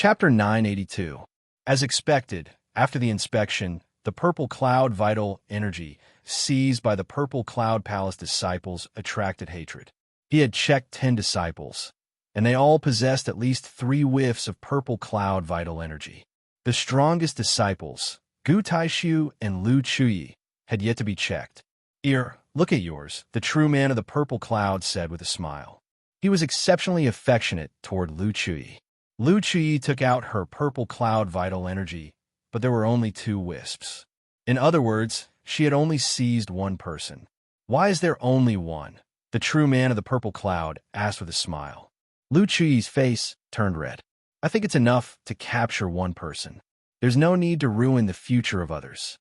Chapter 982. As expected, after the inspection, the purple cloud vital energy seized by the purple cloud palace disciples attracted hatred. He had checked 10 disciples, and they all possessed at least 3 whiffs of purple cloud vital energy. The strongest disciples, Gu Taishu and Lu Chuyi, had yet to be checked. "Here, look at yours," the true man of the purple cloud said with a smile. He was exceptionally affectionate toward Lu Chuyi. Lu Chuyi took out her purple cloud vital energy, but there were only 2 wisps. In other words, she had only seized 1 person. "Why is there only 1?" the true man of the purple cloud asked with a smile. Lu Chuyi's face turned red. "I think it's enough to capture 1 person. There's no need to ruin the future of others."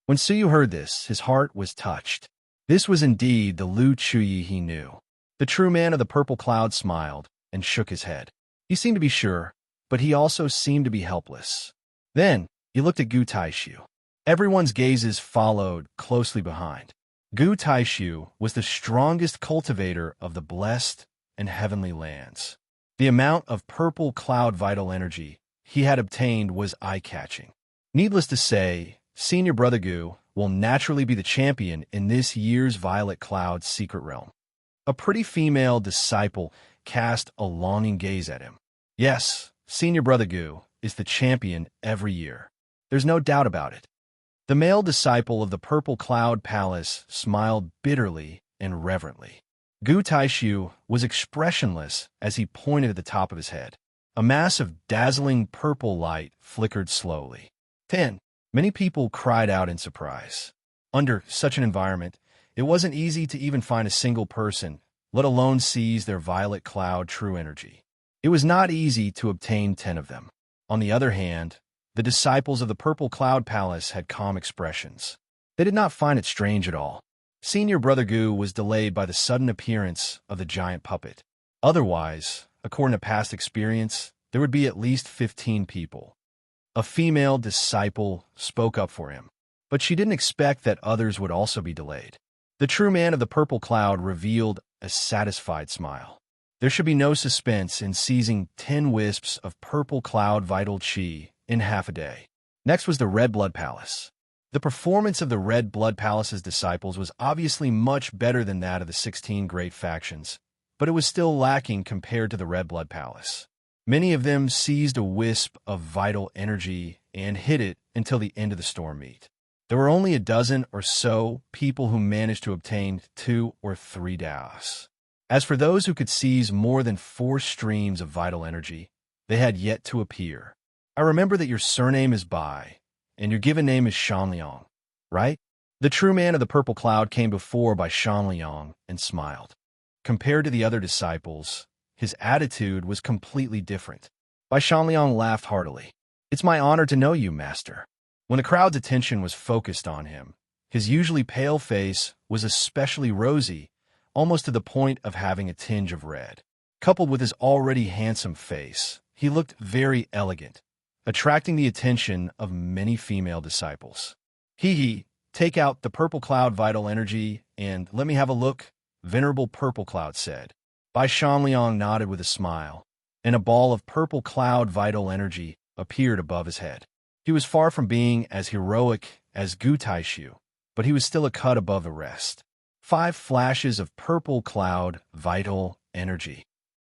When Suyu heard this, his heart was touched. This was indeed the Lu Chuyi he knew. The true man of the purple cloud smiled and shook his head. He seemed to be sure, but he also seemed to be helpless. Then, he looked at Gu Taishu. Everyone's gazes followed closely behind. Gu Taishu was the strongest cultivator of the blessed and heavenly lands. The amount of purple cloud vital energy he had obtained was eye-catching. Needless to say, Senior Brother Gu will naturally be the champion in this year's Violet Cloud Secret Realm. A pretty female disciple cast a longing gaze at him. Yes, Senior Brother Gu is the champion every year. There's no doubt about it. The male disciple of the Purple Cloud Palace smiled bitterly and reverently. Gu Taishu was expressionless as he pointed at the top of his head. A mass of dazzling purple light flickered slowly. 10. Many people cried out in surprise. Under such an environment, it wasn't easy to even find a single person, let alone seize their violet cloud true energy. It was not easy to obtain 10 of them. On the other hand, the disciples of the Purple Cloud Palace had calm expressions. They did not find it strange at all. Senior Brother Gu was delayed by the sudden appearance of the giant puppet. Otherwise, according to past experience, there would be at least 15 people. A female disciple spoke up for him, but she didn't expect that others would also be delayed. The true man of the purple cloud revealed a satisfied smile. There should be no suspense in seizing 10 wisps of purple cloud vital chi in half a day. Next was the Red Blood Palace. The performance of the Red Blood Palace's disciples was obviously much better than that of the 16 great factions, but it was still lacking compared to the Red Blood Palace. Many of them seized a wisp of vital energy and hid it until the end of the storm meet. There were only a dozen or so people who managed to obtain 2 or 3 daos. As for those who could seize more than 4 streams of vital energy, they had yet to appear. I remember that your surname is Bai, and your given name is Shanliang, right? The true man of the purple cloud came before by Shanliang and smiled. Compared to the other disciples, his attitude was completely different. Bai Shanliang laughed heartily. "It's my honor to know you, master." When the crowd's attention was focused on him, his usually pale face was especially rosy, almost to the point of having a tinge of red. Coupled with his already handsome face, he looked very elegant, attracting the attention of many female disciples. "Hee, take out the purple cloud vital energy and let me have a look," Venerable Purple Cloud said. Bai Shanliang nodded with a smile, and a ball of purple cloud vital energy appeared above his head. He was far from being as heroic as Gu Taishu, but he was still a cut above the rest. 5 flashes of purple cloud vital energy.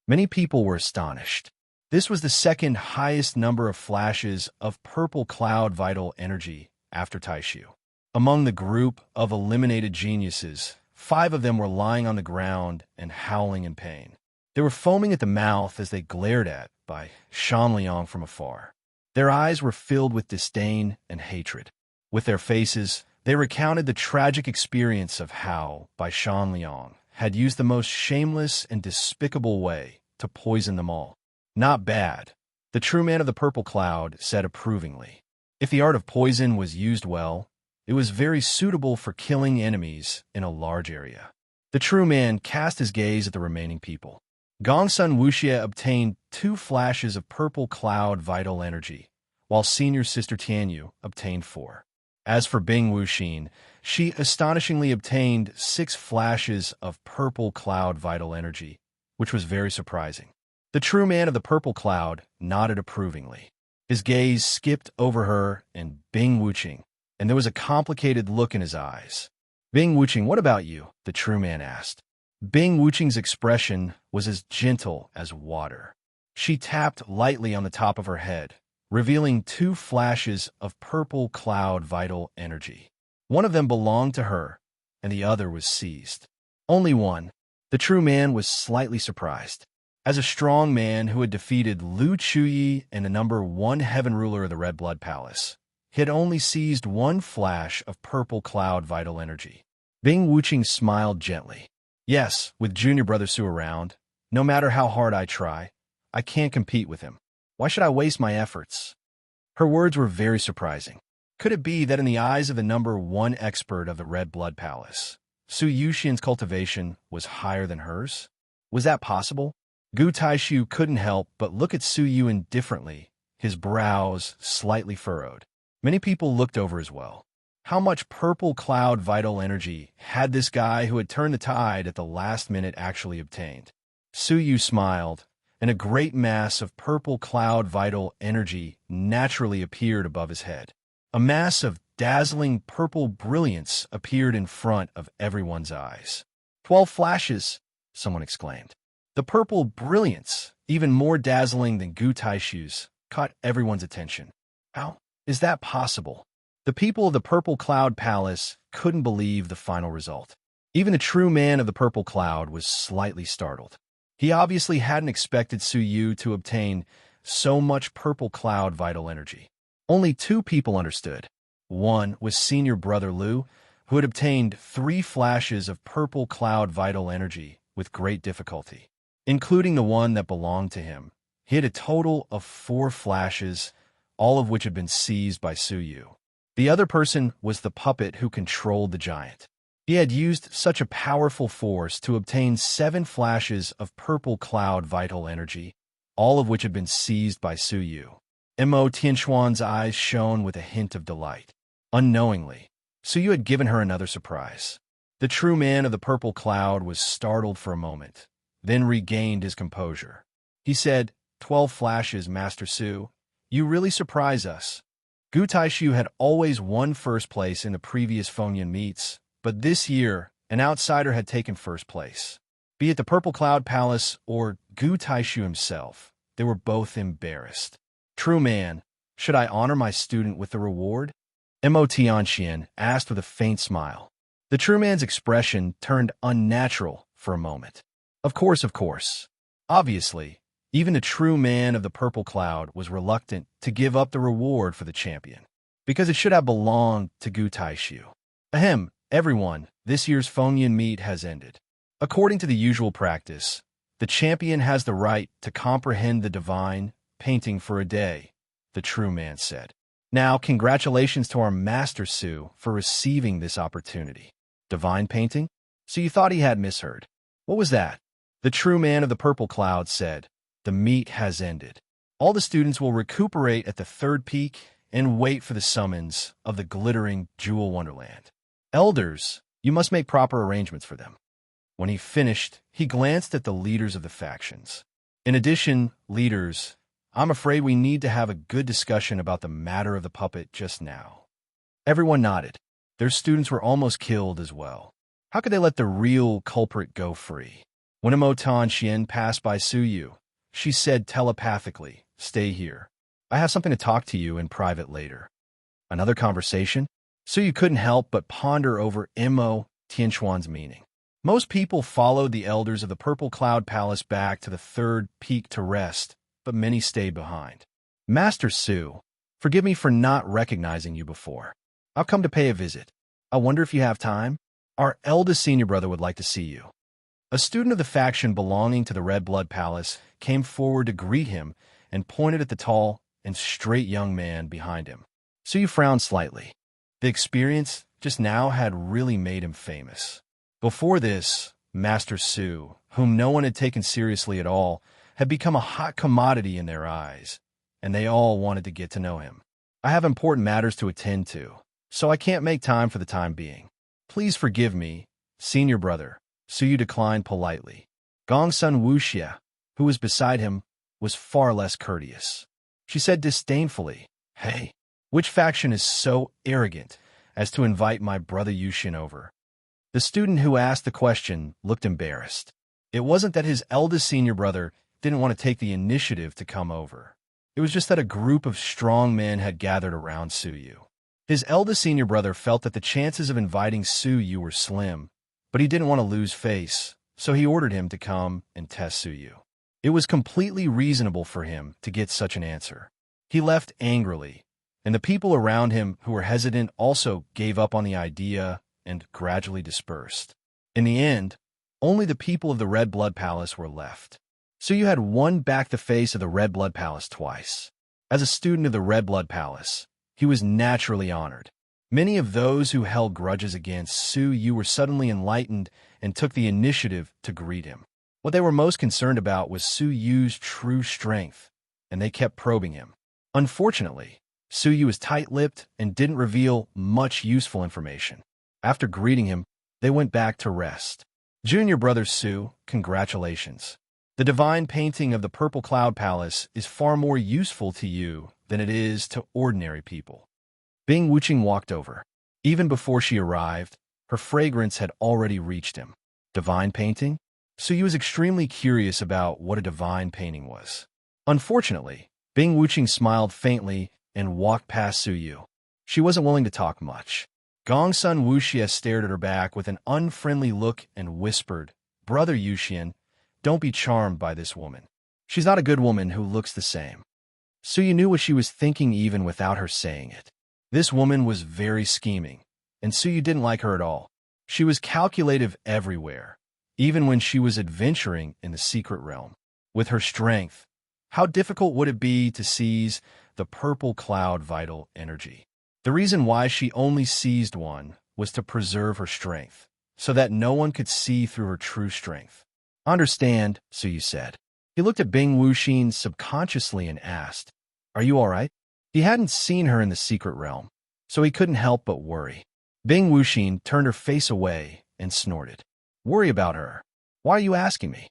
Many people were astonished. This was the second highest number of flashes of purple cloud vital energy after Taishu. Among the group of eliminated geniuses, 5 of them were lying on the ground and howling in pain. They were foaming at the mouth as they glared at Bai Shanliang from afar. Their eyes were filled with disdain and hatred. With their faces, they recounted the tragic experience of how Bai Shanliang had used the most shameless and despicable way to poison them all. "Not bad," the true man of the purple cloud said approvingly. If the art of poison was used well, it was very suitable for killing enemies in a large area. The true man cast his gaze at the remaining people. Gongsun Wuxie obtained 2 flashes of purple cloud vital energy, while senior sister Tianyu obtained 4. As for Bing Wuxin, she astonishingly obtained 6 flashes of purple cloud vital energy, which was very surprising. The true man of the purple cloud nodded approvingly. His gaze skipped over her and Bing Wuching, and there was a complicated look in his eyes. Bing Wuching, what about you? The true man asked. Bing Wuching's expression was as gentle as water. She tapped lightly on the top of her head, revealing 2 flashes of purple cloud vital energy. One of them belonged to her, and the other was seized. Only one. The true man was slightly surprised. As a strong man who had defeated Lu Chuyi and the number 1 heaven ruler of the Red Blood Palace, he had only seized 1 flash of purple cloud vital energy. Bing Wuching smiled gently. Yes, with Junior Brother Su around, no matter how hard I try, I can't compete with him. Why should I waste my efforts? Her words were very surprising. Could it be that in the eyes of the number 1 expert of the Red Blood Palace, Su Yuxian's cultivation was higher than hers? Was that possible? Gu Taishu couldn't help but look at Su Yu indifferently, his brows slightly furrowed. Many people looked over as well. How much purple cloud vital energy had this guy who had turned the tide at the last minute actually obtained? Su Yu smiled, and a great mass of purple cloud vital energy naturally appeared above his head. A mass of dazzling purple brilliance appeared in front of everyone's eyes. 12 flashes, someone exclaimed. The purple brilliance, even more dazzling than Gu Taishu's, caught everyone's attention. How is that possible? The people of the Purple Cloud Palace couldn't believe the final result. Even the true man of the Purple Cloud was slightly startled. He obviously hadn't expected Su Yu to obtain so much purple cloud vital energy. Only 2 people understood. One was Senior Brother Lu, who had obtained 3 flashes of purple cloud vital energy with great difficulty, including the one that belonged to him. He had a total of 4 flashes, all of which had been seized by Su Yu. The other person was the puppet who controlled the giant. He had used such a powerful force to obtain 7 flashes of purple cloud vital energy, all of which had been seized by Su Yu. Mo Tianxuan's eyes shone with a hint of delight. Unknowingly, Su Yu had given her another surprise. The true man of the purple cloud was startled for a moment, then regained his composure. He said, 12 flashes, Master Su. You really surprise us. Gu Taishu had always won first place in the previous Fengyan meets, but this year, an outsider had taken first place. Be it the Purple Cloud Palace or Gu Taishu himself, they were both embarrassed. True man, should I honor my student with the reward? Mo Tianxian asked with a faint smile. The true man's expression turned unnatural for a moment. Of course, of course. Obviously, even the true man of the Purple Cloud was reluctant to give up the reward for the champion, because it should have belonged to Gu Taishu. Ahem, everyone, this year's Fengyan meet has ended. According to the usual practice, the champion has the right to comprehend the divine painting for a day, the true man said. Now, congratulations to our Master Su for receiving this opportunity. Divine painting? So you thought he had misheard. What was that? The true man of the Purple Cloud said, the meet has ended. All the students will recuperate at the 3rd peak and wait for the summons of the glittering Jewel Wonderland. Elders, you must make proper arrangements for them. When he finished, he glanced at the leaders of the factions. In addition, leaders, I'm afraid we need to have a good discussion about the matter of the puppet just now. Everyone nodded. Their students were almost killed as well. How could they let the real culprit go free? When Mo Tianxian passed by Su Yu, she said telepathically, stay here. I have something to talk to you in private later. Another conversation? Su Yu couldn't help but ponder over Mo Tianxuan's meaning. Most people followed the elders of the Purple Cloud Palace back to the 3rd peak to rest, but many stayed behind. Master Su, forgive me for not recognizing you before. I'll come to pay a visit. I wonder if you have time? Our eldest senior brother would like to see you. A student of the faction belonging to the Red Blood Palace came forward to greet him and pointed at the tall and straight young man behind him. Su Yu frowned slightly. The experience just now had really made him famous. Before this, Master Su, whom no one had taken seriously at all, had become a hot commodity in their eyes, and they all wanted to get to know him. I have important matters to attend to, so I can't make time for the time being. Please forgive me, senior brother. Su Yu declined politely. Gongsun Wuxia, who was beside him, was far less courteous. She said disdainfully, "Hey, which faction is so arrogant as to invite my brother Yushin over?" The student who asked the question looked embarrassed. It wasn't that his eldest senior brother didn't want to take the initiative to come over. It was just that a group of strong men had gathered around Suyu. His eldest senior brother felt that the chances of inviting Suyu were slim, but he didn't want to lose face, so he ordered him to come and test Suyu. It was completely reasonable for him to get such an answer. He left angrily, and the people around him who were hesitant also gave up on the idea and gradually dispersed. In the end, only the people of the Red Blood Palace were left. Suyu had won back the face of the Red Blood Palace twice. As a student of the Red Blood Palace, he was naturally honored. Many of those who held grudges against Suyu were suddenly enlightened and took the initiative to greet him. What they were most concerned about was Suyu's true strength, and they kept probing him. Unfortunately, Suyu was tight-lipped and didn't reveal much useful information. After greeting him, they went back to rest. Junior brother Su, congratulations. The divine painting of the Purple Cloud Palace is far more useful to you than it is to ordinary people. Bing Wuqing walked over. Even before she arrived, her fragrance had already reached him. Divine painting? Suyu was extremely curious about what a divine painting was. Unfortunately, Bing Wuqing smiled faintly and walked past Suyu. She wasn't willing to talk much. Gongsun Wuxia stared at her back with an unfriendly look and whispered, "Brother Yuxian, don't be charmed by this woman. She's not a good woman who looks the same." Suyu knew what she was thinking even without her saying it. This woman was very scheming, and Suyu didn't like her at all. She was calculative everywhere, even when she was adventuring in the secret realm. With her strength, how difficult would it be to seize the purple cloud vital energy? The reason why she only seized one was to preserve her strength, so that no one could see through her true strength. "Understand," Suyu said. He looked at Bing Wuxin subconsciously and asked, "Are you all right?" He hadn't seen her in the secret realm, so he couldn't help but worry. Bing Wuxin turned her face away and snorted. "Worry about her? Why are you asking me?"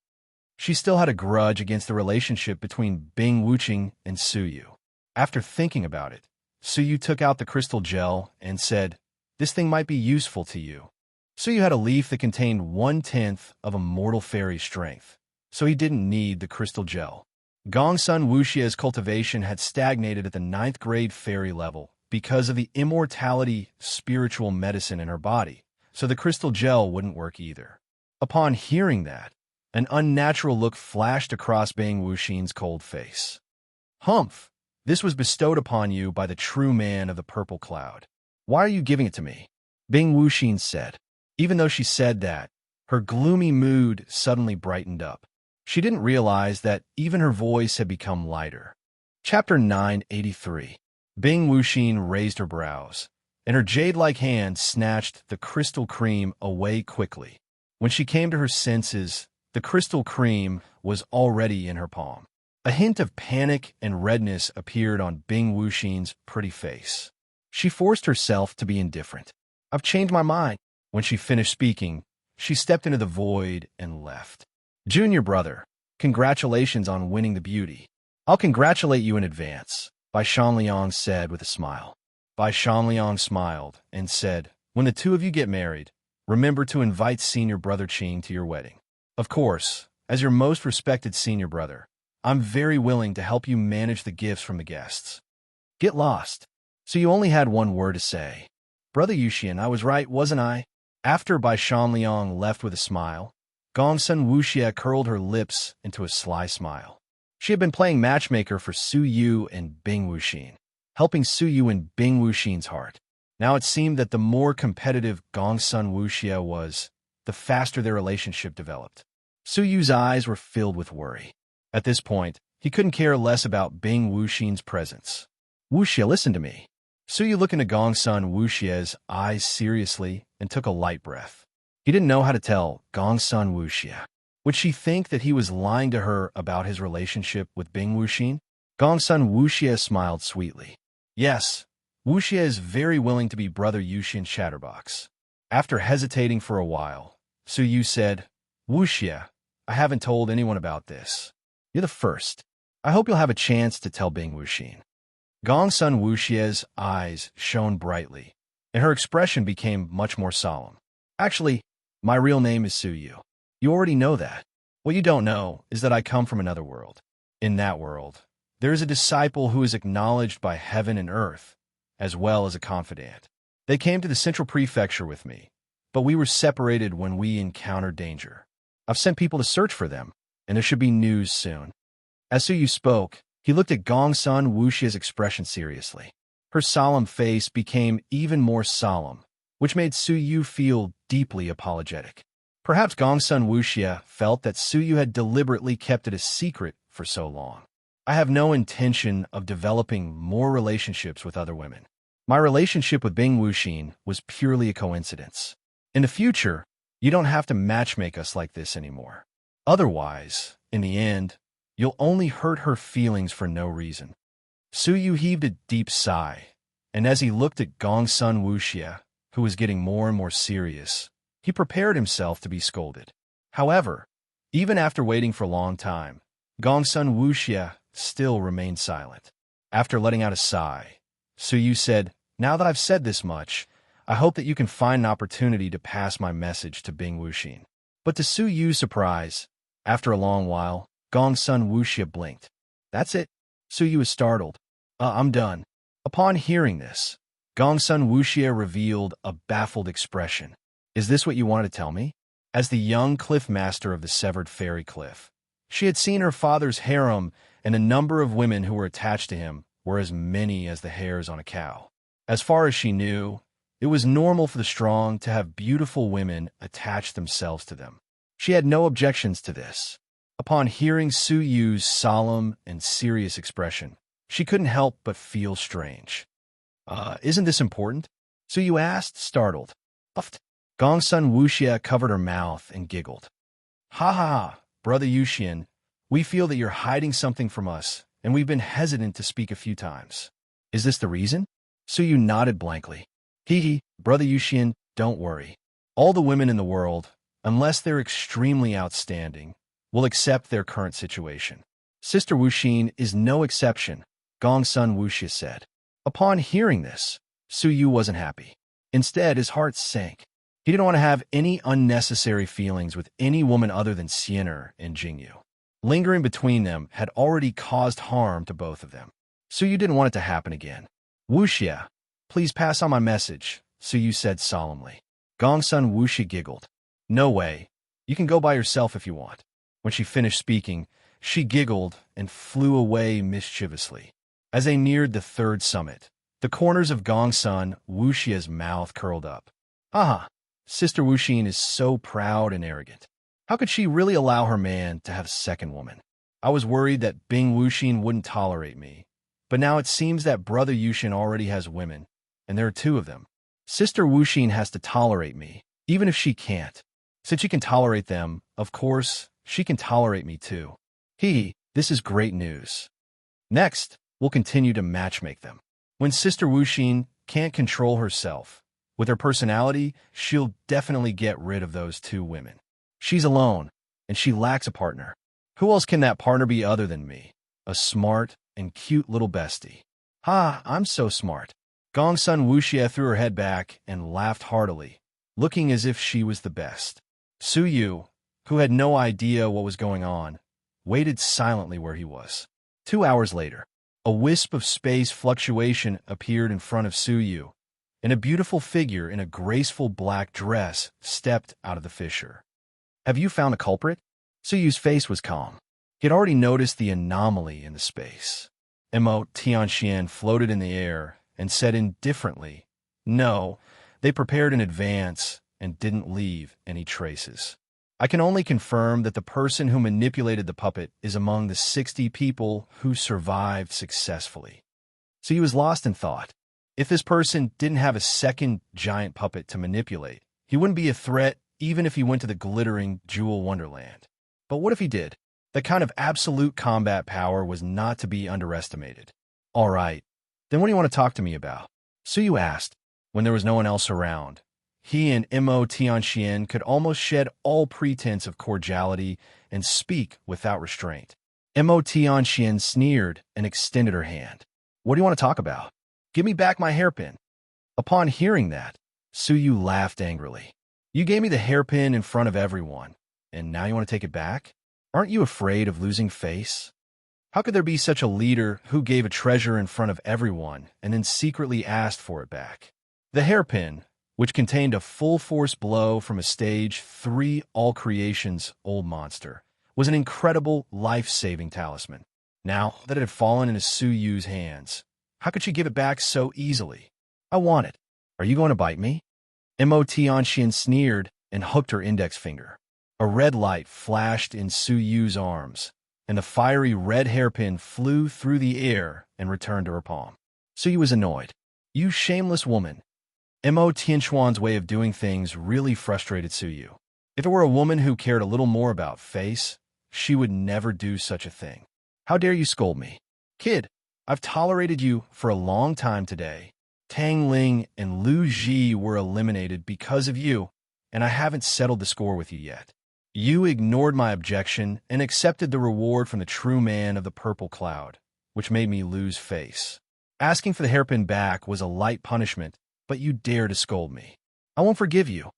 She still had a grudge against the relationship between Bing Wuxing and Suyu. After thinking about it, Suyu took out the crystal gel and said, "This thing might be useful to you." Suyu had a leaf that contained 1/10 of a mortal fairy's strength, so he didn't need the crystal gel. Gongsun Wuxia's cultivation had stagnated at the 9th grade fairy level because of the immortality spiritual medicine in her body, so the crystal gel wouldn't work either. Upon hearing that, an unnatural look flashed across Bing Wuxin's cold face. "Humph! This was bestowed upon you by the true man of the purple cloud. Why are you giving it to me?" Bing Wuxin said. Even though she said that, her gloomy mood suddenly brightened up. She didn't realize that even her voice had become lighter. Chapter 983. Bing Wuxin raised her brows, and her jade-like hand snatched the crystal cream away quickly. When she came to her senses, the crystal cream was already in her palm. A hint of panic and redness appeared on Bing Wuxin's pretty face. She forced herself to be indifferent. "I've changed my mind." When she finished speaking, she stepped into the void and left. "Junior brother, congratulations on winning the beauty." "I'll congratulate you in advance," Bai Shanliang said with a smile. Bai Shanliang smiled and said, "When the two of you get married, remember to invite senior brother Qing to your wedding. Of course, as your most respected senior brother, I'm very willing to help you manage the gifts from the guests." "Get lost." So you only had one word to say. "Brother Yuxian, I was right, wasn't I?" After Bai Shanliang left with a smile, Gongsun Wuxia curled her lips into a sly smile. She had been playing matchmaker for Suyu and Bing Wuxin, helping Suyu win Bing Wuxin's heart. Now it seemed that the more competitive Gongsun Wuxia was, the faster their relationship developed. Suyu's eyes were filled with worry. At this point, he couldn't care less about Bing Wuxin's presence. "Wuxia, listen to me." Suyu looked into Gongsun Wuxia's eyes seriously and took a light breath. He didn't know how to tell Gongsun Wuxia. Would she think that he was lying to her about his relationship with Bing Wuxin? Gongsun Wuxia smiled sweetly. "Yes, Wuxia is very willing to be brother Yuxian's chatterbox." After hesitating for a while, Suyu said, "Wuxia, I haven't told anyone about this. You're the first. I hope you'll have a chance to tell Bing Wuxin. Gongsun Wuxie's eyes shone brightly, and her expression became much more solemn. Actually, my real name is Su Yu. You already know that. What you don't know is that I come from another world. In that world, there is a disciple who is acknowledged by heaven and earth, as well as a confidant. They came to the central prefecture with me, but we were separated when we encountered danger. I've sent people to search for them, and there should be news soon. As Su Yu spoke, he looked at Gongsun Wuxie's expression seriously. Her solemn face became even more solemn, which made Su Yu feel deeply apologetic. Perhaps Gongsun Wuxie felt that Su Yu had deliberately kept it a secret for so long. I have no intention of developing more relationships with other women. My relationship with Bing Wuxin was purely a coincidence. In the future, you don't have to matchmake us like this anymore. Otherwise, in the end, you'll only hurt her feelings for no reason. Su Yu heaved a deep sigh, and as he looked at Gongsun Wuxie, who was getting more and more serious, he prepared himself to be scolded. However, even after waiting for a long time, Gongsun Wuxie still remained silent. After letting out a sigh, Su Yu said, "Now that I've said this much, I hope that you can find an opportunity to pass my message to Bing Wuxin." But to Su Yu's surprise, after a long while, Gongsun Wuxie blinked. "That's it?" Su Yu was startled. I'm done." Upon hearing this, Gongsun Wuxie revealed a baffled expression. "Is this what you wanted to tell me?" As the young cliff master of the severed fairy cliff, she had seen her father's harem, and a number of women who were attached to him were as many as the hairs on a cow. As far as she knew, it was normal for the strong to have beautiful women attach themselves to them. She had no objections to this. Upon hearing Su Yu's solemn and serious expression, she couldn't help but feel strange. Isn't this important?" Su Yu asked, startled. Puffed. Gongsun Wuxie covered her mouth and giggled. "Ha ha ha, Brother Yuxian, we feel that you're hiding something from us, and we've been hesitant to speak a few times. Is this the reason?" Su Yu nodded blankly. Hee, Brother Yuxian, don't worry. All the women in the world, unless they're extremely outstanding, will accept their current situation. Sister Wuxin is no exception, Gongsun Wuxie said. Upon hearing this, Su Yu wasn't happy. Instead, his heart sank. He didn't want to have any unnecessary feelings with any woman other than Xiener and Jingyu. Lingering between them had already caused harm to both of them. Su Yu didn't want it to happen again. "Wuxie, please pass on my message," Su Yu said solemnly. Gongsun Wuxie giggled. "No way. You can go by yourself if you want." When she finished speaking, she giggled and flew away mischievously. As they neared the third summit, the corners of Gongsun Wuxie's mouth curled up. "Aha, Sister Wuxin is so proud and arrogant. How could she really allow her man to have a second woman? I was worried that Bing Wuxin wouldn't tolerate me, but now it seems that Brother Yuxin already has women, and there are two of them. Sister Wuxin has to tolerate me, even if she can't. Since she can tolerate them, of course, she can tolerate me too. This is great news. Next, we'll continue to matchmake them. When Sister Wuxin can't control herself, with her personality, she'll definitely get rid of those two women. She's alone, and she lacks a partner. Who else can that partner be other than me? A smart and cute little bestie. I'm so smart." Gongsun Wuxie threw her head back and laughed heartily, looking as if she was the best. Su Yu, who had no idea what was going on, waited silently where he was. 2 hours later, a wisp of space fluctuation appeared in front of Su Yu, and a beautiful figure in a graceful black dress stepped out of the fissure. "Have you found a culprit?" Su Yu's face was calm. He had already noticed the anomaly in the space. Mo Tianxian floated in the air and said indifferently, "No, they prepared in advance and didn't leave any traces. I can only confirm that the person who manipulated the puppet is among the 60 people who survived successfully." So he was lost in thought. If this person didn't have a second giant puppet to manipulate, he wouldn't be a threat even if he went to the glittering Jewel Wonderland. But what if he did? That kind of absolute combat power was not to be underestimated. "All right, then what do you want to talk to me about?" Su Yu asked, when there was no one else around. He and Mo Tianxian could almost shed all pretense of cordiality and speak without restraint. Mo Tianxian sneered and extended her hand. What do you want to talk about? Give me back my hairpin. Upon hearing that, Suyu laughed angrily. You gave me the hairpin in front of everyone, and now you want to take it back? Aren't you afraid of losing face? How could there be such a leader who gave a treasure in front of everyone and then secretly asked for it back? The hairpin, which contained a full-force blow from a stage 3 All Creations old monster, was an incredible life-saving talisman. Now that it had fallen into Suyu's hands, how could she give it back so easily? I want it. Are you going to bite me? Mo Tianxian sneered and hooked her index finger. A red light flashed in Suyu's arms, and the fiery red hairpin flew through the air and returned to her palm. Suyu was annoyed. You shameless woman. Mo Tianxuan's way of doing things really frustrated Suyu. If it were a woman who cared a little more about face, she would never do such a thing. How dare you scold me? Kid, I've tolerated you for a long time today. Tang Ling and Lu Ji were eliminated because of you, and I haven't settled the score with you yet. You ignored my objection and accepted the reward from the true man of the purple cloud, which made me lose face. Asking for the hairpin back was a light punishment, but you dare to scold me. I won't forgive you.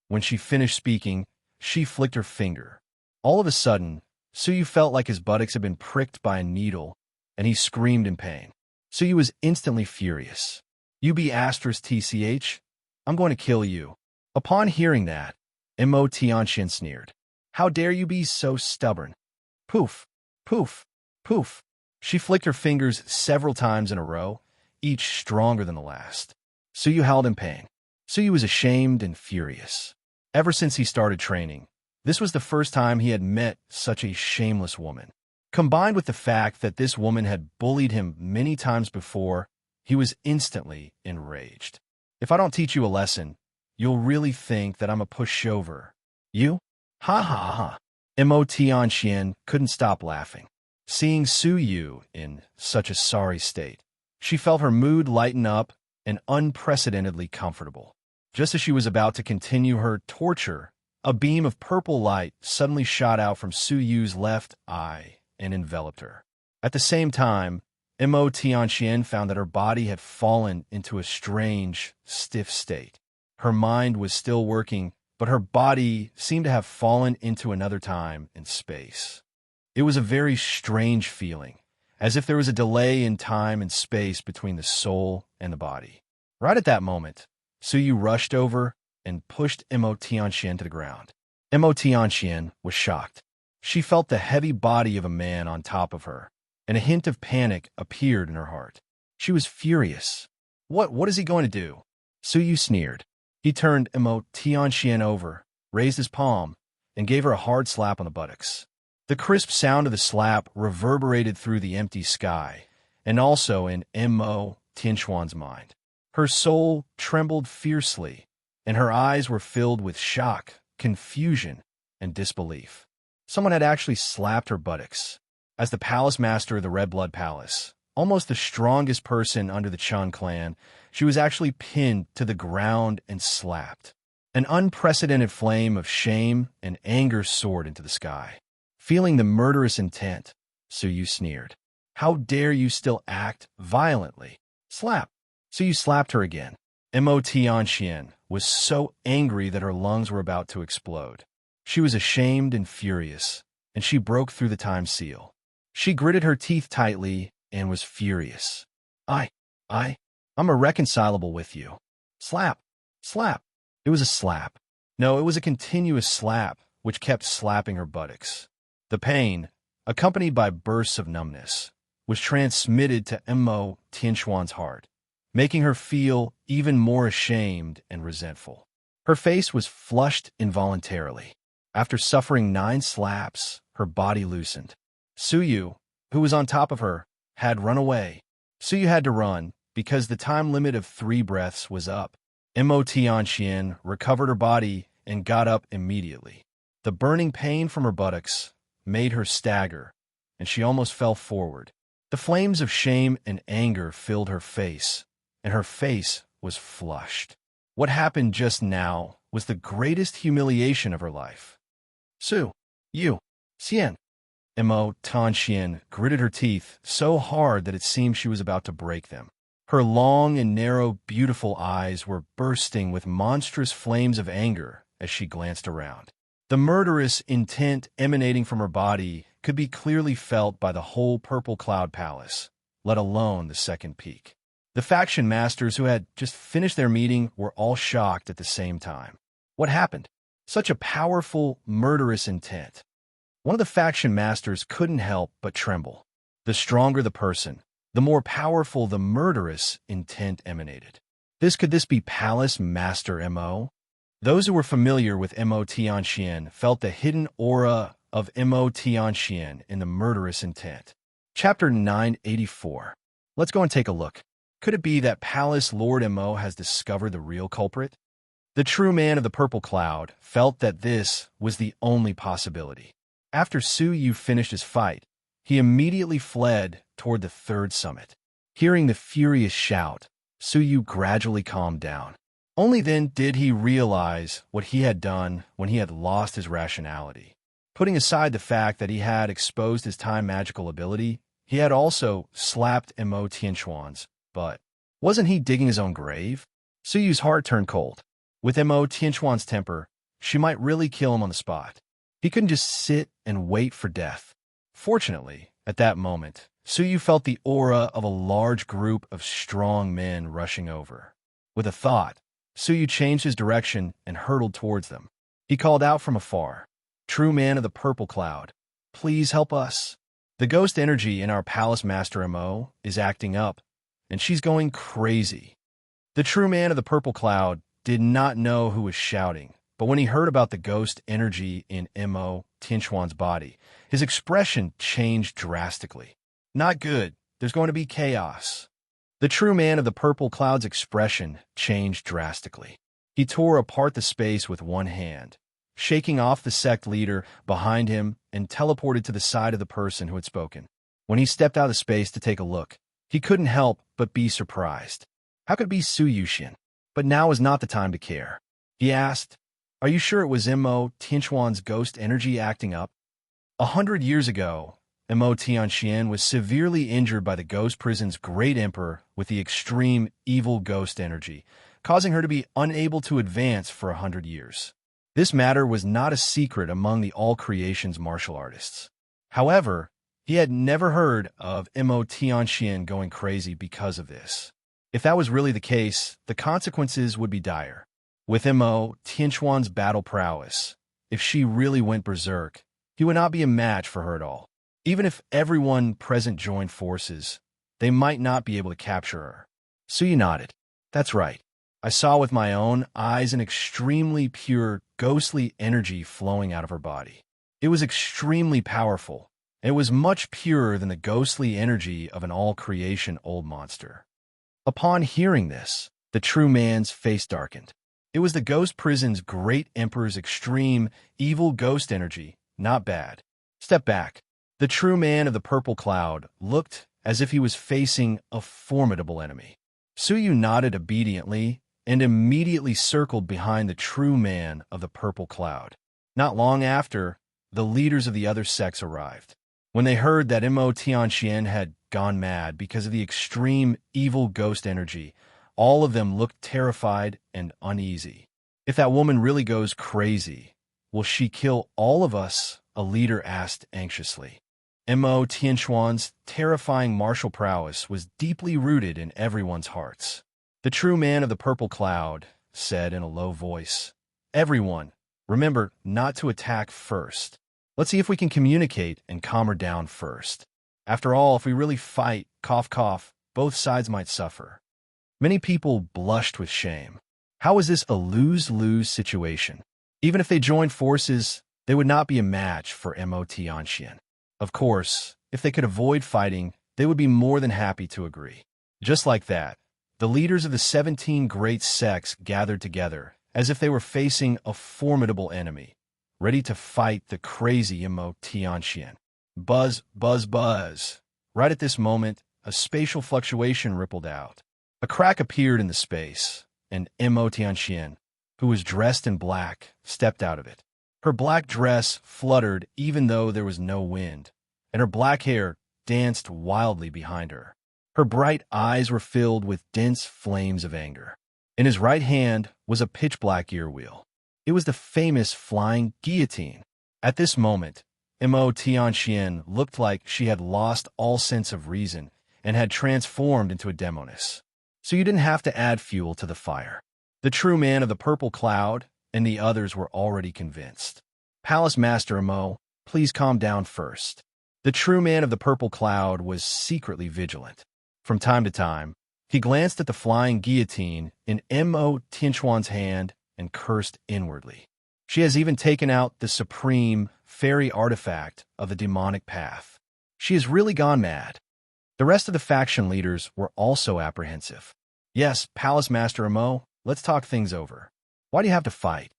When she finished speaking, she flicked her finger. All of a sudden, Suyu felt like his buttocks had been pricked by a needle, and he screamed in pain. Suyu was instantly furious. You be *TCH? I'm going to kill you. Upon hearing that, Mo Tianxian sneered. How dare you be so stubborn? Poof, poof, poof. She flicked her fingers several times in a row, each stronger than the last. Suyu howled in pain. Suyu was ashamed and furious. Ever since he started training, this was the first time he had met such a shameless woman. Combined with the fact that this woman had bullied him many times before, he was instantly enraged. If I don't teach you a lesson, you'll really think that I'm a pushover. You? Ha ha ha. Mo Tianxian couldn't stop laughing. Seeing Suyu in such a sorry state, she felt her mood lighten up and unprecedentedly comfortable. Just as she was about to continue her torture, a beam of purple light suddenly shot out from Suyu's left eye and enveloped her. At the same time, Mo Tianxian found that her body had fallen into a strange, stiff state. Her mind was still working, but her body seemed to have fallen into another time and space. It was a very strange feeling, as if there was a delay in time and space between the soul and the body. Right at that moment, Suyu rushed over and pushed Mo Tianxian to the ground. Mo Tianxian was shocked. She felt the heavy body of a man on top of her, and a hint of panic appeared in her heart. She was furious. What is he going to do? Suyu sneered. He turned Mo Tianxian over, raised his palm, and gave her a hard slap on the buttocks. The crisp sound of the slap reverberated through the empty sky, and also in Mo Tianxuan's mind. Her soul trembled fiercely, and her eyes were filled with shock, confusion, and disbelief. Someone had actually slapped her buttocks. As the palace master of the Red Blood Palace, almost the strongest person under the Chun clan, she was actually pinned to the ground and slapped. An unprecedented flame of shame and anger soared into the sky. Feeling the murderous intent, Suyu sneered. How dare you still act violently? Slap. Suyu slapped her again. Mo Tianxian was so angry that her lungs were about to explode. She was ashamed and furious, and she broke through the time seal. She gritted her teeth tightly and was furious. I'm irreconcilable with you. Slap. Slap. It was a slap. No, it was a continuous slap, which kept slapping her buttocks. The pain, accompanied by bursts of numbness, was transmitted to Mo Tianxuan's heart, making her feel even more ashamed and resentful. Her face was flushed involuntarily. After suffering 9 slaps, her body loosened. Suyu, who was on top of her, had run away. Suyu had to run because the time limit of 3 breaths was up. Mo Tianxian recovered her body and got up immediately. The burning pain from her buttocks made her stagger, and she almost fell forward. The flames of shame and anger filled her face, and her face was flushed. What happened just now was the greatest humiliation of her life. Su, you, Xian. Mo Tianxian gritted her teeth so hard that it seemed she was about to break them. Her long and narrow, beautiful eyes were bursting with monstrous flames of anger as she glanced around. The murderous intent emanating from her body could be clearly felt by the whole Purple Cloud Palace, let alone the second peak. The faction masters who had just finished their meeting were all shocked at the same time. What happened? Such a powerful, murderous intent. One of the faction masters couldn't help but tremble. The stronger the person, the more powerful the murderous intent emanated. Could this be Palace Master Mo? Those who were familiar with Mo Tianxian felt the hidden aura of Mo Tianxian in the murderous intent. Chapter 984. Let's go and take a look. Could it be that Palace Lord Mo has discovered the real culprit? The true man of the Purple Cloud felt that this was the only possibility. After Su Yu finished his fight, he immediately fled toward the third summit. Hearing the furious shout, Su Yu gradually calmed down. Only then did he realize what he had done when he had lost his rationality. Putting aside the fact that he had exposed his time magical ability, he had also slapped Mo Tianquan's butt. Wasn't he digging his own grave? Su Yu's heart turned cold. With Mo Tianquan's temper, she might really kill him on the spot. He couldn't just sit and wait for death. Fortunately, at that moment, Su Yu felt the aura of a large group of strong men rushing over. With a thought, Su Yu changed his direction and hurtled towards them. He called out from afar, "True man of the Purple Cloud, please help us. The ghost energy in our Palace Master Mo is acting up, and she's going crazy." The true man of the Purple Cloud did not know who was shouting, but when he heard about the ghost energy in Mo Tianquan's body, his expression changed drastically. Not good. There's going to be chaos. The true man of the Purple Cloud's expression changed drastically. He tore apart the space with one hand, shaking off the sect leader behind him, and teleported to the side of the person who had spoken. When he stepped out of space to take a look, he couldn't help but be surprised. How could it be Su Yuxian? But now is not the time to care. He asked, "Are you sure it was Mo Tianquan's ghost energy acting up?" 100 years ago, Mo Tianxian was severely injured by the ghost prison's great emperor with the extreme evil ghost energy, causing her to be unable to advance for 100 years. This matter was not a secret among the All Creations martial artists. However, he had never heard of Mo Tianxian going crazy because of this. If that was really the case, the consequences would be dire. With Mo Tianquan's battle prowess, if she really went berserk, he would not be a match for her at all. Even if everyone present joined forces, they might not be able to capture her. Su Yu nodded. "That's right. I saw with my own eyes an extremely pure, ghostly energy flowing out of her body. It was extremely powerful, and it was much purer than the ghostly energy of an all-creation old monster." Upon hearing this, the true man's face darkened. It was the ghost prison's great emperor's extreme, evil ghost energy, not bad. Step back. The true man of the Purple Cloud looked as if he was facing a formidable enemy. Su Yu nodded obediently and immediately circled behind the true man of the Purple Cloud. Not long after, the leaders of the other sects arrived. When they heard that Mo Tianxian had gone mad because of the extreme evil ghost energy, all of them looked terrified and uneasy. "If that woman really goes crazy, will she kill all of us?" a leader asked anxiously. Mo Tianquan's terrifying martial prowess was deeply rooted in everyone's hearts. The true man of the Purple Cloud said in a low voice, "Everyone, remember not to attack first. Let's see if we can communicate and calm her down first. After all, if we really fight, cough cough, both sides might suffer." Many people blushed with shame. How was this a lose-lose situation? Even if they joined forces, they would not be a match for Mo Tianxian. Of course, if they could avoid fighting, they would be more than happy to agree. Just like that, the leaders of the 17 great sects gathered together as if they were facing a formidable enemy, ready to fight the crazy Mo Tianxian. Buzz, buzz, buzz. Right at this moment, a spatial fluctuation rippled out. A crack appeared in the space, and Mo Tianxian, who was dressed in black, stepped out of it. Her black dress fluttered even though there was no wind, and her black hair danced wildly behind her. Her bright eyes were filled with dense flames of anger. In his right hand was a pitch-black earwheel. It was the famous flying guillotine. At this moment, Mo Tianxian looked like she had lost all sense of reason and had transformed into a demoness. So you didn't have to add fuel to the fire. The true man of the purple cloud and the others were already convinced. Palace Master Mo, please calm down first. The true man of the purple cloud was secretly vigilant. From time to time, he glanced at the flying guillotine in Mo Tianxuan's hand and cursed inwardly. She has even taken out the supreme fairy artifact of the demonic path. She has really gone mad. The rest of the faction leaders were also apprehensive. Yes, Palace Master Mo, let's talk things over. Why do you have to fight?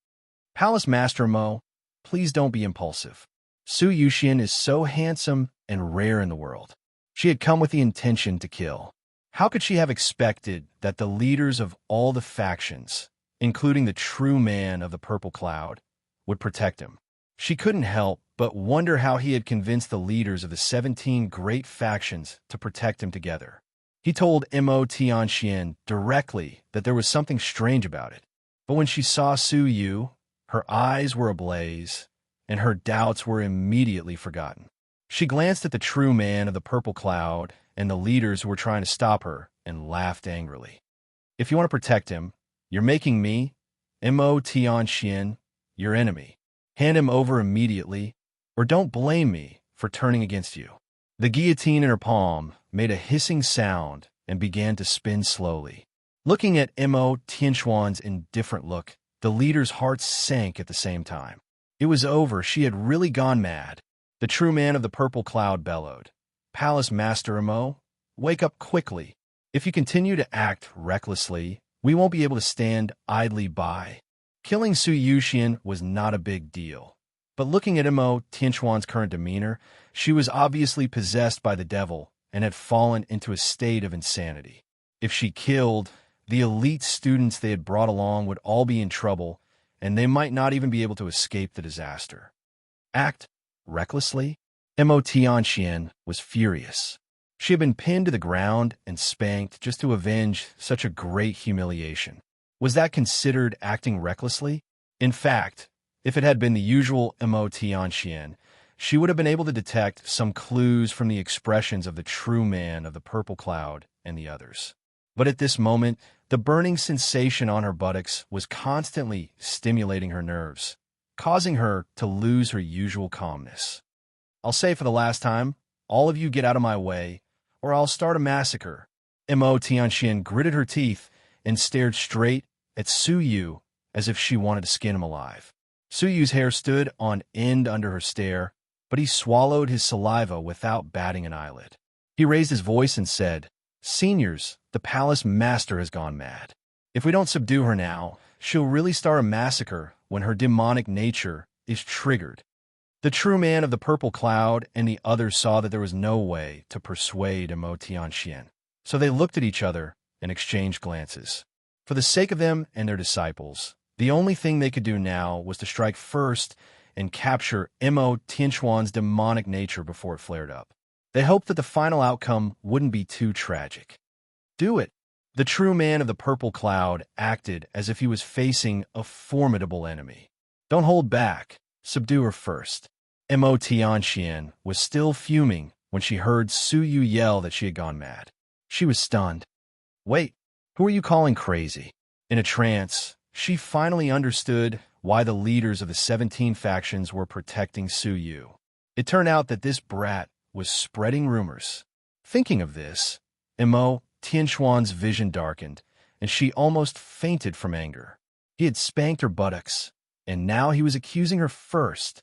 Palace Master Mo, please don't be impulsive. Su Yuxian is so handsome and rare in the world. She had come with the intention to kill. How could she have expected that the leaders of all the factions, including the true man of the purple cloud, would protect him? She couldn't help but wonder how he had convinced the leaders of the 17 great factions to protect him together. He told Mo Tianxian directly that there was something strange about it. But when she saw Su Yu, her eyes were ablaze, and her doubts were immediately forgotten. She glanced at the true man of the purple cloud and the leaders who were trying to stop her and laughed angrily. If you want to protect him, you're making me, Mo Tianxian, your enemy. Hand him over immediately, or don't blame me for turning against you. The guillotine in her palm made a hissing sound and began to spin slowly. Looking at Mo Tianxuan's indifferent look, the leader's hearts sank at the same time. It was over. She had really gone mad. The true man of the purple cloud bellowed. Palace Master Mo, wake up quickly. If you continue to act recklessly, we won't be able to stand idly by. Killing Su Yuxian was not a big deal. But looking at Mo Tianxuan's current demeanor, she was obviously possessed by the devil and had fallen into a state of insanity. If she killed, the elite students they had brought along would all be in trouble, and they might not even be able to escape the disaster. Act recklessly? Mo Tianxian was furious. She had been pinned to the ground and spanked just to avenge such a great humiliation. Was that considered acting recklessly? In fact, if it had been the usual Mo Tianxian, she would have been able to detect some clues from the expressions of the true man of the purple cloud and the others. But at this moment, the burning sensation on her buttocks was constantly stimulating her nerves, causing her to lose her usual calmness. I'll say for the last time, all of you get out of my way, or I'll start a massacre. Mo Tianxian gritted her teeth and stared straight at Su Yu as if she wanted to skin him alive. Su Yu's hair stood on end under her stare, but he swallowed his saliva without batting an eyelid. He raised his voice and said, "Seniors, the palace master has gone mad. If we don't subdue her now, she'll really start a massacre when her demonic nature is triggered." The true man of the purple cloud and the others saw that there was no way to persuade Mo Tianxian, so they looked at each other and exchanged glances. For the sake of them and their disciples, the only thing they could do now was to strike first and capture Mo Tianxuan's demonic nature before it flared up. They hoped that the final outcome wouldn't be too tragic. Do it. The true man of the purple cloud acted as if he was facing a formidable enemy. Don't hold back. Subdue her first. Mo Tianxian was still fuming when she heard Su Yu yell that she had gone mad. She was stunned. Wait, who are you calling crazy? In a trance, she finally understood why the leaders of the 17 factions were protecting Su Yu. It turned out that this brat was spreading rumors. Thinking of this, Mo Tianxuan's vision darkened, and she almost fainted from anger. He had spanked her buttocks, and now he was accusing her first.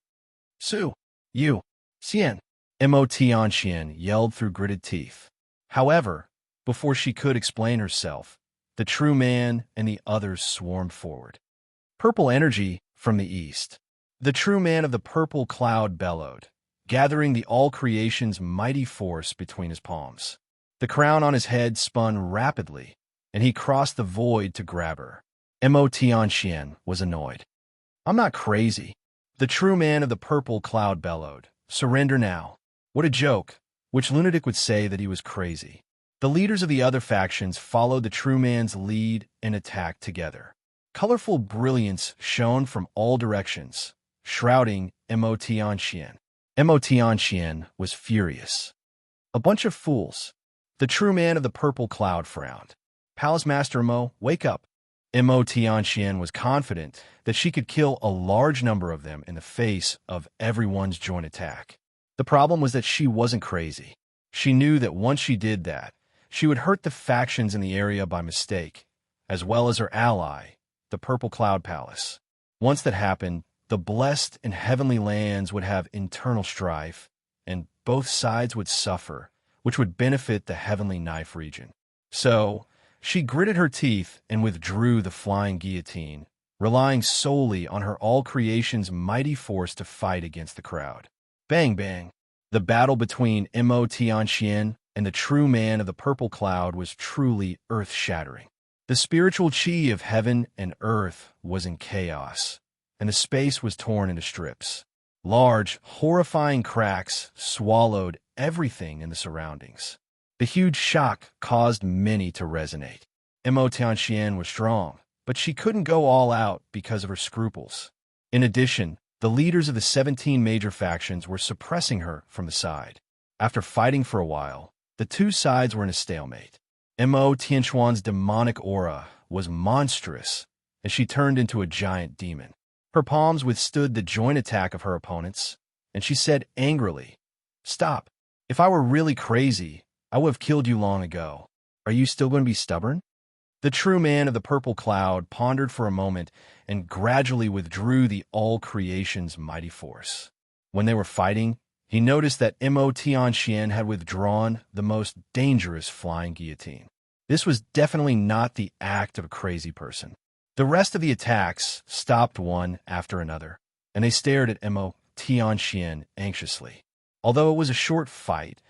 Su Yu, Xian, Mo Tianxian yelled through gritted teeth. However, before she could explain herself, the true man and the others swarmed forward. Purple energy from the east. The true man of the purple cloud bellowed, gathering the all-creation's mighty force between his palms. The crown on his head spun rapidly, and he crossed the void to grab her. Mo Tianxian was annoyed. I'm not crazy. The true man of the purple cloud bellowed. Surrender now. What a joke! Which lunatic would say that he was crazy? The leaders of the other factions followed the true man's lead and attacked together. Colorful brilliance shone from all directions, shrouding Emotianxian. Emotianxian was furious. A bunch of fools. The true man of the purple cloud frowned. Palace Master Emo, wake up. Emotianxian was confident that she could kill a large number of them in the face of everyone's joint attack. The problem was that she wasn't crazy. She knew that once she did that, she would hurt the factions in the area by mistake, as well as her ally, the Purple Cloud Palace. Once that happened, the blessed and heavenly lands would have internal strife, and both sides would suffer, which would benefit the Heavenly Knife region. So, she gritted her teeth and withdrew the flying guillotine, relying solely on her all-creation's mighty force to fight against the crowd. Bang, bang. The battle between Emotianxian and the true man of the purple cloud was truly earth-shattering. The spiritual chi of heaven and earth was in chaos, and the space was torn into strips. Large, horrifying cracks swallowed everything in the surroundings. The huge shock caused many to resonate. Emotianxian was strong, but she couldn't go all out because of her scruples. In addition, the leaders of the 17 major factions were suppressing her from the side. After fighting for a while, the two sides were in a stalemate. Emotianxian's demonic aura was monstrous, and she turned into a giant demon. Her palms withstood the joint attack of her opponents, and she said angrily, "Stop. If I were really crazy, I would have killed you long ago. Are you still going to be stubborn?" The true man of the purple cloud pondered for a moment and gradually withdrew the all-creation's mighty force. When they were fighting, he noticed that Emotianxian had withdrawn the most dangerous flying guillotine. This was definitely not the act of a crazy person. The rest of the attacks stopped one after another, and they stared at Emotianxian anxiously. Although it was a short fight,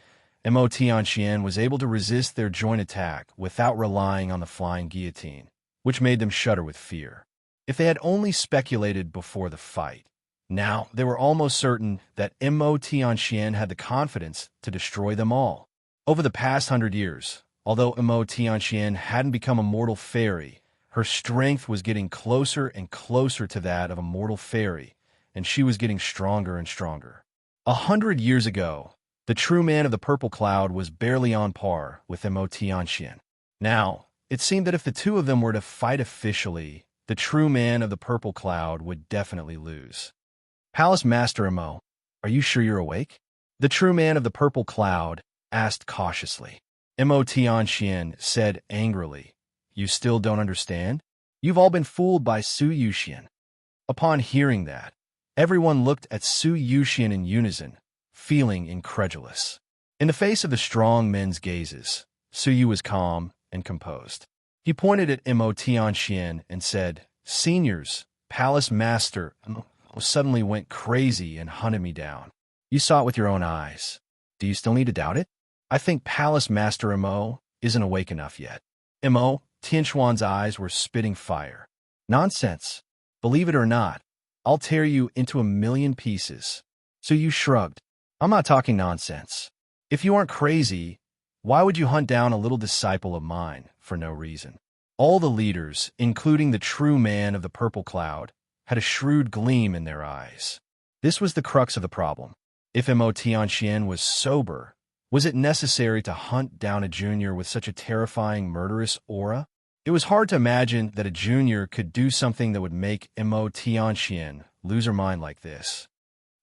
Emotianxian was able to resist their joint attack without relying on the flying guillotine, which made them shudder with fear. If they had only speculated before the fight, now they were almost certain that Emotianxian had the confidence to destroy them all. Over the past 100 years, although Emotianxian hadn't become a mortal fairy, her strength was getting closer and closer to that of a mortal fairy, and she was getting stronger and stronger. 100 years ago, the true man of the purple cloud was barely on par with Emotianxian. Now, it seemed that if the two of them were to fight officially, the true man of the purple cloud would definitely lose. "Palace Master Emo, are you sure you're awake?" The true man of the purple cloud asked cautiously. Emotianxian said angrily, "You still don't understand? You've all been fooled by Su Yuxian." Upon hearing that, everyone looked at Su Yuxian in unison, feeling incredulous. In the face of the strong men's gazes, Su Yu was calm and composed. He pointed at Emotianxian and said, "Seniors, Palace Master suddenly went crazy and hunted me down. You saw it with your own eyes. Do you still need to doubt it? I think Palace Master Emo isn't awake enough yet." Emotianxian's eyes were spitting fire. "Nonsense. Believe it or not, I'll tear you into a million pieces." Su Yu shrugged. "I'm not talking nonsense. If you aren't crazy, why would you hunt down a little disciple of mine for no reason?" All the leaders, including the true man of the purple cloud, had a shrewd gleam in their eyes. This was the crux of the problem. If Emotianxian was sober, was it necessary to hunt down a junior with such a terrifying, murderous aura? It was hard to imagine that a junior could do something that would make Emotianxian lose her mind like this.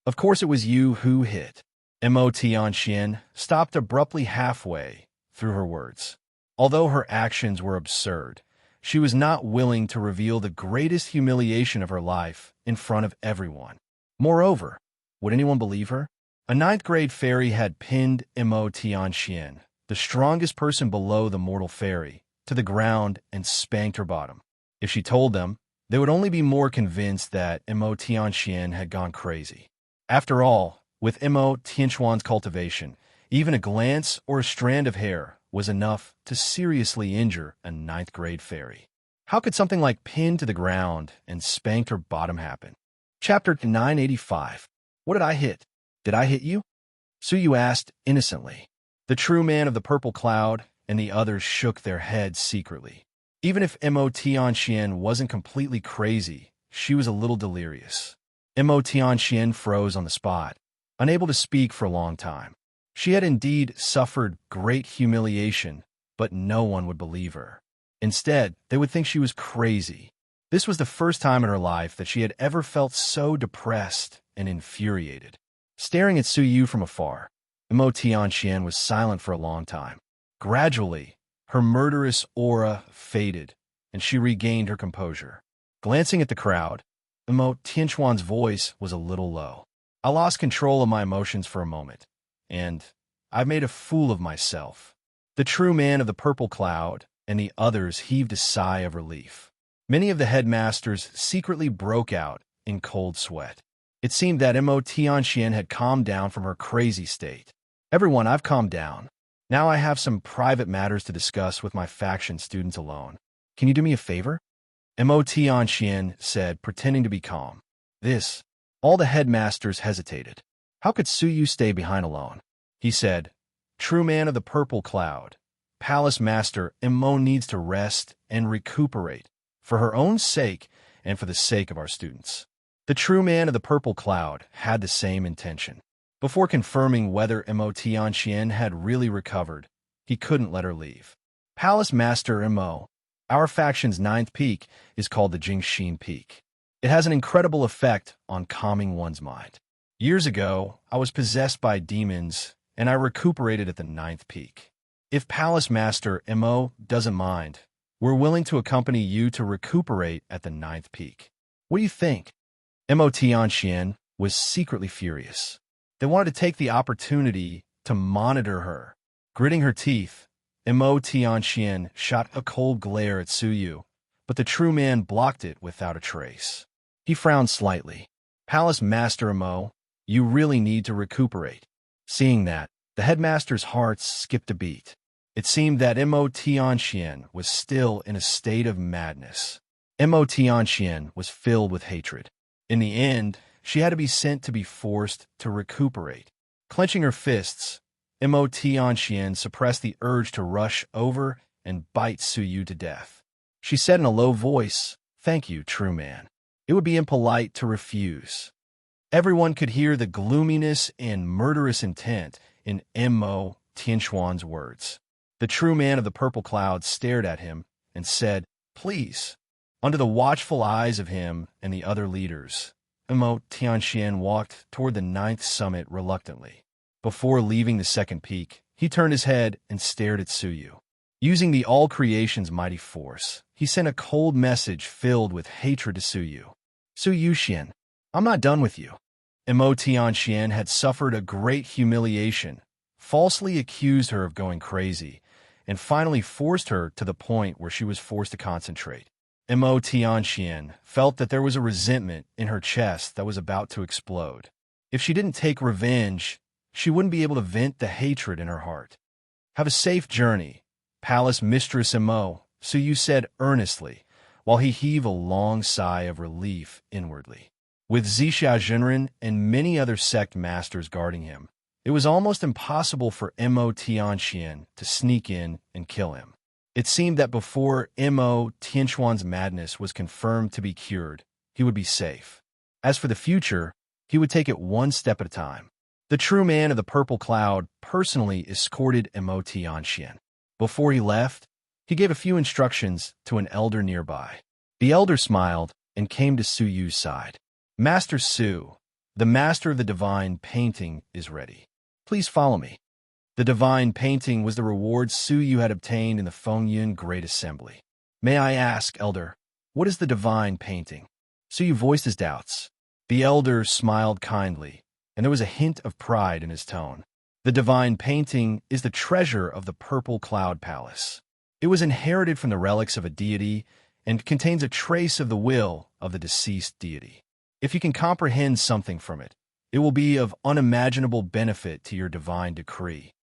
Of course it was you who hit. Emotianxian stopped abruptly halfway through her words. Although her actions were absurd, she was not willing to reveal the greatest humiliation of her life in front of everyone. Moreover, would anyone believe her? A ninth-grade fairy had pinned Emotianxian, the strongest person below the mortal fairy, to the ground and spanked her bottom. If she told them, they would only be more convinced that Emotianxian had gone crazy. After all, with Emotianxian's cultivation, even a glance or a strand of hair was enough to seriously injure a ninth-grade fairy. How could something like pinned to the ground and spanked her bottom happen? Chapter 985. What did I hit? Did I hit you? Suyu asked innocently. The true man of the purple cloud and the others shook their heads secretly. Even if Mo Tianxian wasn't completely crazy, she was a little delirious. Mo Tianxian froze on the spot, unable to speak for a long time. She had indeed suffered great humiliation, but no one would believe her. Instead, they would think she was crazy. This was the first time in her life that she had ever felt so depressed and infuriated. Staring at Suyu from afar, Mo Tianxian was silent for a long time. Gradually, her murderous aura faded, and she regained her composure. Glancing at the crowd, Mo Tianquan's voice was a little low. I lost control of my emotions for a moment, and I've made a fool of myself. The true man of the purple cloud and the others heaved a sigh of relief. Many of the headmasters secretly broke out in cold sweat. It seemed that Mo Tianxian had calmed down from her crazy state. Everyone, I've calmed down. Now I have some private matters to discuss with my faction students alone. Can you do me a favor? Mo Tianxian said, pretending to be calm. All the headmasters hesitated. How could Suyu stay behind alone? He said, True man of the purple cloud, Palace Master Mo needs to rest and recuperate, for her own sake and for the sake of our students. The true man of the purple cloud had the same intention. Before confirming whether Mo Tianxian had really recovered, he couldn't let her leave. Palace Master Mo, our faction's 9th peak is called the Jingxin Peak. It has an incredible effect on calming one's mind. Years ago, I was possessed by demons, and I recuperated at the 9th peak. If Palace Master Mo doesn't mind, we're willing to accompany you to recuperate at the 9th peak. What do you think? Mo Tianxian was secretly furious. They wanted to take the opportunity to monitor her. Gritting her teeth, Mo Tianxian shot a cold glare at Suyu, but the true man blocked it without a trace. He frowned slightly. Palace Master Mo, you really need to recuperate. Seeing that, the headmaster's hearts skipped a beat. It seemed that Mo Tianxian was still in a state of madness. Mo Tianxian was filled with hatred. In the end, she had to be sent to be forced to recuperate. Clenching her fists, Mo Tianxian suppressed the urge to rush over and bite Suyu to death. She said in a low voice, Thank you, true man. It would be impolite to refuse. Everyone could hear the gloominess and murderous intent in Mo Tianquan's words. The true man of the purple cloud stared at him and said, Please. Under the watchful eyes of him and the other leaders, Mo Tianxian walked toward the 9th summit reluctantly. Before leaving the 2nd peak, he turned his head and stared at Suyu. Using the all creation's mighty force, he sent a cold message filled with hatred to Suyu. Suyu, I'm not done with you. Mo Tianxian had suffered a great humiliation, falsely accused her of going crazy, and finally forced her to the point where she was forced to concentrate. Mo Tianxian felt that there was a resentment in her chest that was about to explode. If she didn't take revenge, she wouldn't be able to vent the hatred in her heart. Have a safe journey, Palace Mistress Mo, Suyu said earnestly, while he heaved a long sigh of relief inwardly. With Zixia Zhenren and many other sect masters guarding him, it was almost impossible for Mo Tianxian to sneak in and kill him. It seemed that before Mo Tianquan's madness was confirmed to be cured, he would be safe. As for the future, he would take it one step at a time. The true man of the purple cloud personally escorted Mo Tianxian. Before he left, he gave a few instructions to an elder nearby. The elder smiled and came to Suyu's side. Master Su, the master of the divine painting, is ready. Please follow me. The divine painting was the reward Suyu had obtained in the Fengyun Great Assembly. May I ask, elder, what is the divine painting? Suyu voiced his doubts. The elder smiled kindly, and there was a hint of pride in his tone. The divine painting is the treasure of the Purple Cloud Palace. It was inherited from the relics of a deity and contains a trace of the will of the deceased deity. If you can comprehend something from it, it will be of unimaginable benefit to your divine decree.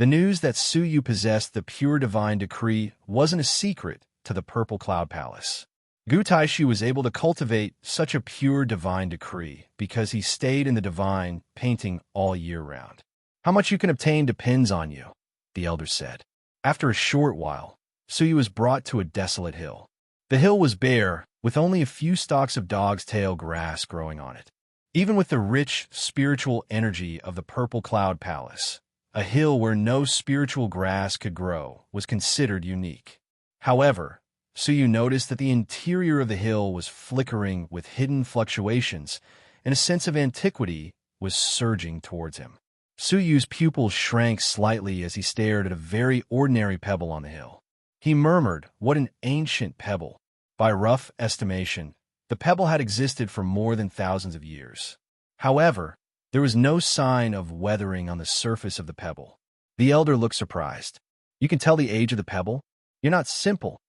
The news that Suyu possessed the pure divine decree wasn't a secret to the Purple Cloud Palace. Gu Taishu was able to cultivate such a pure divine decree because he stayed in the divine painting all year round. How much you can obtain depends on you, the elder said. After a short while, Suyu was brought to a desolate hill. The hill was bare, with only a few stalks of dog's tail grass growing on it. Even with the rich spiritual energy of the Purple Cloud Palace, a hill where no spiritual grass could grow was considered unique. However, Suyu noticed that the interior of the hill was flickering with hidden fluctuations, and a sense of antiquity was surging towards him. Suyu's pupils shrank slightly as he stared at a very ordinary pebble on the hill. He murmured, "What an ancient pebble." By rough estimation, the pebble had existed for more than thousands of years. However, there was no sign of weathering on the surface of the pebble. The elder looked surprised. "You can tell the age of the pebble? You're not simple."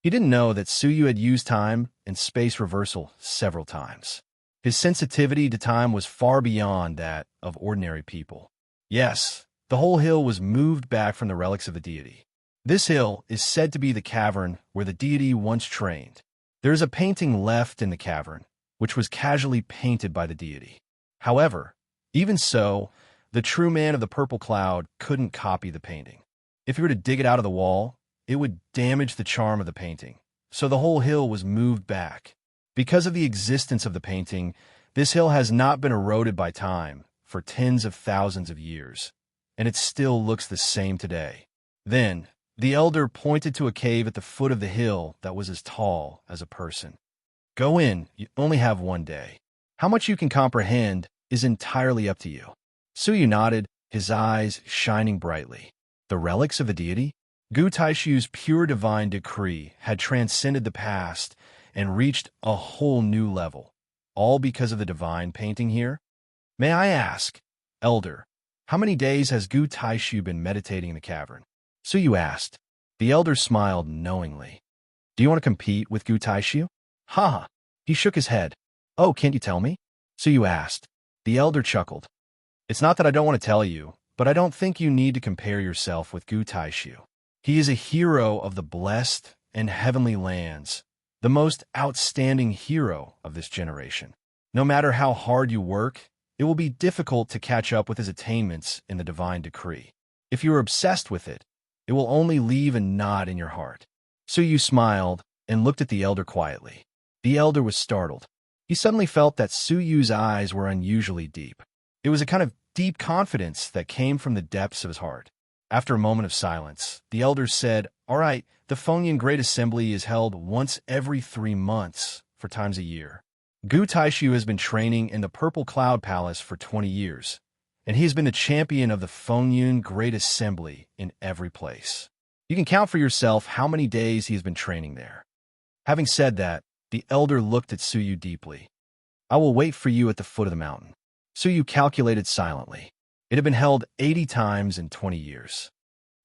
He didn't know that Suyu had used time and space reversal several times. His sensitivity to time was far beyond that of ordinary people. Yes, the whole hill was moved back from the relics of the deity. This hill is said to be the cavern where the deity once trained. There is a painting left in the cavern, which was casually painted by the deity. However, even so, the true man of the purple cloud couldn't copy the painting. If he were to dig it out of the wall, it would damage the charm of the painting, so the whole hill was moved back. Because of the existence of the painting, this hill has not been eroded by time for tens of thousands of years, and it still looks the same today. Then, the elder pointed to a cave at the foot of the hill that was as tall as a person. "Go in, you only have one day. How much you can comprehend is entirely up to you." Suyu nodded, his eyes shining brightly. The relics of the deity? Gu Taishu's pure divine decree had transcended the past and reached a whole new level, all because of the divine painting here? "May I ask, Elder, how many days has Gu Taishu been meditating in the cavern?" Suyu asked. The elder smiled knowingly. "Do you want to compete with Gu Taishu?" "Ha!" He shook his head. "Oh, can't you tell me?" Suyu asked. The elder chuckled. "It's not that I don't want to tell you, but I don't think you need to compare yourself with Gu Taishu. He is a hero of the blessed and heavenly lands, the most outstanding hero of this generation. No matter how hard you work, it will be difficult to catch up with his attainments in the divine decree. If you are obsessed with it, it will only leave a knot in your heart." Suyu smiled and looked at the elder quietly. The elder was startled. He suddenly felt that Suyu's eyes were unusually deep. It was a kind of deep confidence that came from the depths of his heart. After a moment of silence, the elder said, "All right, the Fengyan Great Assembly is held once every 3 months for times a year. Gu Taishu has been training in the Purple Cloud Palace for 20 years, and he has been the champion of the Fengyan Great Assembly in every place. You can count for yourself how many days he has been training there." Having said that, the elder looked at Suyu deeply. "I will wait for you at the foot of the mountain." Suyu calculated silently. It had been held 80 times in 20 years.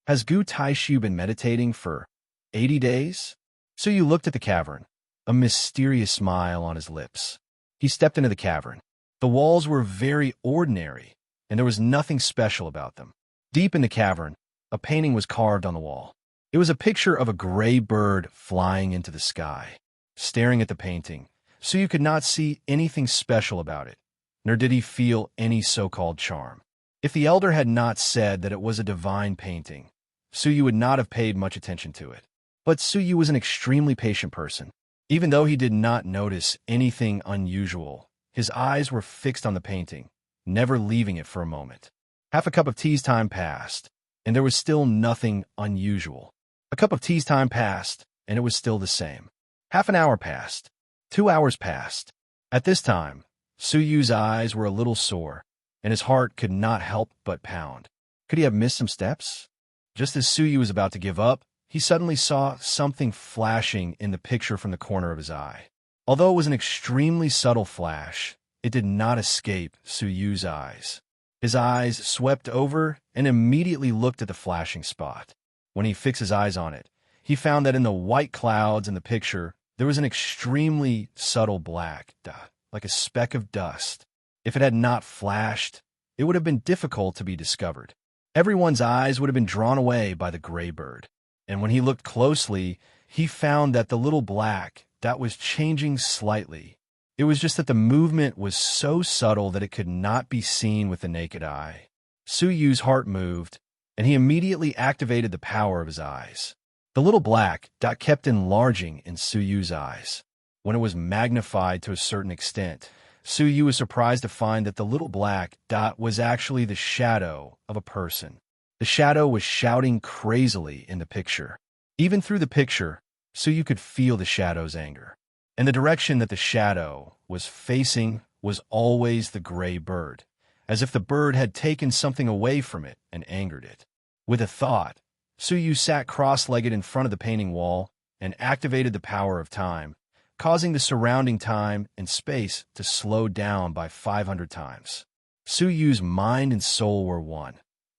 Has Gu Taishu been meditating for 80 days? Suyu looked at the cavern, a mysterious smile on his lips. He stepped into the cavern. The walls were very ordinary, and there was nothing special about them. Deep in the cavern, a painting was carved on the wall. It was a picture of a gray bird flying into the sky. Staring at the painting, Suyu could not see anything special about it, nor did he feel any so-called charm. If the elder had not said that it was a divine painting, Suyu would not have paid much attention to it. But Suyu was an extremely patient person. Even though he did not notice anything unusual, his eyes were fixed on the painting, never leaving it for a moment. Half a cup of tea's time passed, and there was still nothing unusual. A cup of tea's time passed, and it was still the same. Half an hour passed. 2 hours passed. At this time, Suyu's eyes were a little sore, and his heart could not help but pound. Could he have missed some steps? Just as Suyu was about to give up, he suddenly saw something flashing in the picture from the corner of his eye. Although it was an extremely subtle flash, it did not escape Suyu's eyes. His eyes swept over and immediately looked at the flashing spot. When he fixed his eyes on it, he found that in the white clouds in the picture, there was an extremely subtle black dot, like a speck of dust. If it had not flashed, it would have been difficult to be discovered. Everyone's eyes would have been drawn away by the gray bird. And when he looked closely, he found that the little black dot was changing slightly. It was just that the movement was so subtle that it could not be seen with the naked eye. Su-Yu's heart moved, and he immediately activated the power of his eyes. The little black dot kept enlarging in Su-Yu's eyes. When it was magnified to a certain extent, Su-Yu was surprised to find that the little black dot was actually the shadow of a person. The shadow was shouting crazily in the picture. Even through the picture, Su-Yu could feel the shadow's anger. And the direction that the shadow was facing was always the gray bird, as if the bird had taken something away from it and angered it. With a thought, Su-Yu sat cross-legged in front of the painting wall and activated the power of time, causing the surrounding time and space to slow down by 500 times. Su-Yu's mind and soul were one,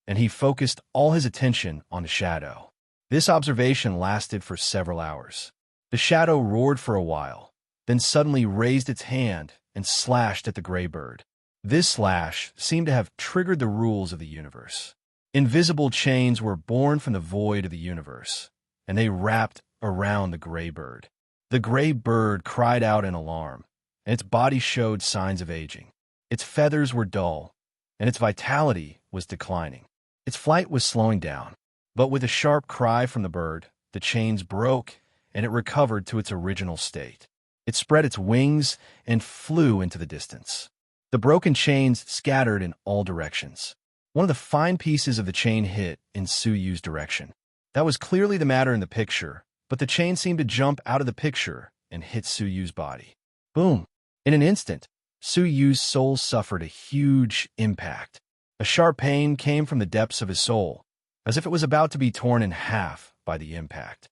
and he focused all his attention on the shadow. This observation lasted for several hours. The shadow roared for a while, then suddenly raised its hand and slashed at the gray bird. This slash seemed to have triggered the rules of the universe. Invisible chains were born from the void of the universe, and they wrapped around the gray bird. The gray bird cried out in alarm, and its body showed signs of aging. Its feathers were dull, and its vitality was declining. Its flight was slowing down. But with a sharp cry from the bird, the chains broke, and it recovered to its original state. It spread its wings and flew into the distance. The broken chains scattered in all directions. One of the fine pieces of the chain hit in Su-Yu's direction. That was clearly the matter in the picture, but the chain seemed to jump out of the picture and hit Su-Yu's body. Boom! In an instant, Su-Yu's soul suffered a huge impact. A sharp pain came from the depths of his soul, as if it was about to be torn in half by the impact.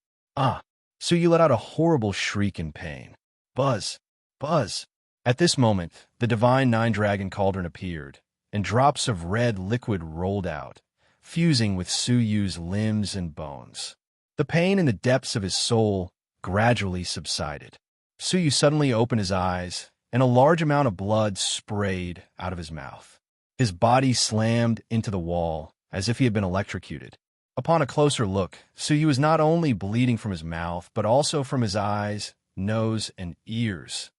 Su-Yu let out a horrible shriek in pain. Buzz! Buzz! At this moment, the divine nine-dragon cauldron appeared, and drops of red liquid rolled out, fusing with Su-Yu's limbs and bones. The pain in the depths of his soul gradually subsided. Su-Yu suddenly opened his eyes, and a large amount of blood sprayed out of his mouth. His body slammed into the wall, as if he had been electrocuted. Upon a closer look, Su-Yu was not only bleeding from his mouth, but also from his eyes, nose, and ears.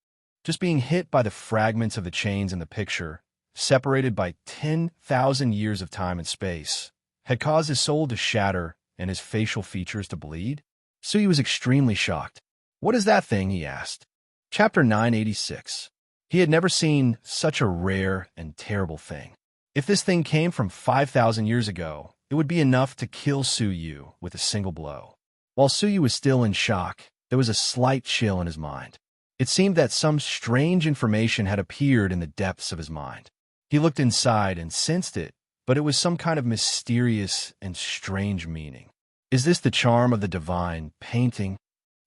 Just being hit by the fragments of the chains in the picture, separated by 10,000 years of time and space, had caused his soul to shatter and his facial features to bleed. Su-Yu was extremely shocked. "What is that thing?" he asked. Chapter 986. He had never seen such a rare and terrible thing. If this thing came from 5,000 years ago, it would be enough to kill Su-Yu with a single blow. While Su-Yu was still in shock, there was a slight chill in his mind. It seemed that some strange information had appeared in the depths of his mind. He looked inside and sensed it, but it was some kind of mysterious and strange meaning. Is this the charm of the divine painting?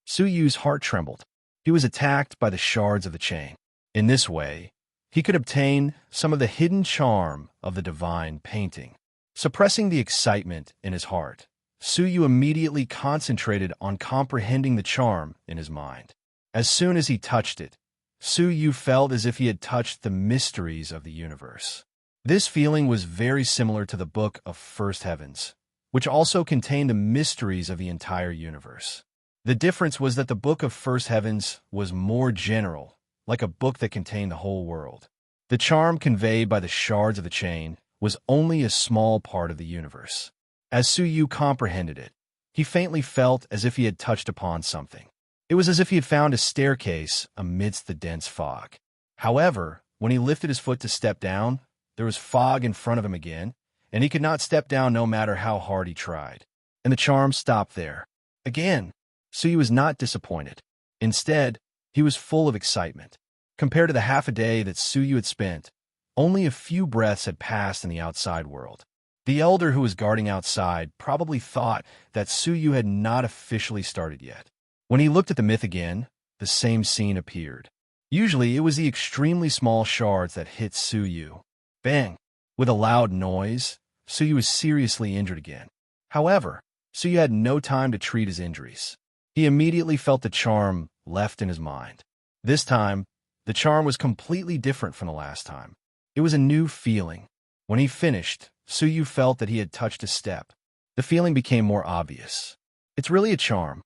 Su-Yu's heart trembled. He was attacked by the shards of the chain. In this way, he could obtain some of the hidden charm of the divine painting. Suppressing the excitement in his heart, Su-Yu immediately concentrated on comprehending the charm in his mind. As soon as he touched it, Su-Yu felt as if he had touched the mysteries of the universe. This feeling was very similar to the Book of First Heavens, which also contained the mysteries of the entire universe. The difference was that the Book of First Heavens was more general, like a book that contained the whole world. The charm conveyed by the shards of the chain was only a small part of the universe. As Su-Yu comprehended it, he faintly felt as if he had touched upon something. It was as if he had found a staircase amidst the dense fog. However, when he lifted his foot to step down, there was fog in front of him again, and he could not step down no matter how hard he tried. And the charm stopped there. Again, Su-Yu was not disappointed. Instead, he was full of excitement. Compared to the half a day that Su-Yu had spent, only a few breaths had passed in the outside world. The elder who was guarding outside probably thought that Su-Yu had not officially started yet. When he looked at the myth again, the same scene appeared. Usually, it was the extremely small shards that hit Su-Yu. Bang! With a loud noise, Su-Yu was seriously injured again. However, Su-Yu had no time to treat his injuries. He immediately felt the charm left in his mind. This time, the charm was completely different from the last time. It was a new feeling. When he finished, Su-Yu felt that he had touched a step. The feeling became more obvious. It's really a charm.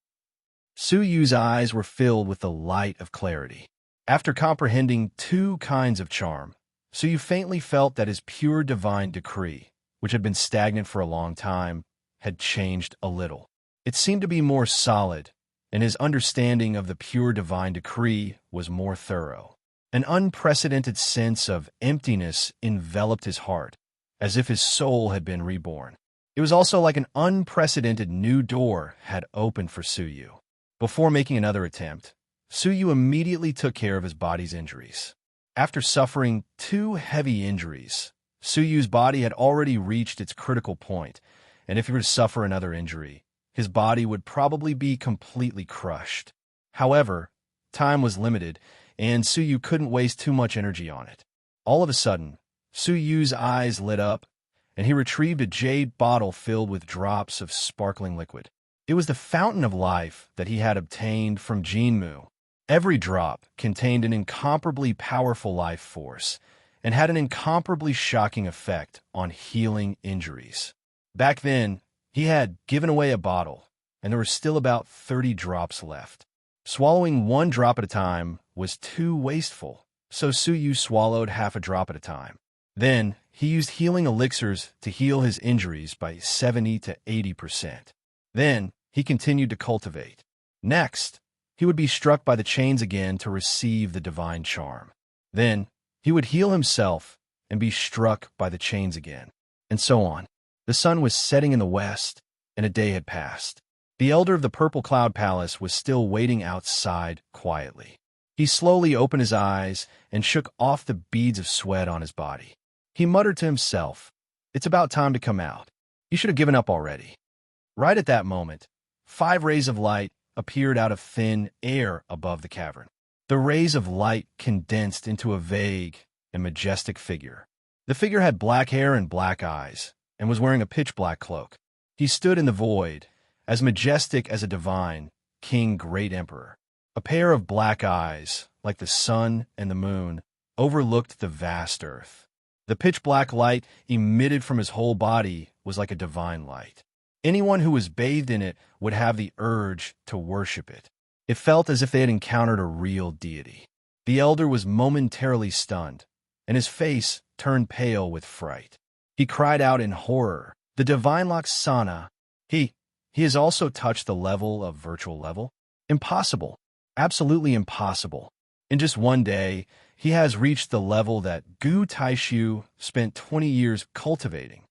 Su-Yu's eyes were filled with the light of clarity. After comprehending two kinds of charm, Su-Yu faintly felt that his pure divine decree which had been stagnant for a long time, had changed a little. It seemed to be more solid, and his understanding of the pure divine decree was more thorough. An unprecedented sense of emptiness enveloped his heart, as if his soul had been reborn. It was also like an unprecedented new door had opened for Suyu. Before making another attempt, Suyu immediately took care of his body's injuries. After suffering 2 heavy injuries, Suyu's body had already reached its critical point, and if he were to suffer another injury, his body would probably be completely crushed. However, time was limited, and Suyu couldn't waste too much energy on it. All of a sudden, Suyu's eyes lit up, and he retrieved a jade bottle filled with drops of sparkling liquid. It was the fountain of life that he had obtained from Jinmu. Every drop contained an incomparably powerful life force and had an incomparably shocking effect on healing injuries. Back then, he had given away a bottle, and there were still about 30 drops left. Swallowing 1 drop at a time was too wasteful, so Suyu swallowed half a drop at a time. Then, he used healing elixirs to heal his injuries by 70 to 80%. Then, he continued to cultivate. Next, he would be struck by the chains again to receive the divine charm. Then, he would heal himself and be struck by the chains again, and so on. The sun was setting in the west, and a day had passed. The elder of the Purple Cloud Palace was still waiting outside quietly. He slowly opened his eyes and shook off the beads of sweat on his body. He muttered to himself, "It's about time to come out. You should have given up already." Right at that moment, 5 rays of light appeared out of thin air above the cavern. The rays of light condensed into a vague and majestic figure. The figure had black hair and black eyes, and was wearing a pitch-black cloak. He stood in the void, as majestic as a divine, king great emperor. A pair of black eyes, like the sun and the moon, overlooked the vast earth. The pitch-black light emitted from his whole body was like a divine light. Anyone who was bathed in it would have the urge to worship it. It felt as if they had encountered a real deity. The elder was momentarily stunned, and his face turned pale with fright. He cried out in horror, "The divine Laksana! He has also touched the level of virtual level? Impossible. Absolutely impossible. In just one day, he has reached the level that Gu Taishu spent 20 years cultivating."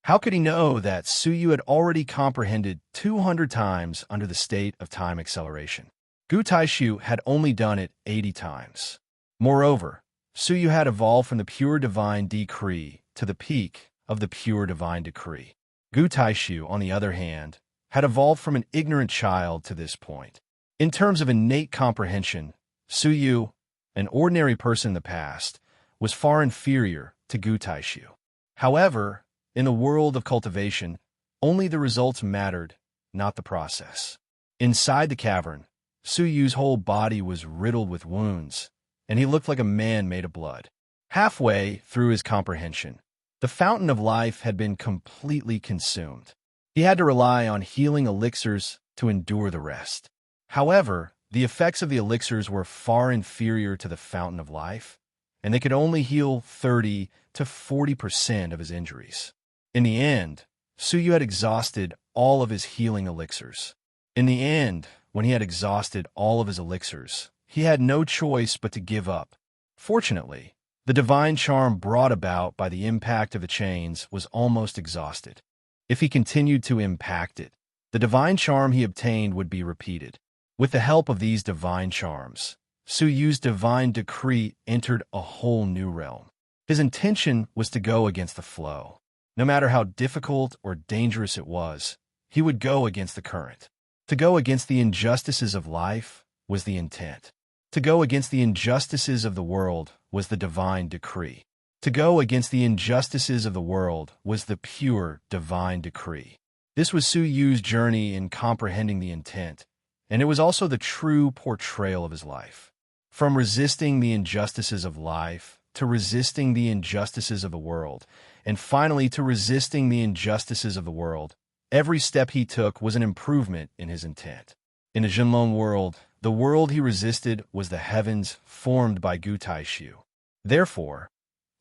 How could he know that Suyu had already comprehended 200 times under the state of time acceleration? Gu Taishu had only done it 80 times. Moreover, Suyu had evolved from the pure divine decree to the peak of the pure divine decree. Gu Taishu, on the other hand, had evolved from an ignorant child to this point. In terms of innate comprehension, Suyu, an ordinary person in the past, was far inferior to Gu Taishu. However, in the world of cultivation, only the results mattered, not the process. Inside the cavern, Suyu's whole body was riddled with wounds, and he looked like a man made of blood. Halfway through his comprehension, the fountain of life had been completely consumed. He had to rely on healing elixirs to endure the rest. However, the effects of the elixirs were far inferior to the fountain of life, and they could only heal 30 to 40% of his injuries. In the end, Suyu had exhausted all of his healing elixirs. In the end, when he had exhausted all of his elixirs, he had no choice but to give up. Fortunately, the divine charm brought about by the impact of the chains was almost exhausted. If he continued to impact it, the divine charm he obtained would be repeated. With the help of these divine charms, Suyu's divine decree entered a whole new realm. His intention was to go against the flow. No matter how difficult or dangerous it was, he would go against the current. To go against the injustices of life was the intent. To go against the injustices of the world was the divine decree. To go against the injustices of the world was the pure divine decree. This was Suyu's journey in comprehending the intent, and it was also the true portrayal of his life. From resisting the injustices of life to resisting the injustices of the world, and finally to resisting the injustices of the world, every step he took was an improvement in his intent. In the Jinlong world, the world he resisted was the heavens formed by Gu Taishu. Therefore,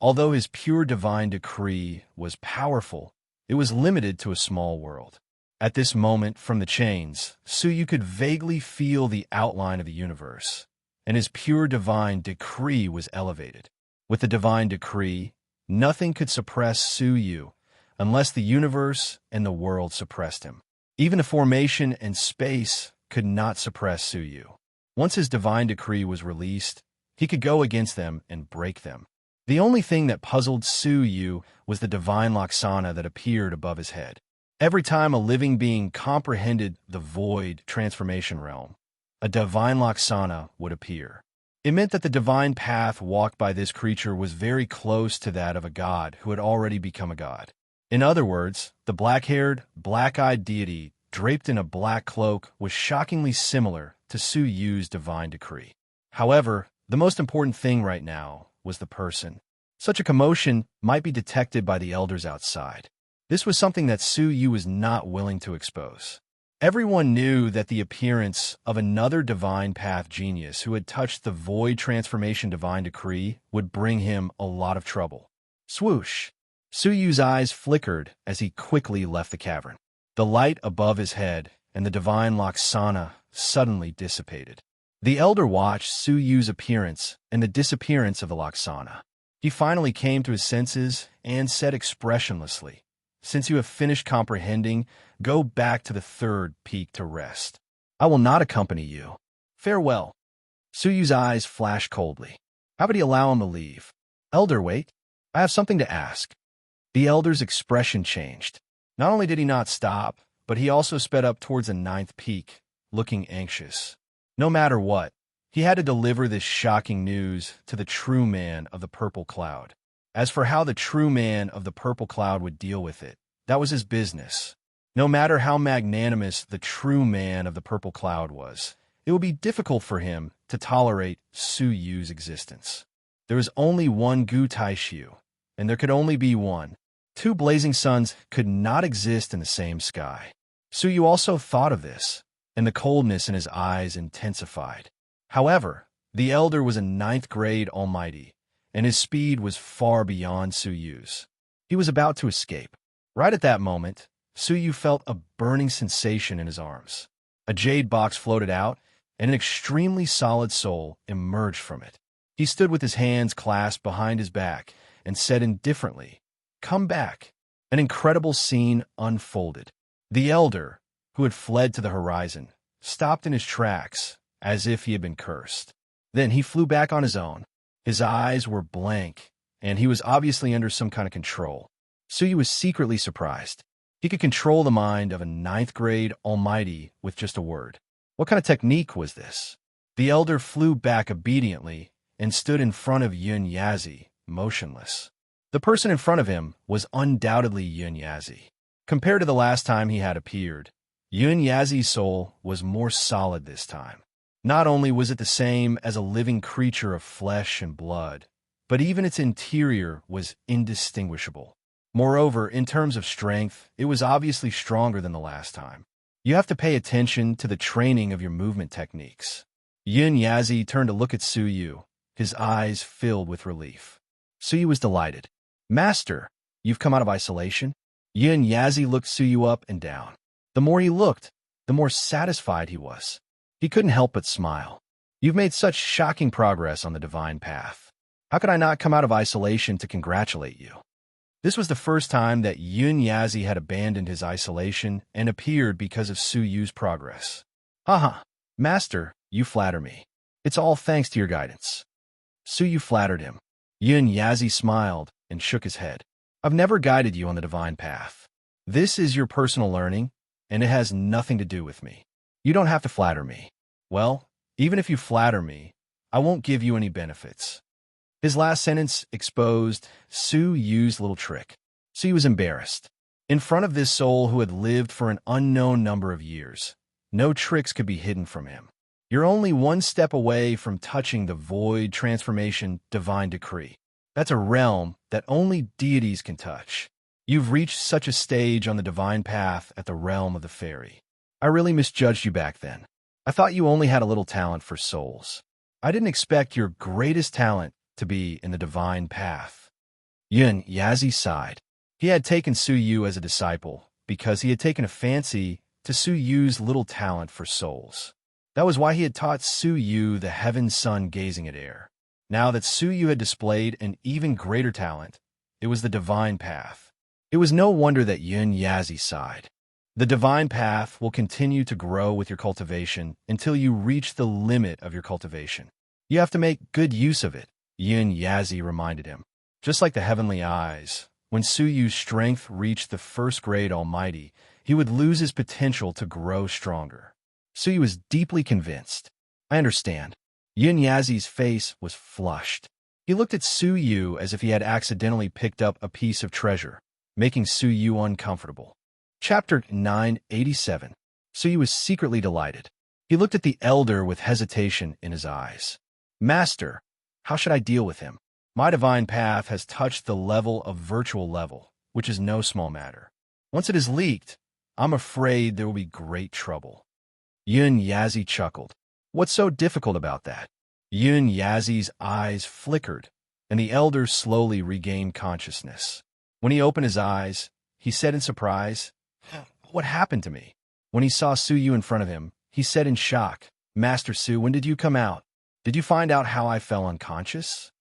Although his pure divine decree was powerful, it was limited to a small world. At this moment, from the chains, Suyu could vaguely feel the outline of the universe, and his pure divine decree was elevated. With the divine decree, nothing could suppress Suyu unless the universe and the world suppressed him. Even the formation and space could not suppress Suyu. Once his divine decree was released, he could go against them and break them. The only thing that puzzled Suyu was the divine Laksana that appeared above his head. Every time a living being comprehended the void transformation realm, a divine Laksana would appear. It meant that the divine path walked by this creature was very close to that of a god who had already become a god. In other words, the black-haired, black-eyed deity draped in a black cloak was shockingly similar to Suyu's divine decree. However, the most important thing right now was the person. Such a commotion might be detected by the elders outside. This was something that Suyu was not willing to expose. Everyone knew that the appearance of another divine path genius who had touched the void transformation divine decree would bring him a lot of trouble. Swoosh! Suyu's eyes flickered as he quickly left the cavern. The light above his head and the divine Laksana suddenly dissipated. The elder watched Suyu's appearance and the disappearance of the Laksana. He finally came to his senses and said expressionlessly, "Since you have finished comprehending, go back to the third peak to rest. I will not accompany you. Farewell." Suyu's eyes flashed coldly. How would he allow him to leave? "Elder, wait. I have something to ask." The elder's expression changed. Not only did he not stop, but he also sped up towards the ninth peak, looking anxious. No matter what, he had to deliver this shocking news to the true man of the purple cloud. As for how the true man of the purple cloud would deal with it, that was his business. No matter how magnanimous the true man of the purple cloud was, it would be difficult for him to tolerate Suyu's existence. There was only one Gu Taishu, and there could only be one. Two blazing suns could not exist in the same sky. Suyu also thought of this, and the coldness in his eyes intensified. However, the elder was a ninth-grade almighty, and his speed was far beyond Suyu's. He was about to escape. Right at that moment, Suyu felt a burning sensation in his arms. A jade box floated out, and an extremely solid soul emerged from it. He stood with his hands clasped behind his back and said indifferently, "Come back." An incredible scene unfolded. The elder, who had fled to the horizon, stopped in his tracks as if he had been cursed. Then he flew back on his own. His eyes were blank, and he was obviously under some kind of control. Suyu was secretly surprised. He could control the mind of a ninth-grade almighty with just a word. What kind of technique was this? The elder flew back obediently and stood in front of Yun Yazi, motionless. The person in front of him was undoubtedly Yun Yazi. Compared to the last time he had appeared, Yun Yazi's soul was more solid this time. Not only was it the same as a living creature of flesh and blood, but even its interior was indistinguishable. Moreover, in terms of strength, it was obviously stronger than the last time. You have to pay attention to the training of your movement techniques. Yun Yazi turned to look at Suyu, his eyes filled with relief. Suyu was delighted. "Master, you've come out of isolation?" Yun Yazi looked Suyu up and down. The more he looked, the more satisfied he was. He couldn't help but smile. "You've made such shocking progress on the divine path. How could I not come out of isolation to congratulate you?" This was the first time that Yun Yazi had abandoned his isolation and appeared because of Suyu's progress. "Haha, Master, you flatter me. It's all thanks to your guidance." Suyu flattered him. Yun Yazi smiled and shook his head. "I've never guided you on the divine path. This is your personal learning, and it has nothing to do with me. You don't have to flatter me." "Well, even if you flatter me, I won't give you any benefits." His last sentence exposed Suyu's little trick. Suyu was embarrassed. In front of this soul who had lived for an unknown number of years, no tricks could be hidden from him. You're only one step away from touching the void transformation divine decree. That's a realm that only deities can touch. You've reached such a stage on the divine path at the realm of the fairy. I really misjudged you back then. I thought you only had a little talent for souls. I didn't expect your greatest talent to be in the divine path. Yun Yazi sighed. He had taken Su Yu as a disciple because he had taken a fancy to Su Yu's little talent for souls. That was why he had taught Su Yu the heaven sun gazing at air. Now that Su Yu had displayed an even greater talent, it was the divine path. It was no wonder that Yun Yazi sighed. The divine path will continue to grow with your cultivation until you reach the limit of your cultivation. You have to make good use of it, Yun Yazi reminded him. Just like the heavenly eyes, when Su Yu's strength reached the first grade Almighty, he would lose his potential to grow stronger. Su Yu was deeply convinced. I understand. Yun Yazi's face was flushed. He looked at Su Yu as if he had accidentally picked up a piece of treasure, making Su Yu uncomfortable. Chapter 987. Su Yu was secretly delighted. He looked at the elder with hesitation in his eyes. Master, how should I deal with him? My divine path has touched the level of virtual level, which is no small matter. Once it is leaked, I'm afraid there will be great trouble. Yun Yazi chuckled. What's so difficult about that? Yun Yazi's eyes flickered, and the elder slowly regained consciousness. When he opened his eyes, he said in surprise, What happened to me? When he saw Su Yu in front of him, he said in shock, Master Su, when did you come out? Did you find out how I fell unconscious?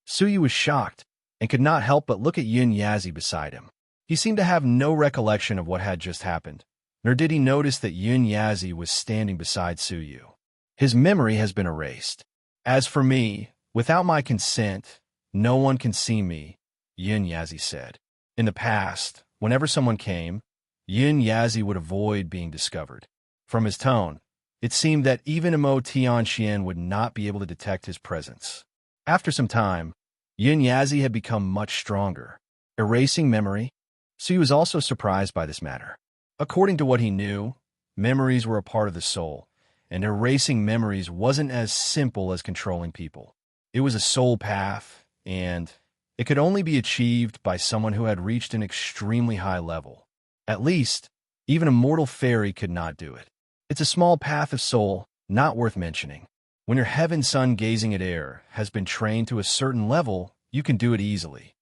Su Yu was shocked and could not help but look at Yun Yazi beside him. He seemed to have no recollection of what had just happened, nor did he notice that Yun Yazi was standing beside Su Yu. His memory has been erased. As for me, without my consent, no one can see me, Yun Yazi said. In the past, whenever someone came, Yun Yazi would avoid being discovered. From his tone, it seemed that even Mo Tianxian would not be able to detect his presence. After some time, Yun Yazi had become much stronger. Erasing memory, so he was also surprised by this matter. According to what he knew, memories were a part of the soul, and erasing memories wasn't as simple as controlling people. It was a soul path, and it could only be achieved by someone who had reached an extremely high level. At least, even a mortal fairy could not do it. It's a small path of soul, not worth mentioning. When your heaven sun gazing at air has been trained to a certain level, you can do it easily.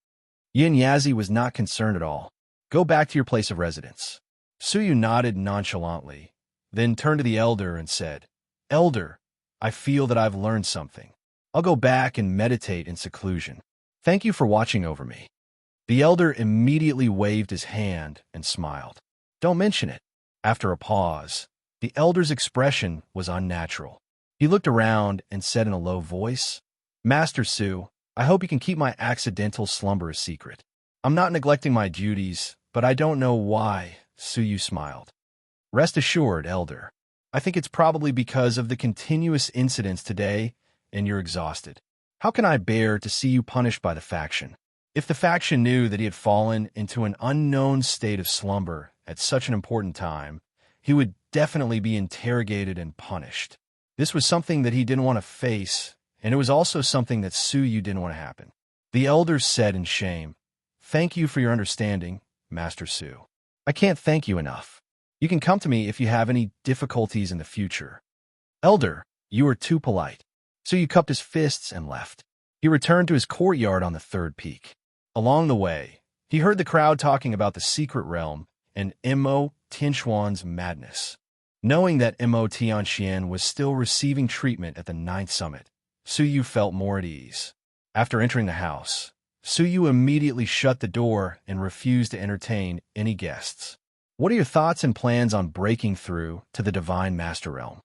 Yin Yazi was not concerned at all. Go back to your place of residence. Su Yu nodded nonchalantly, then turned to the elder and said, Elder, I feel that I've learned something. I'll go back and meditate in seclusion. Thank you for watching over me. The elder immediately waved his hand and smiled. Don't mention it. After a pause, the elder's expression was unnatural. He looked around and said in a low voice, Master Su, I hope you can keep my accidental slumber a secret. I'm not neglecting my duties, but I don't know why, Su Yu smiled. Rest assured, Elder. I think it's probably because of the continuous incidents today, and you're exhausted. How can I bear to see you punished by the faction? If the faction knew that he had fallen into an unknown state of slumber at such an important time, he would definitely be interrogated and punished. This was something that he didn't want to face, and it was also something that Su Yu didn't want to happen. The elders said in shame, Thank you for your understanding, Master Su. I can't thank you enough. You can come to me if you have any difficulties in the future. Elder, you are too polite. Su Yu cupped his fists and left. He returned to his courtyard on the third peak. Along the way, he heard the crowd talking about the secret realm and Mo Tianxuan's madness. Knowing that Mo Tianxian was still receiving treatment at the 9th summit, Su Yu felt more at ease. After entering the house, Su Yu immediately shut the door and refused to entertain any guests. What are your thoughts and plans on breaking through to the Divine Master Realm?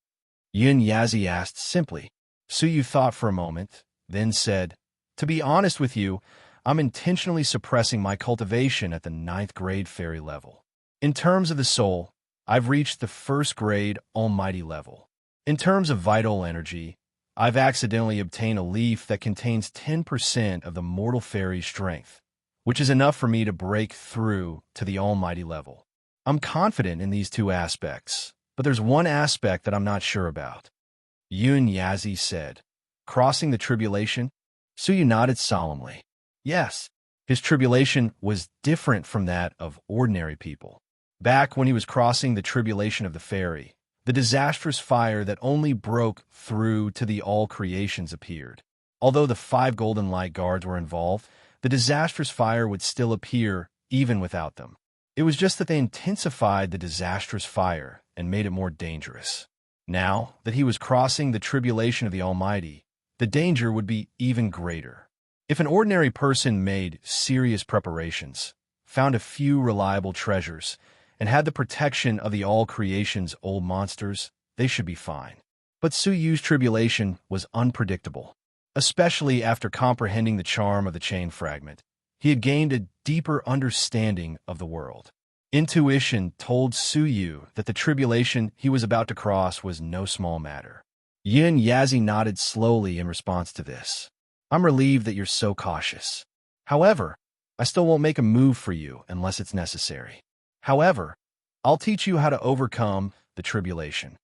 Yun Yazi asked simply. Su Yu thought for a moment, then said, To be honest with you, I'm intentionally suppressing my cultivation at the 9th grade fairy level. In terms of the soul, I've reached the 1st grade almighty level. In terms of vital energy, I've accidentally obtained a leaf that contains 10% of the mortal fairy's strength, which is enough for me to break through to the almighty level. I'm confident in these two aspects, but there's one aspect that I'm not sure about. Yun Yazi said, Crossing the tribulation? Su Yu nodded solemnly. Yes, his tribulation was different from that of ordinary people. Back when he was crossing the tribulation of the fairy, the disastrous fire that only broke through to the all creations appeared. Although the 5 golden light guards were involved, The disastrous fire would still appear even without them. It was just that they intensified the disastrous fire and made it more dangerous. Now that he was crossing the tribulation of the Almighty, the danger would be even greater. If an ordinary person made serious preparations, found a few reliable treasures, and had the protection of the all-creation's old monsters, they should be fine. But Su Yu's tribulation was unpredictable, especially after comprehending the charm of the chain fragment. He had gained a deeper understanding of the world. Intuition told Su Yu that the tribulation he was about to cross was no small matter. Yin Yazi nodded slowly in response to this. I'm relieved that you're so cautious. However, I still won't make a move for you unless it's necessary. However, I'll teach you how to overcome the tribulation.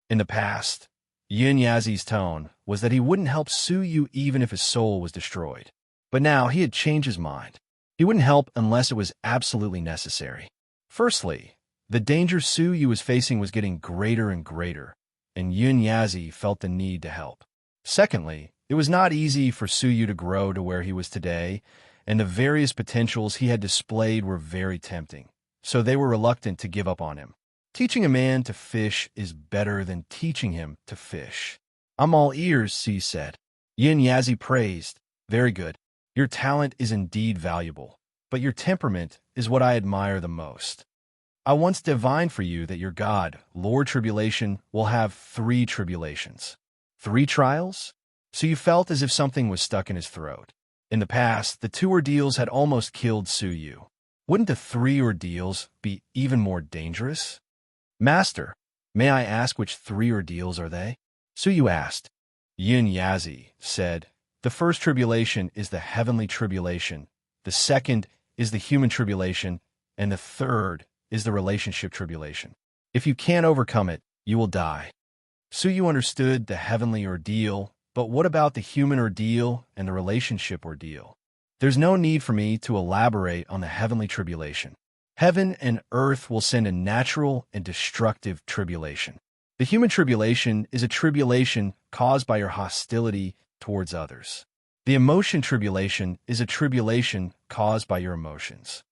In the past, Yin Yazi's tone was that he wouldn't help Su Yu even if his soul was destroyed. But now he had changed his mind. He wouldn't help unless it was absolutely necessary. Firstly, the danger Su Yu was facing was getting greater and greater, and Yin Yazi felt the need to help. Secondly, it was not easy for Su Yu to grow to where he was today, and the various potentials he had displayed were very tempting, so they were reluctant to give up on him. Teaching a man to fish is better than teaching him to fish. I'm all ears, Su said. Yin Yazi praised. Very good. Your talent is indeed valuable, but your temperament is what I admire the most. I once divined for you that your god, Lord Tribulation, will have 3 tribulations. 3 trials? So you felt as if something was stuck in his throat. In the past, the 2 ordeals had almost killed Su Yu. Wouldn't the 3 ordeals be even more dangerous? Master, may I ask which 3 ordeals are they? Su Yu asked. Yin Yazi said, the first tribulation is the heavenly tribulation, the second is the human tribulation, and the third is the relationship tribulation. If you can't overcome it, you will die. Su Yu understood the heavenly ordeal, but what about the human ordeal and the relationship ordeal? There's no need for me to elaborate on the heavenly tribulation. Heaven and earth will send a natural and destructive tribulation. The human tribulation is a tribulation caused by your hostility towards others. The emotion tribulation is a tribulation caused by your emotions.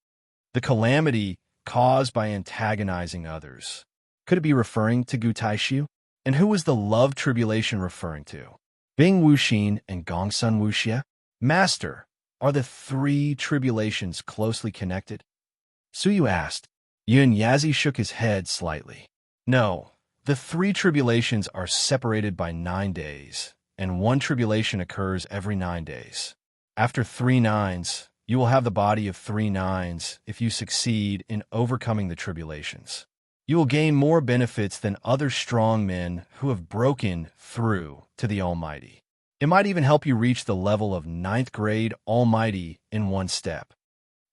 The calamity caused by antagonizing others. Could it be referring to Gutaishu? And who was the love tribulation referring to? Bing Wuxin and Gongsun Wuxia? Master, are the 3 tribulations closely connected? Su Yu asked. Yin Yazi shook his head slightly. No, the 3 tribulations are separated by 9 days, and 1 tribulation occurs every 9 days. After 3 nines, you will have the body of 3 nines if you succeed in overcoming the tribulations. You will gain more benefits than other strong men who have broken through to the Almighty. It might even help you reach the level of 9th grade Almighty in 1 step.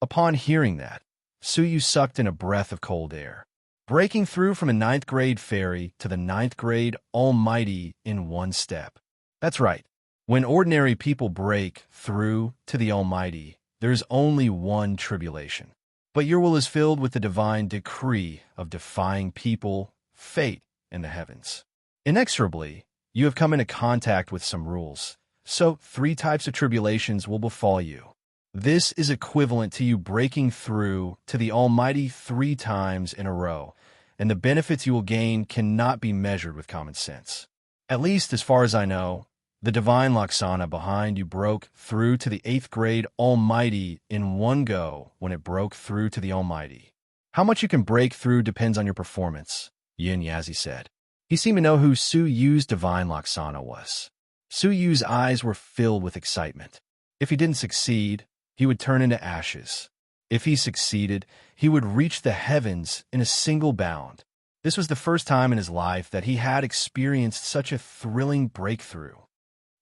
Upon hearing that, Su Yu sucked in a breath of cold air. Breaking through from a 9th grade fairy to the 9th grade Almighty in 1 step. That's right. When ordinary people break through to the Almighty, there's only 1 tribulation. But your will is filled with the divine decree of defying people, fate, and the heavens. Inexorably, you have come into contact with some rules, so 3 types of tribulations will befall you. This is equivalent to you breaking through to the Almighty 3 times in a row, and the benefits you will gain cannot be measured with common sense. At least, as far as I know, the divine Laksana behind you broke through to the 8th grade Almighty in 1 go when it broke through to the Almighty. How much you can break through depends on your performance, Yin Yazi said. He seemed to know who Su Yu's divine Laksana was. Su Yu's eyes were filled with excitement. If he didn't succeed, he would turn into ashes. If he succeeded, he would reach the heavens in a single bound. This was the first time in his life that he had experienced such a thrilling breakthrough.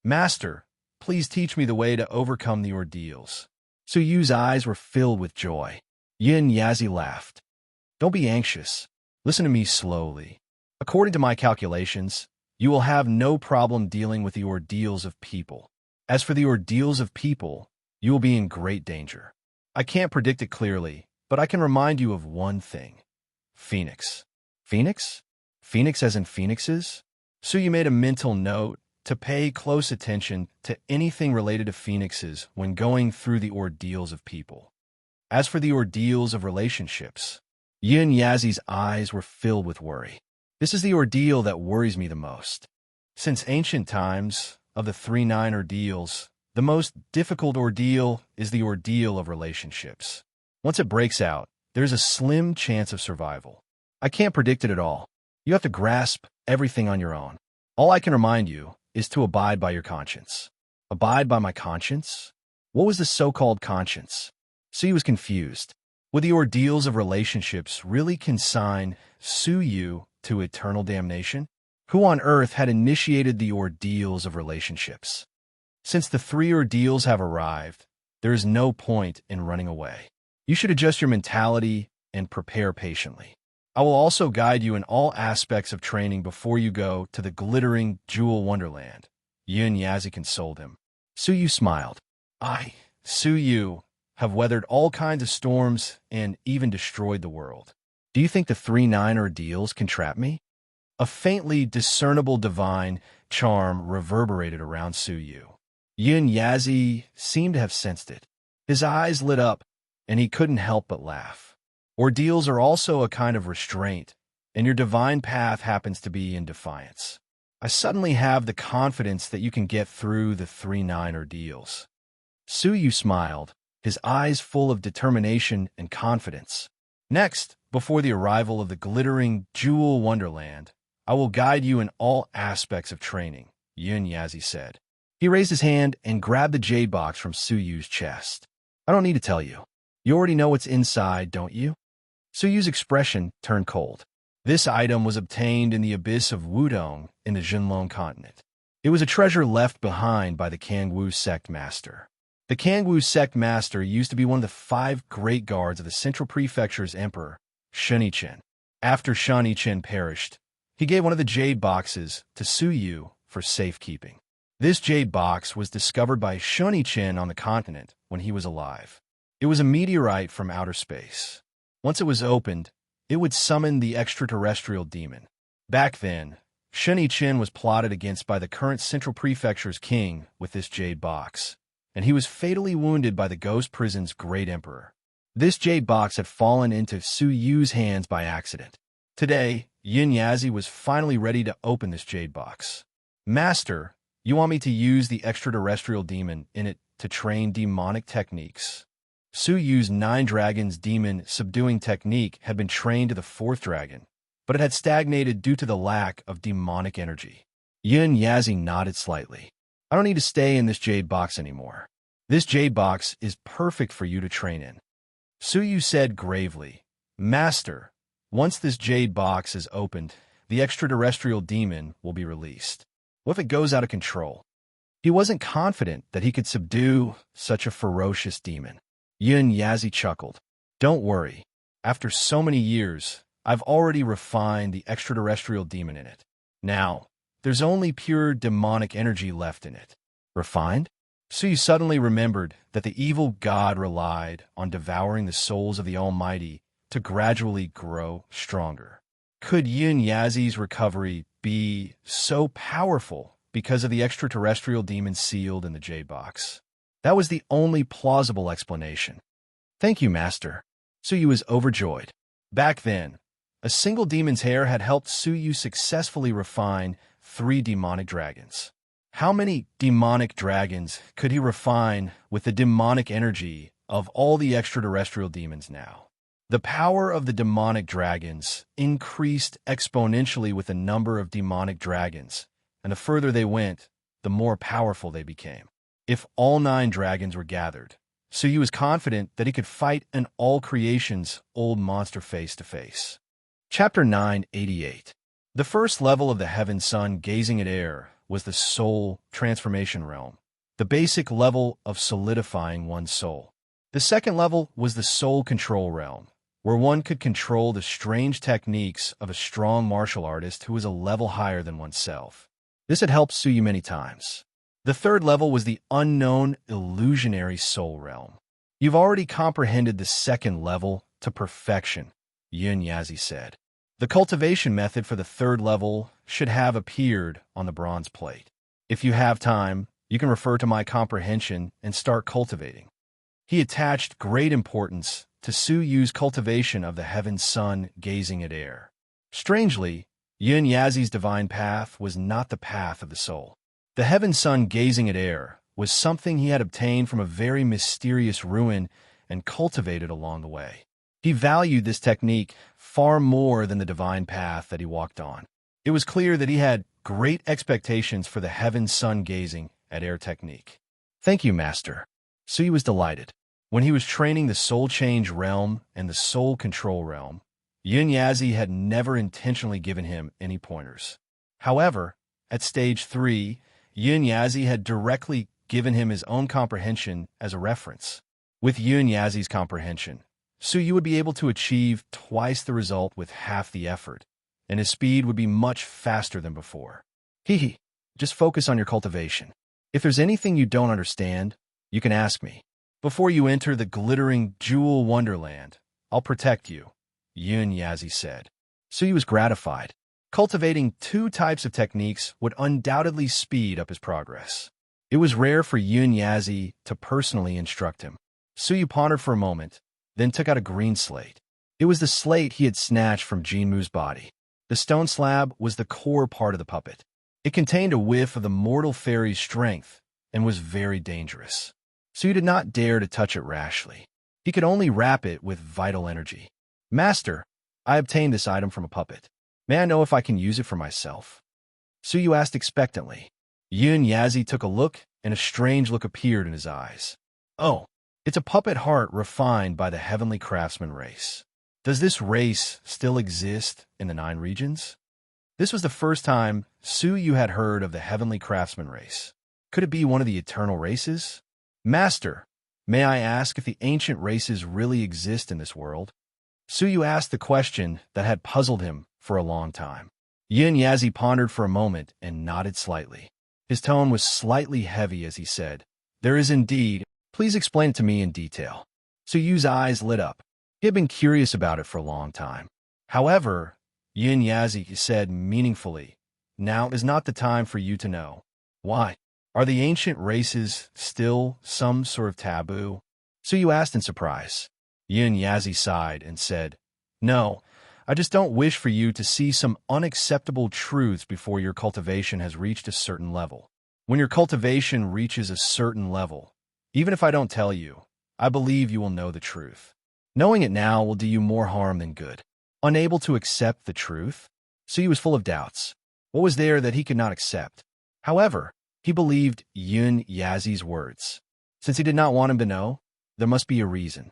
Master, please teach me the way to overcome the ordeals. Su Yu's eyes were filled with joy. Yin Yazi laughed. Don't be anxious. Listen to me slowly. According to my calculations, you will have no problem dealing with the ordeals of people. As for the ordeals of people, you will be in great danger. I can't predict it clearly, but I can remind you of one thing. Phoenix. Phoenix? Phoenix as in phoenixes? Su Yu made a mental note to pay close attention to anything related to phoenixes when going through the ordeals of people. As for the ordeals of relationships, Yin Yazi's eyes were filled with worry. This is the ordeal that worries me the most. Since ancient times, of the 3-9 ordeals, the most difficult ordeal is the ordeal of relationships. Once it breaks out, there's a slim chance of survival. I can't predict it at all. You have to grasp everything on your own. All I can remind you is to abide by your conscience. Abide by my conscience? What was the so-called conscience? Su was confused. Would the ordeals of relationships really consign Su to eternal damnation? Who on earth had initiated the ordeals of relationships? Since the 3 ordeals have arrived, there is no point in running away. You should adjust your mentality and prepare patiently. I will also guide you in all aspects of training before you go to the glittering jewel wonderland. Yin Yazi consoled him. Su smiled. I, Su, have weathered all kinds of storms and even destroyed the world. Do you think the 3-9 ordeals can trap me? A faintly discernible divine charm reverberated around Su. Yin Yazi seemed to have sensed it. His eyes lit up, and he couldn't help but laugh. Ordeals are also a kind of restraint, and your divine path happens to be in defiance. I suddenly have the confidence that you can get through the 3-9 ordeals. Su smiled, his eyes full of determination and confidence. Next, before the arrival of the glittering jewel wonderland, I will guide you in all aspects of training, Yin Yazi said. He raised his hand and grabbed the jade box from Su's chest. I don't need to tell you. You already know what's inside, don't you? Su's expression turned cold. This item was obtained in the abyss of Wudong in the Jinlong continent. It was a treasure left behind by the Kangwu sect master. The Kangwu sect master used to be one of the 5 great guards of the Central Prefecture's emperor, Shunichen. After Shunichen perished, he gave one of the jade boxes to Su for safekeeping. This jade box was discovered by Shunichen on the continent when he was alive. It was a meteorite from outer space. Once it was opened, it would summon the extraterrestrial demon. Back then, Shunichen was plotted against by the current Central Prefecture's king with this jade box, and he was fatally wounded by the ghost prison's great emperor. This jade box had fallen into Su's hands by accident. Today, Yin Yazi was finally ready to open this jade box. Master, you want me to use the extraterrestrial demon in it to train demonic techniques? Su's 9 dragons demon subduing technique had been trained to the 4th dragon, but it had stagnated due to the lack of demonic energy. Yin Yazi nodded slightly. I don't need to stay in this jade box anymore. This jade box is perfect for you to train in. Su said gravely, Master, once this jade box is opened, the extraterrestrial demon will be released. What if it goes out of control? He wasn't confident that he could subdue such a ferocious demon. Yin Yazi chuckled. Don't worry. After so many years, I've already refined the extraterrestrial demon in it. Now, there's only pure demonic energy left in it. Refined? Su suddenly remembered that the evil god relied on devouring the souls of the Almighty to gradually grow stronger. Could Yin Yazi's recovery be so powerful because of the extraterrestrial demon sealed in the jade box? That was the only plausible explanation. Thank you, Master. Su was overjoyed. Back then, a single demon's hair had helped Su successfully refine 3 demonic dragons. How many demonic dragons could he refine with the demonic energy of all the extraterrestrial demons now? The power of the demonic dragons increased exponentially with the number of demonic dragons, and the further they went, the more powerful they became. If all 9 dragons were gathered, Su was confident that he could fight an all-creation's old monster face to face. Chapter 988. The first level of the Heaven Sun gazing at air was the soul transformation realm, the basic level of solidifying one's soul. The second level was the soul control realm, where one could control the strange techniques of a strong martial artist who was a level higher than oneself. This had helped Su many times. The third level was the unknown illusionary soul realm. You've already comprehended the second level to perfection, Yin Yazi said. The cultivation method for the third level should have appeared on the bronze plate. If you have time, you can refer to my comprehension and start cultivating. He attached great importance to Su Yu's cultivation of the heaven's sun gazing at air. Strangely, Yun Yazi's divine path was not the path of the soul. The heaven's sun gazing at air was something he had obtained from a very mysterious ruin and cultivated along the way. He valued this technique far more than the divine path that he walked on. It was clear that he had great expectations for the heaven's sun gazing at air technique. Thank you, Master. Sui was delighted. When he was training the soul change realm and the soul control realm, Yun Yazi had never intentionally given him any pointers. However, at stage 3, Yun Yazi had directly given him his own comprehension as a reference. With Yun Yazi's comprehension, Su would be able to achieve twice the result with half the effort, and his speed would be much faster than before. Just focus on your cultivation. If there's anything you don't understand, you can ask me. Before you enter the glittering jewel wonderland, I'll protect you, Yun Yazi said. Su was gratified. Cultivating 2 types of techniques would undoubtedly speed up his progress. It was rare for Yun Yazi to personally instruct him. Su pondered for a moment, then took out a green slate. It was the slate he had snatched from Jinmu's body. The stone slab was the core part of the puppet. It contained a whiff of the mortal fairy's strength and was very dangerous. Su did not dare to touch it rashly. He could only wrap it with vital energy. Master, I obtained this item from a puppet. May I know if I can use it for myself? Su asked expectantly. Yun Yazi took a look, and a strange look appeared in his eyes. Oh, it's a puppet heart refined by the heavenly craftsman race. Does this race still exist in the 9 regions? This was the first time Su had heard of the heavenly craftsman race. Could it be one of the eternal races? Master, may I ask if the ancient races really exist in this world? Su asked the question that had puzzled him for a long time. Yun Yazi pondered for a moment and nodded slightly. His tone was slightly heavy as he said, There is indeed. Please explain it to me in detail. Su's eyes lit up. He had been curious about it for a long time. However, Yun Yazi said meaningfully, Now is not the time for you to know. Why? Are the ancient races still some sort of taboo? Su asked in surprise. Yun Yazi sighed and said, No, I just don't wish for you to see some unacceptable truths before your cultivation has reached a certain level. When your cultivation reaches a certain level, even if I don't tell you, I believe you will know the truth. Knowing it now will do you more harm than good. Unable to accept the truth, Su was full of doubts. What was there that he could not accept? However, he believed Yun Yazi's words. Since he did not want him to know, there must be a reason.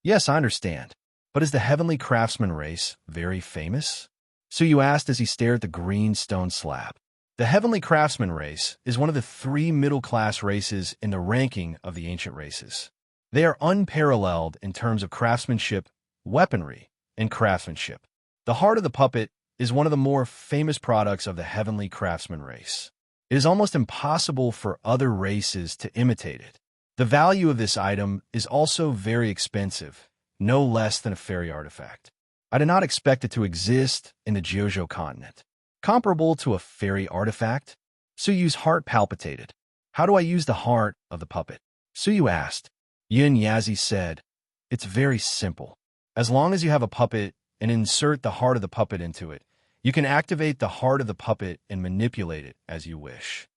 Yes, I understand. But is the heavenly craftsman race very famous? Su asked as he stared at the green stone slab. The heavenly craftsman race is one of the 3 middle-class races in the ranking of the ancient races. They are unparalleled in terms of craftsmanship, weaponry, and craftsmanship. The heart of the puppet is one of the more famous products of the heavenly craftsman race. It is almost impossible for other races to imitate it. The value of this item is also very expensive, no less than a fairy artifact. I did not expect it to exist in the Jiuzhou continent. Comparable to a fairy artifact? Su's heart palpitated. How do I use the heart of the puppet? Su asked. Yun Yazi said, It's very simple. As long as you have a puppet and insert the heart of the puppet into it, you can activate the heart of the puppet and manipulate it as you wish.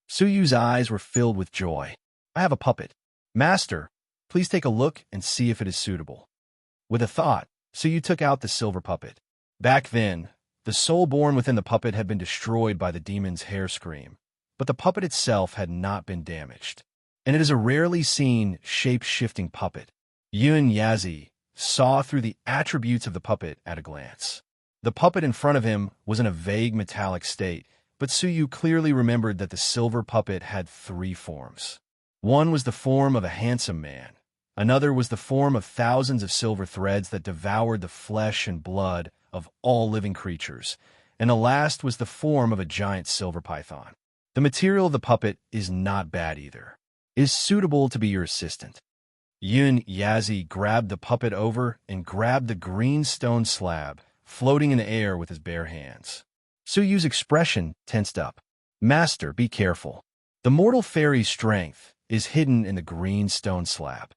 Su's eyes were filled with joy. I have a puppet. Master, please take a look and see if it is suitable. With a thought, Su took out the silver puppet. Back then, the soul born within the puppet had been destroyed by the demon's hair scream, but the puppet itself had not been damaged. And it is a rarely seen shape-shifting puppet. Yun Yazi saw through the attributes of the puppet at a glance. The puppet in front of him was in a vague metallic state, but Su clearly remembered that the silver puppet had 3 forms. One was the form of a handsome man. Another was the form of thousands of silver threads that devoured the flesh and blood of all living creatures, and the last was the form of a giant silver python. The material of the puppet is not bad either. It is suitable to be your assistant. Yun Yazi grabbed the puppet over and grabbed the green stone slab, floating in the air with his bare hands. Su's expression tensed up. Master, be careful. The mortal fairy's strength is hidden in the green stone slab.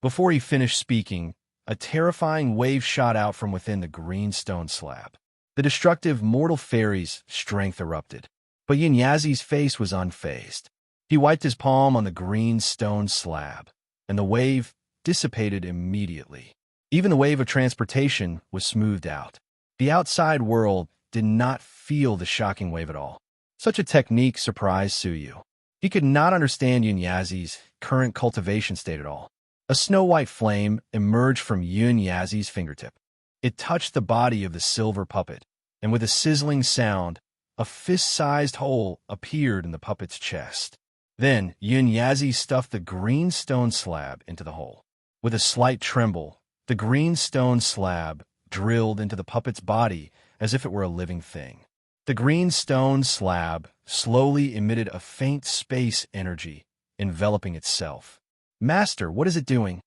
Before he finished speaking, a terrifying wave shot out from within the green stone slab. The destructive mortal fairy's strength erupted, but Yunyazi's face was unfazed. He wiped his palm on the green stone slab, and the wave dissipated immediately. Even the wave of transportation was smoothed out. The outside world did not feel the shocking wave at all. Such a technique surprised Suyu. He could not understand Yunyazi's current cultivation state at all. A snow-white flame emerged from Yunyazi's fingertip. It touched the body of the silver puppet, and with a sizzling sound, a fist-sized hole appeared in the puppet's chest. Then Yunyazi stuffed the green stone slab into the hole. With a slight tremble, the green stone slab drilled into the puppet's body as if it were a living thing. The green stone slab slowly emitted a faint space energy, enveloping itself. Master, what is it doing?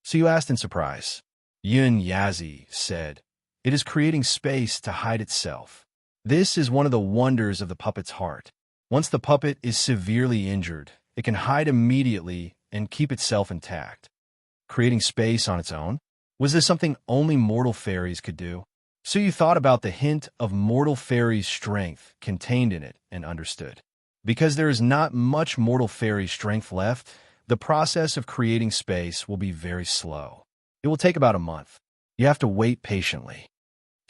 Suyu asked in surprise. Yunyazi said, it is creating space to hide itself. This is one of the wonders of the puppet's heart. Once the puppet is severely injured, it can hide immediately and keep itself intact. Creating space on its own? Was this something only mortal fairies could do? Suyu thought about the hint of mortal fairy's strength contained in it and understood. Because there is not much mortal fairy strength left, the process of creating space will be very slow. It will take about a month. You have to wait patiently.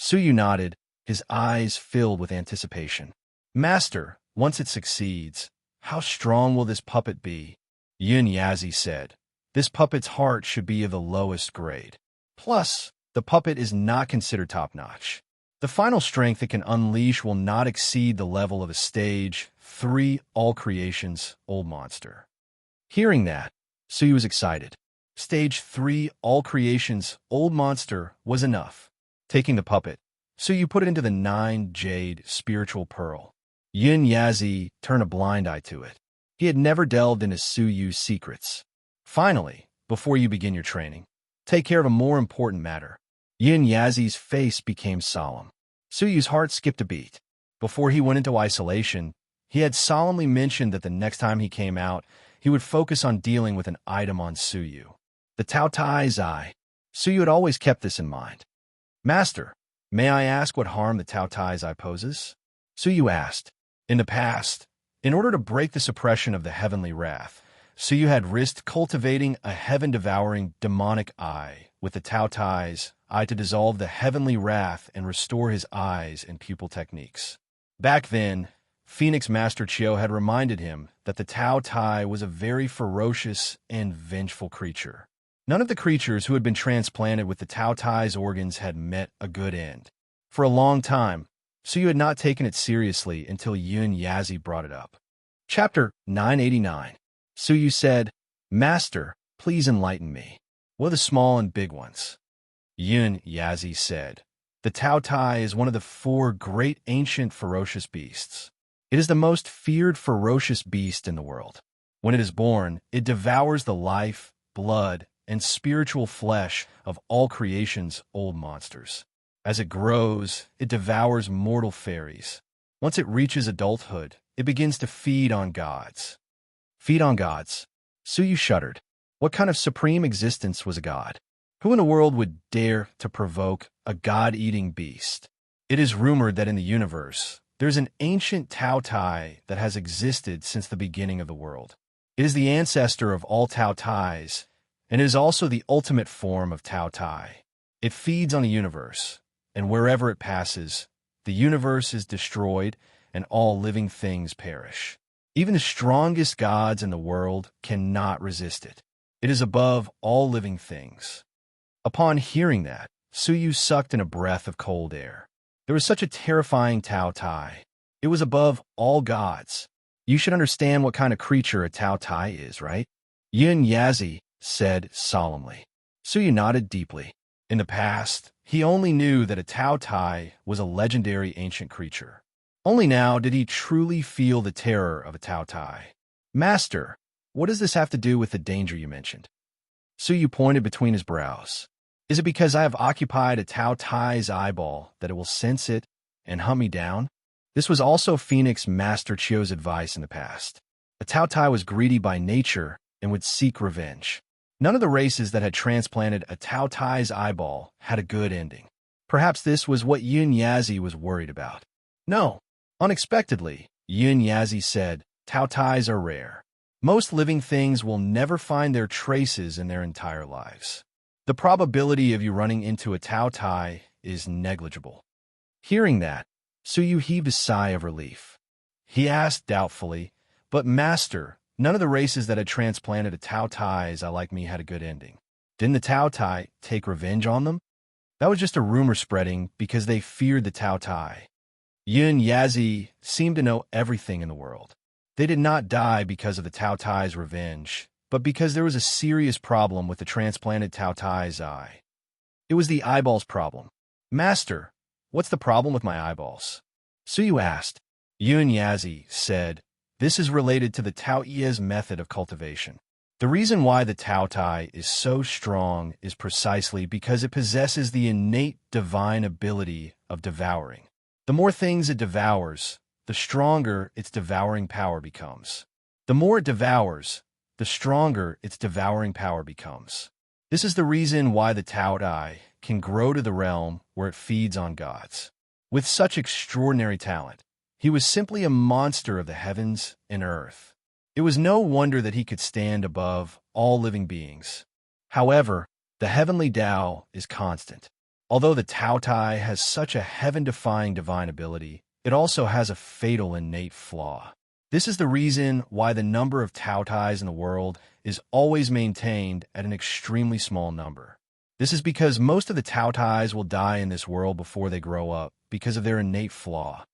Suyu nodded, his eyes filled with anticipation. Master, once it succeeds, how strong will this puppet be? Yunyazi said, this puppet's heart should be of the lowest grade. Plus, the puppet is not considered top-notch. The final strength it can unleash will not exceed the level of a stage 3 all creations old monster. Hearing that, Suyu was excited. Stage 3 all creations old monster was enough. Taking the puppet, Suyu put it into the 9 jade spiritual pearl. Yunyazi turned a blind eye to it. He had never delved into Suyu's secrets. Finally, before you begin your training, take care of a more important matter. Yunyazi's face became solemn. Suyu's heart skipped a beat. Before he went into isolation, he had solemnly mentioned that the next time he came out, he would focus on dealing with an item on Suyu. The Tao Tai's eye. Suyu had always kept this in mind. Master, may I ask what harm the Tao Tai's eye poses? Suyu asked. In the past, in order to break the suppression of the heavenly wrath, Suyu had risked cultivating a heaven-devouring demonic eye with the Tao Tai's eye to dissolve the heavenly wrath and restore his eyes and pupil techniques. Back then, Phoenix Master Chiu had reminded him that the Tao Tai was a very ferocious and vengeful creature. None of the creatures who had been transplanted with the Tao Tai's organs had met a good end. For a long time, Suyu had not taken it seriously until Yunyazi brought it up. Chapter 989. Suyu said, Master, please enlighten me. What are the small and big ones? Yunyazi said, the Tao Tai is one of the 4 great ancient ferocious beasts. It is the most feared ferocious beast in the world. When it is born, it devours the life, blood, and spiritual flesh of all creation's old monsters. As it grows, it devours mortal fairies. Once it reaches adulthood, it begins to feed on gods. Feed on gods? Suyu shuddered. What kind of supreme existence was a god? Who in the world would dare to provoke a god-eating beast? It is rumored that in the universe, there's an ancient Tao Tai that has existed since the beginning of the world. It is the ancestor of all Tao Tais, and it is also the ultimate form of Tao Tai. It feeds on the universe, and wherever it passes, the universe is destroyed and all living things perish. Even the strongest gods in the world cannot resist it. It is above all living things. Upon hearing that, Suyu sucked in a breath of cold air. There was such a terrifying Tao Tai. It was above all gods. You should understand what kind of creature a Tao Tai is, right? Yunyazi said solemnly. Suyu nodded deeply. In the past, he only knew that a Tao Tai was a legendary ancient creature. Only now did he truly feel the terror of a Tao Tai. Master, what does this have to do with the danger you mentioned? Suyu pointed between his brows. Is it because I have occupied a Tao Tai's eyeball that it will sense it and hunt me down? This was also Phoenix Master Chio's advice in the past. A Tao Tai was greedy by nature and would seek revenge. None of the races that had transplanted a Tao Tai's eyeball had a good ending. Perhaps this was what Yun Yazi was worried about. No. Unexpectedly, Yun Yazi said, Tao Tais are rare. Most living things will never find their traces in their entire lives. The probability of you running into a Tao Tai is negligible. Hearing that, Suyu heaved a sigh of relief. He asked doubtfully, but Master, none of the races that had transplanted a Tao Tai's I like me had a good ending. Didn't the Tao Tai take revenge on them? That was just a rumor spreading because they feared the Tao Tai. Yun Yazi seemed to know everything in the world. They did not die because of the Tao Tai's revenge, but because there was a serious problem with the transplanted Tao Tai's eye. It was the eyeballs problem. Master, what's the problem with my eyeballs? Suyu asked. Yun Yazi said, this is related to the TaoIe's method of cultivation. The reason why the Tao Tai is so strong is precisely because it possesses the innate divine ability of devouring. The more things it devours, the stronger its devouring power becomes. The more it devours, the stronger its devouring power becomes. This is the reason why the Tao Tai can grow to the realm where it feeds on gods. With such extraordinary talent, he was simply a monster of the heavens and earth. It was no wonder that he could stand above all living beings. However, the heavenly Tao is constant. Although the Tao Tai has such a heaven-defying divine ability, it also has a fatal innate flaw. This is the reason why the number of Tao Tais in the world is always maintained at an extremely small number. This is because most of the Tao Tais will die in this world before they grow up because of their innate flaw.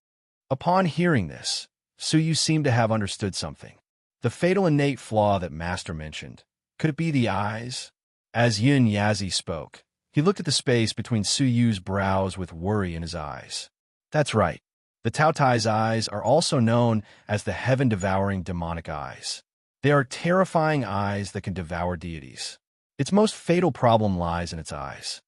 Upon hearing this, Suyu seemed to have understood something. The fatal innate flaw that Master mentioned. Could it be the eyes? As Yun Yazi spoke, he looked at the space between Suyu's brows with worry in his eyes. That's right. The Tao Tai's eyes are also known as the heaven-devouring demonic eyes. They are terrifying eyes that can devour deities. Its most fatal problem lies in its eyes.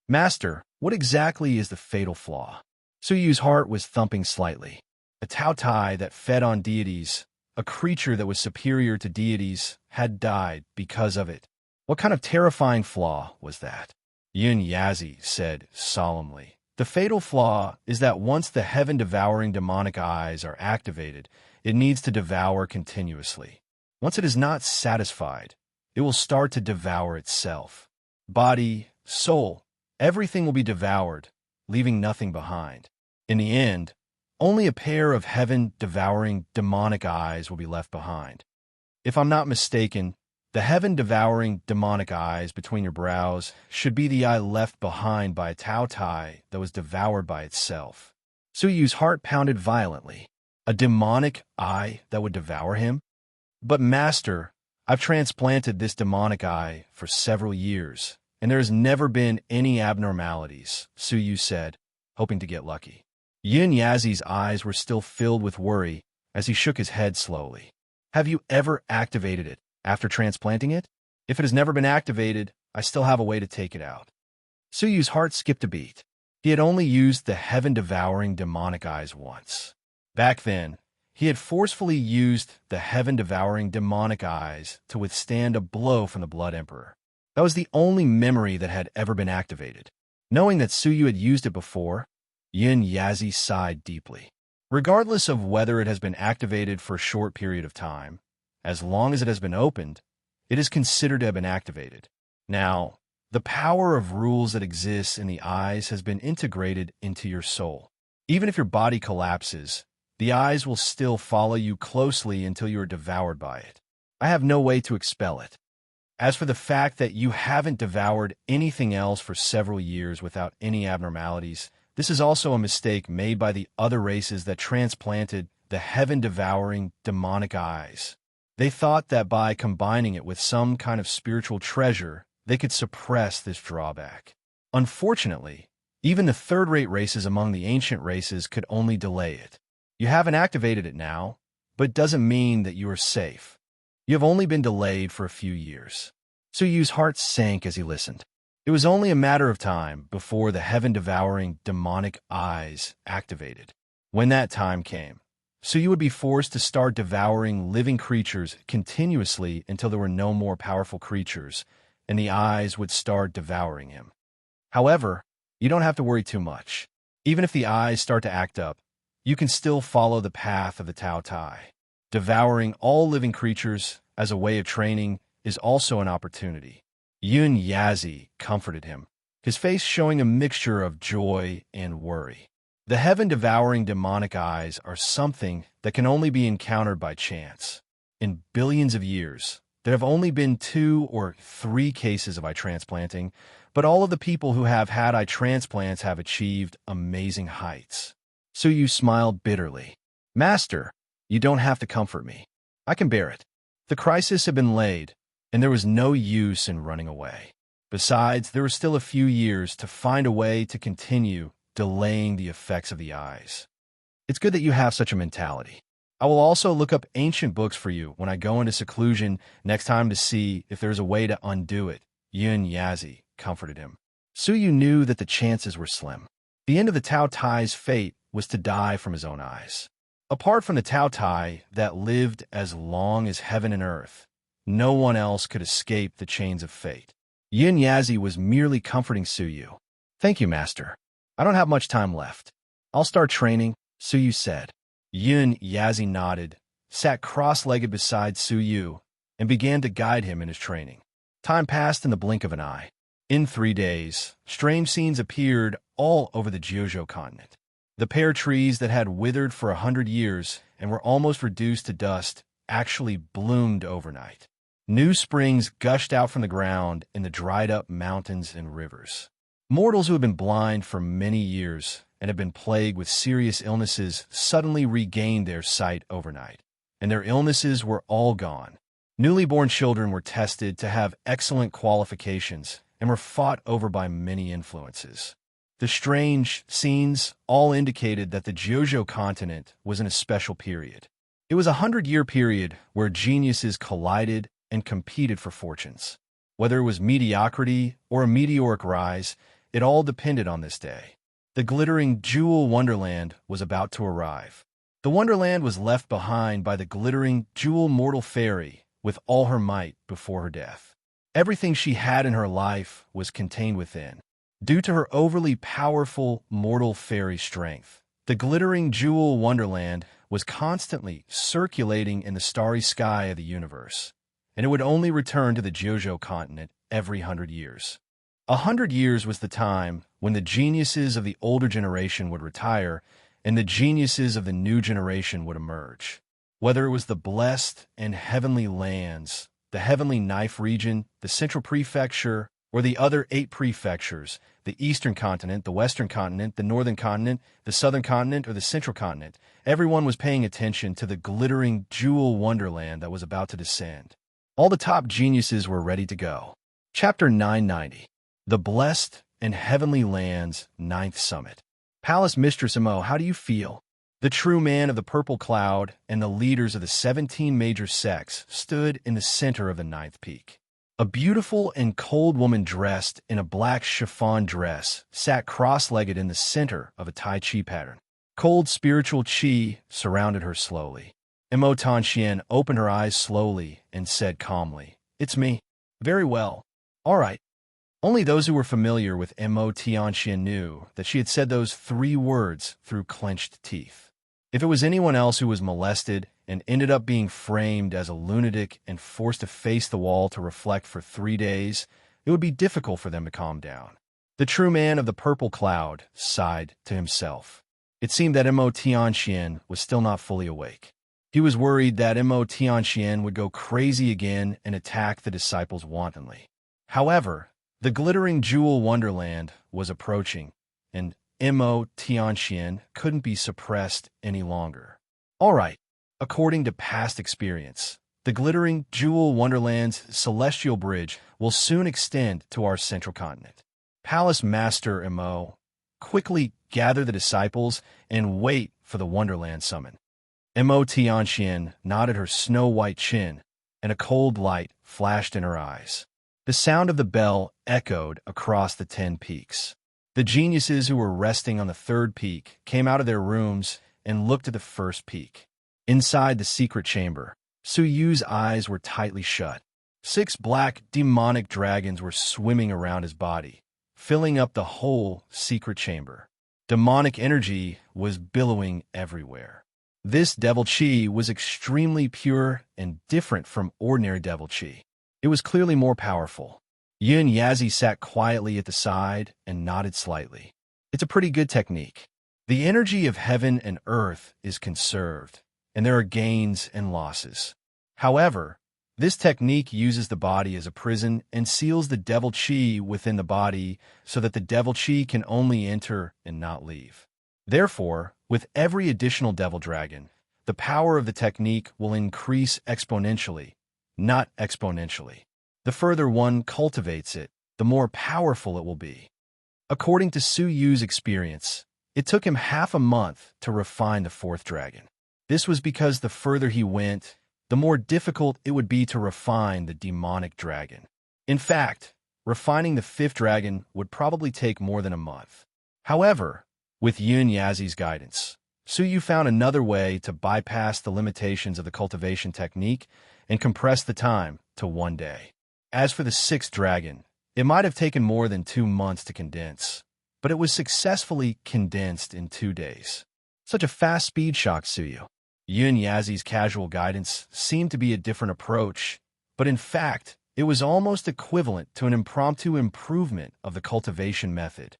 Master, what exactly is the fatal flaw? Suyu's heart was thumping slightly. A Tao Tai that fed on deities, a creature that was superior to deities, had died because of it. What kind of terrifying flaw was that? Yun Yazi said solemnly. The fatal flaw is that once the heaven-devouring demonic eyes are activated, it needs to devour continuously. Once it is not satisfied, it will start to devour itself. Body, soul, everything will be devoured, leaving nothing behind. In the end, only a pair of heaven-devouring demonic eyes will be left behind. If I'm not mistaken, the heaven-devouring demonic eyes between your brows should be the eye left behind by a Tao Tai that was devoured by itself. Suyu's heart pounded violently. A demonic eye that would devour him? But Master, I've transplanted this demonic eye for several years, and there has never been any abnormalities, Suyu said, hoping to get lucky. Yun Yazi's eyes were still filled with worry as he shook his head slowly. Have you ever activated it after transplanting it? If it has never been activated, I still have a way to take it out. Suyu's heart skipped a beat. He had only used the heaven-devouring demonic eyes once. Back then, he had forcefully used the heaven-devouring demonic eyes to withstand a blow from the Blood Emperor. That was the only memory that had ever been activated. Knowing that Suyu had used it before, Yun Yazi sighed deeply. Regardless of whether it has been activated for a short period of time, as long as it has been opened, it is considered to have been activated. Now, the power of rules that exists in the eyes has been integrated into your soul. Even if your body collapses, the eyes will still follow you closely until you are devoured by it. I have no way to expel it. As for the fact that you haven't devoured anything else for several years without any abnormalities, this is also a mistake made by the other races that transplanted the heaven-devouring demonic eyes. They thought that by combining it with some kind of spiritual treasure, they could suppress this drawback. Unfortunately, even the third-rate races among the ancient races could only delay it. You haven't activated it now, but it doesn't mean that you are safe. You have only been delayed for a few years. Suyu's heart sank as he listened. It was only a matter of time before the heaven-devouring demonic eyes activated. When that time came, Suyu would be forced to start devouring living creatures continuously until there were no more powerful creatures, and the eyes would start devouring him. However, you don't have to worry too much. Even if the eyes start to act up, you can still follow the path of the Tao Tai. Devouring all living creatures as a way of training is also an opportunity. Yun Yazi comforted him, his face showing a mixture of joy and worry. The heaven-devouring demonic eyes are something that can only be encountered by chance. In billions of years, there have only been 2 or 3 cases of eye transplanting, but all of the people who have had eye transplants have achieved amazing heights. Suyu smiled bitterly. Master, you don't have to comfort me. I can bear it. The crisis had been laid, and there was no use in running away. Besides, there were still a few years to find a way to continue delaying the effects of the eyes. It's good that you have such a mentality. I will also look up ancient books for you when I go into seclusion next time to see if there's a way to undo it. Yun Yazi comforted him. Suyu knew that the chances were slim. The end of the Tao Tai's fate was to die from his own eyes. Apart from the Tao Tai that lived as long as heaven and earth, no one else could escape the chains of fate. Yun Yazi was merely comforting Suyu. Thank you, Master. I don't have much time left. I'll start training, Suyu said. Yun Yazi nodded, sat cross-legged beside Suyu, and began to guide him in his training. Time passed in the blink of an eye. In 3 days, strange scenes appeared all over the Jiuzhou continent. The pear trees that had withered for 100 years and were almost reduced to dust actually bloomed overnight. New springs gushed out from the ground in the dried-up mountains and rivers. Mortals who had been blind for many years and had been plagued with serious illnesses suddenly regained their sight overnight, and their illnesses were all gone. Newly born children were tested to have excellent qualifications and were fought over by many influences. The strange scenes all indicated that the Jiuzhou continent was in a special period. It was a 100-year period where geniuses collided and competed for fortunes. Whether it was mediocrity or a meteoric rise, it all depended on this day. The glittering jewel wonderland was about to arrive. The wonderland was left behind by the glittering jewel mortal fairy with all her might before her death. Everything she had in her life was contained within. Due to her overly powerful mortal fairy strength, the glittering jewel wonderland was constantly circulating in the starry sky of the universe, and it would only return to the Jiuzhou continent every 100 years. 100 years was the time when the geniuses of the older generation would retire and the geniuses of the new generation would emerge. Whether it was the blessed and heavenly lands, the heavenly knife region, the central prefecture, or the other 8 prefectures, the eastern continent, the western continent, the northern continent, the southern continent, or the central continent, everyone was paying attention to the glittering jewel wonderland that was about to descend. All the top geniuses were ready to go. Chapter 990. The Blessed and Heavenly Lands 9th Summit. Palace Mistress Mo, how do you feel? The true man of the purple cloud and the leaders of the 17 major sects stood in the center of the 9th peak. A beautiful and cold woman dressed in a black chiffon dress sat cross-legged in the center of a Tai Chi pattern. Cold spiritual chi surrounded her slowly. Mo Tanxian opened her eyes slowly and said calmly, "It's me." "Very well. All right." Only those who were familiar with Mo Tianxian knew that she had said those 3 words through clenched teeth. If it was anyone else who was molested and ended up being framed as a lunatic and forced to face the wall to reflect for 3 days, it would be difficult for them to calm down. The true man of the purple cloud sighed to himself. It seemed that Mo Tianxian was still not fully awake. He was worried that Mo Tianxian would go crazy again and attack the disciples wantonly. However, the glittering jewel wonderland was approaching, and Mo Tianxian couldn't be suppressed any longer. All right, according to past experience, the glittering jewel wonderland's celestial bridge will soon extend to our central continent. Palace Master Mo, quickly gather the disciples and wait for the Wonderland summon. Mo Tianxian nodded her snow-white chin, and a cold light flashed in her eyes. The sound of the bell echoed across the 10 peaks. The geniuses who were resting on the 3rd peak came out of their rooms and looked at the first peak. Inside the secret chamber, Su Yu's eyes were tightly shut. 6 black, demonic dragons were swimming around his body, filling up the whole secret chamber. Demonic energy was billowing everywhere. This devil chi was extremely pure and different from ordinary devil chi. It was clearly more powerful. Yun Yazi sat quietly at the side and nodded slightly. It's a pretty good technique. The energy of heaven and earth is conserved, and there are gains and losses. However, this technique uses the body as a prison and seals the devil chi within the body so that the devil chi can only enter and not leave. Therefore, with every additional devil dragon, the power of the technique will increase exponentially, not exponentially. The further one cultivates it, the more powerful it will be. According to Su Yu's experience, it took him half a month to refine the 4th dragon. This was because the further he went, the more difficult it would be to refine the demonic dragon. In fact, refining the 5th dragon would probably take more than a month. However, with Yun Yazi's guidance, Su Yu found another way to bypass the limitations of the cultivation technique and compress the time to 1 day. As for the 6th dragon, it might have taken more than 2 months to condense, but it was successfully condensed in 2 days. Such a fast speed shocked Su Yu. Yun Yazi's casual guidance seemed to be a different approach, but in fact, it was almost equivalent to an impromptu improvement of the cultivation method.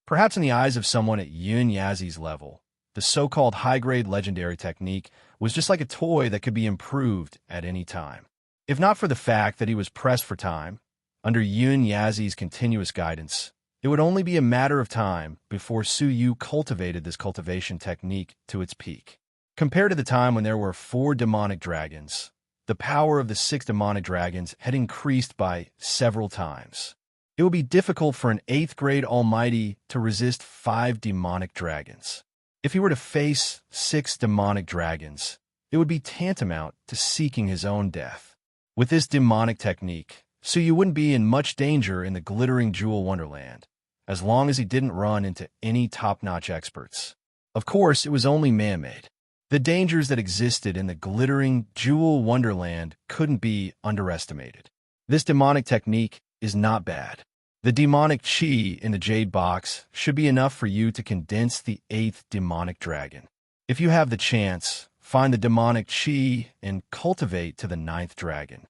Perhaps in the eyes of someone at Yun Yazi's level, the so-called high-grade legendary technique was just like a toy that could be improved at any time. If not for the fact that he was pressed for time, under Yun Yazi's continuous guidance, it would only be a matter of time before Su Yu cultivated this cultivation technique to its peak. Compared to the time when there were 4 demonic dragons, the power of the 6 demonic dragons had increased by several times. It would be difficult for an 8th grade almighty to resist 5 demonic dragons. If he were to face 6 demonic dragons, it would be tantamount to seeking his own death. With this demonic technique, Su Yu wouldn't be in much danger in the glittering jewel wonderland, as long as he didn't run into any top-notch experts. Of course, it was only man-made. The dangers that existed in the glittering jewel wonderland couldn't be underestimated. This demonic technique is not bad. The demonic chi in the jade box should be enough for you to condense the 8th demonic dragon. If you have the chance, find the demonic chi and cultivate to the 9th dragon.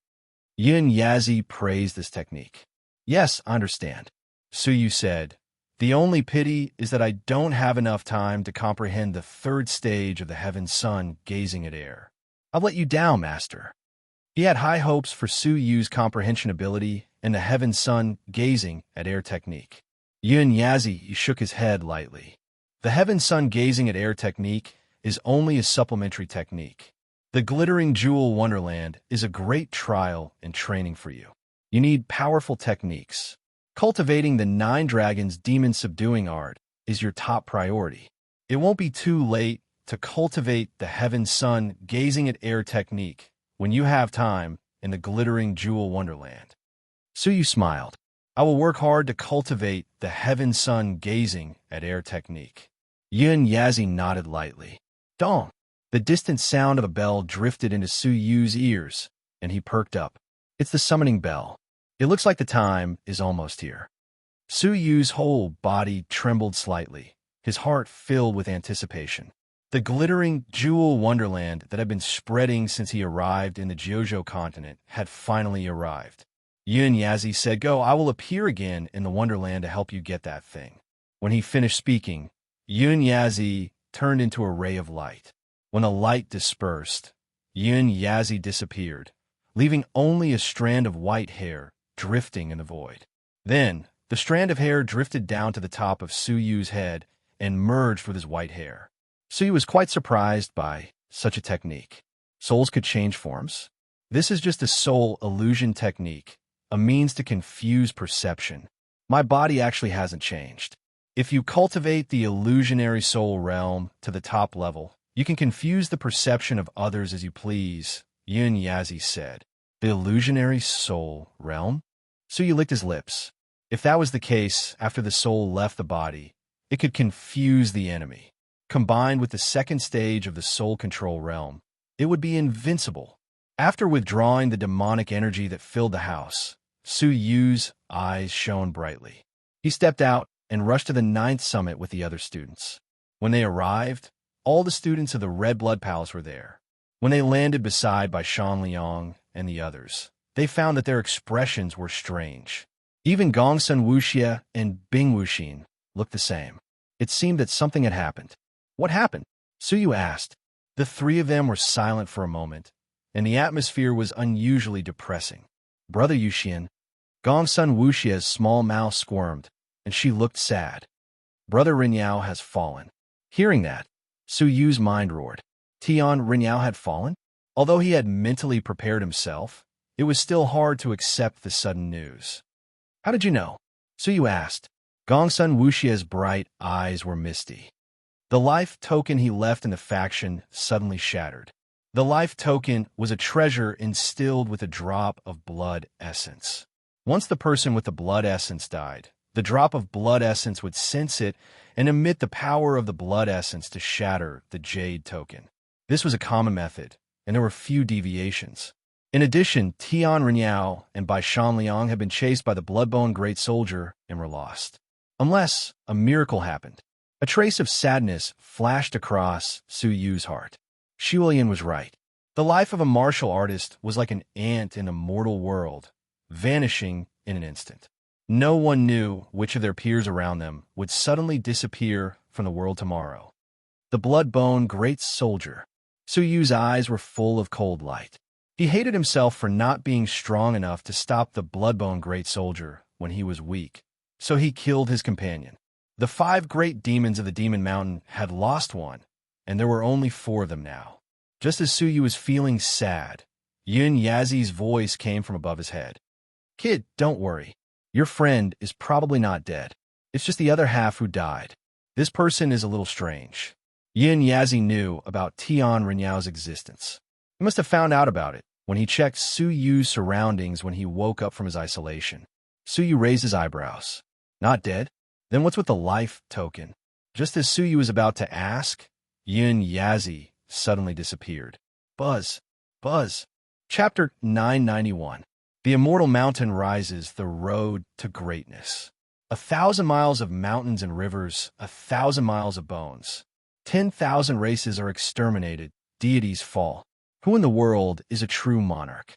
Yun Yazi praised this technique. Yes, I understand. Su Yu said, the only pity is that I don't have enough time to comprehend the 3rd stage of the heaven sun gazing at air. I've let you down, master. He had high hopes for Su Yu's comprehension ability and the heaven sun gazing at air technique. Yun Yazi shook his head lightly. The heaven sun gazing at air technique is only a supplementary technique. The glittering jewel wonderland is a great trial and training for you. You need powerful techniques. Cultivating the 9 dragons demon subduing art is your top priority. It won't be too late to cultivate the heaven sun gazing at air technique when you have time in the glittering jewel wonderland. Su Yu smiled. I will work hard to cultivate the heaven sun gazing at air technique. Yun Yazi nodded lightly. Dong! The distant sound of a bell drifted into Su Yu's ears, and he perked up. It's the summoning bell. It looks like the time is almost here. Su Yu's whole body trembled slightly, his heart filled with anticipation. The glittering jewel wonderland that had been spreading since he arrived in the Jiuzhou continent had finally arrived. Yun Yazi said, Go, I will appear again in the wonderland to help you get that thing. When he finished speaking, Yun Yazi turned into a ray of light. When the light dispersed, Yun Yazi disappeared, leaving only a strand of white hair drifting in the void. Then, the strand of hair drifted down to the top of Su Yu's head and merged with his white hair. Su Yu was quite surprised by such a technique. Souls could change forms? This is just a soul illusion technique, a means to confuse perception. My body actually hasn't changed. If you cultivate the illusionary soul realm to the top level, you can confuse the perception of others as you please, Yun Yazi said. The illusionary soul realm? Su Yu licked his lips. If that was the case, after the soul left the body, it could confuse the enemy. combined with the second stage of the soul control realm, it would be invincible. After withdrawing the demonic energy that filled the house, Su Yu's eyes shone brightly. He stepped out and rushed to the ninth summit with the other students. When they arrived, all the students of the Red Blood Palace were there. When they landed beside by Shan Liang and the others, they found that their expressions were strange. Even Gongsun Wuxia and Bing Wuxin looked the same. It seemed that something had happened. What happened? Su Yu asked. The three of them were silent for a moment, and the atmosphere was unusually depressing. Brother Yuxian, Gongsun Wuxia's small mouth squirmed, and she looked sad. Brother Rinyao has fallen. Hearing that, Su Yu's mind roared. Tian Rinyao had fallen? Although he had mentally prepared himself, it was still hard to accept the sudden news. How did you know? Su Yu asked. Gongsun Wuxia's bright eyes were misty. The life token he left in the faction suddenly shattered. The life token was a treasure instilled with a drop of blood essence. Once the person with the blood essence died, the drop of blood essence would sense it and emit the power of the blood essence to shatter the jade token. This was a common method, and there were few deviations. In addition, Tian Rinyao and Bai Shan Liang had been chased by the Bloodbone Great Soldier and were lost. Unless a miracle happened. A trace of sadness flashed across Su Yu's heart. Shulian was right. The life of a martial artist was like an ant in a mortal world, vanishing in an instant. No one knew which of their peers around them would suddenly disappear from the world tomorrow. The Bloodbone Great Soldier. Su Yu's eyes were full of cold light. He hated himself for not being strong enough to stop the Bloodbone Great Soldier when he was weak, so he killed his companion. The 5 great demons of the Demon Mountain had lost one, and there were only 4 of them now. Just as Su Yu was feeling sad, Yun Yazi's voice came from above his head. Kid, don't worry. Your friend is probably not dead. It's just the other half who died. This person is a little strange. Yin Yazi knew about Tian Rinyao's existence. He must have found out about it when he checked Su Yu's surroundings when he woke up from his isolation. Su Yu raised his eyebrows. Not dead? Then what's with the life token? Just as Su Yu was about to ask, Yin Yazi suddenly disappeared. Buzz. Buzz. Chapter 991. The Immortal Mountain Rises, the Road to Greatness. 1,000 miles of mountains and rivers, 1,000 miles of bones. 10,000 races are exterminated, deities fall. Who in the world is a true monarch?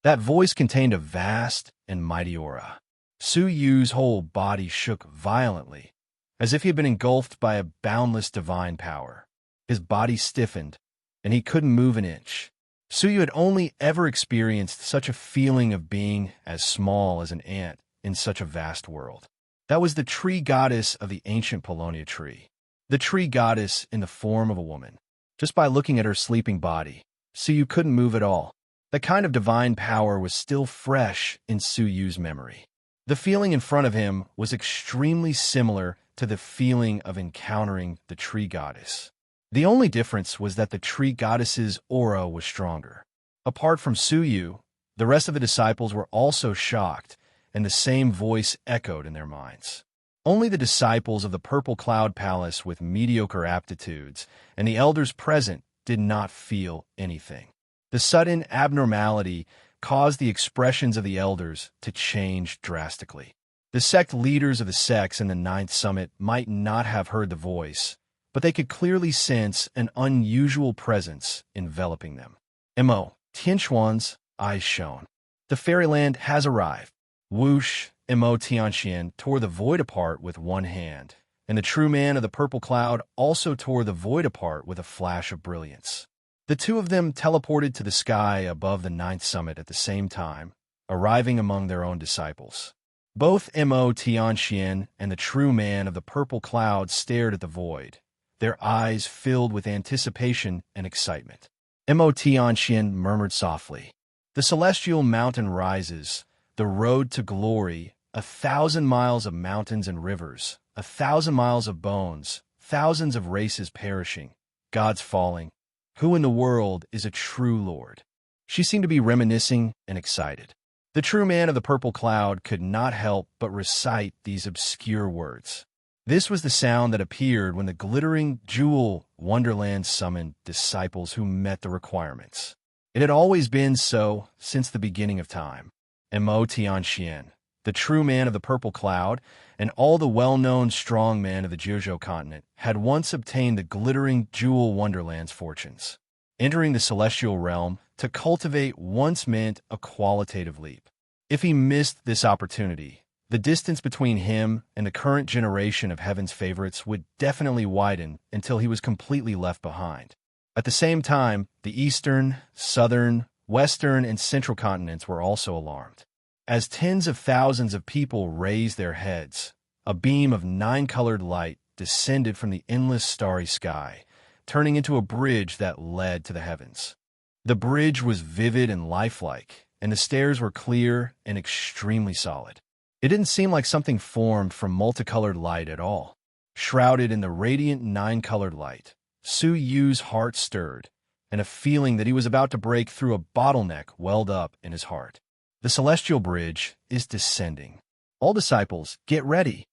That voice contained a vast and mighty aura. Su Yu's whole body shook violently, as if he had been engulfed by a boundless divine power. His body stiffened, and he couldn't move an inch. Su Yu had only ever experienced such a feeling of being as small as an ant in such a vast world. That was the tree goddess of the ancient Polonia tree. The tree goddess in the form of a woman. Just by looking at her sleeping body, Su Yu couldn't move at all. That kind of divine power was still fresh in Su Yu's memory. The feeling in front of him was extremely similar to the feeling of encountering the tree goddess. The only difference was that the tree goddess's aura was stronger. Apart from Su Yu, the rest of the disciples were also shocked, and the same voice echoed in their minds. Only the disciples of the Purple Cloud Palace with mediocre aptitudes and the elders present did not feel anything. The sudden abnormality caused the expressions of the elders to change drastically. The sect leaders of the sects in the Ninth Summit might not have heard the voice, but they could clearly sense an unusual presence enveloping them. Mo. Tianxuan's eyes shone. The fairyland has arrived. Whoosh, Mo Tianxian tore the void apart with one hand, and the true man of the purple cloud also tore the void apart with a flash of brilliance. The two of them teleported to the sky above the Ninth Summit at the same time, arriving among their own disciples. Both Mo Tianxian and the true man of the purple cloud stared at the void, their eyes filled with anticipation and excitement. Mo Tianxian murmured softly, "The celestial mountain rises, the road to glory, 1,000 miles of mountains and rivers, 1,000 miles of bones, thousands of races perishing, gods falling. Who in the world is a true lord?" She seemed to be reminiscing and excited. The true man of the purple cloud could not help but recite these obscure words. This was the sound that appeared when the glittering jewel wonderland summoned disciples who met the requirements. It had always been so since the beginning of time. Mo Tianxian, the true man of the purple cloud, and all the well-known strong men of the Jiuzhou continent, had once obtained the glittering jewel wonderland's fortunes. Entering the celestial realm to cultivate once meant a qualitative leap. If he missed this opportunity, the distance between him and the current generation of heaven's favorites would definitely widen until he was completely left behind. At the same time, the eastern, southern, western, and central continents were also alarmed. As tens of thousands of people raised their heads, a beam of nine-colored light descended from the endless starry sky, turning into a bridge that led to the heavens. The bridge was vivid and lifelike, and the stairs were clear and extremely solid. It didn't seem like something formed from multicolored light at all. Shrouded in the radiant nine-colored light, Su Yu's heart stirred, and a feeling that he was about to break through a bottleneck welled up in his heart. The celestial bridge is descending. All disciples, get ready,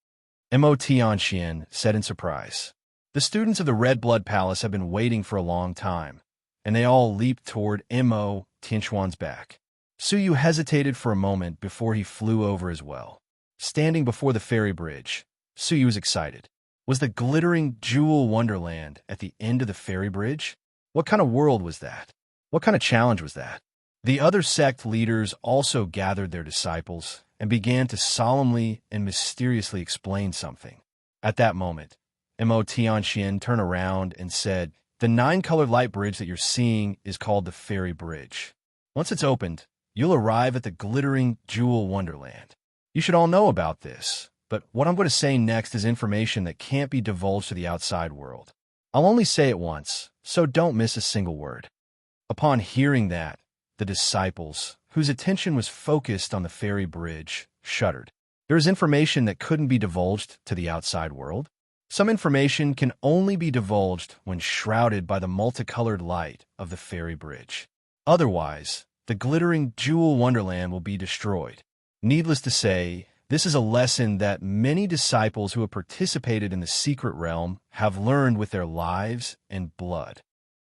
Mo Tianxian said in surprise. The students of the Red Blood Palace have been waiting for a long time, and they all leaped toward Mo Tianxuan's back. Su Yu hesitated for a moment before he flew over as well. Standing before the fairy bridge, Su Yu was excited. Was the glittering jewel wonderland at the end of the fairy bridge? What kind of world was that? What kind of challenge was that? The other sect leaders also gathered their disciples and began to solemnly and mysteriously explain something. At that moment, Mo Tianxian turned around and said, "The nine-colored light bridge that you're seeing is called the Fairy Bridge. Once it's opened, you'll arrive at the glittering jewel wonderland. You should all know about this, but what I'm going to say next is information that can't be divulged to the outside world. I'll only say it once, so don't miss a single word." Upon hearing that, the disciples, whose attention was focused on the fairy bridge, shuddered. There is information that couldn't be divulged to the outside world. Some information can only be divulged when shrouded by the multicolored light of the fairy bridge. Otherwise, the glittering jewel wonderland will be destroyed. Needless to say, this is a lesson that many disciples who have participated in the secret realm have learned with their lives and blood.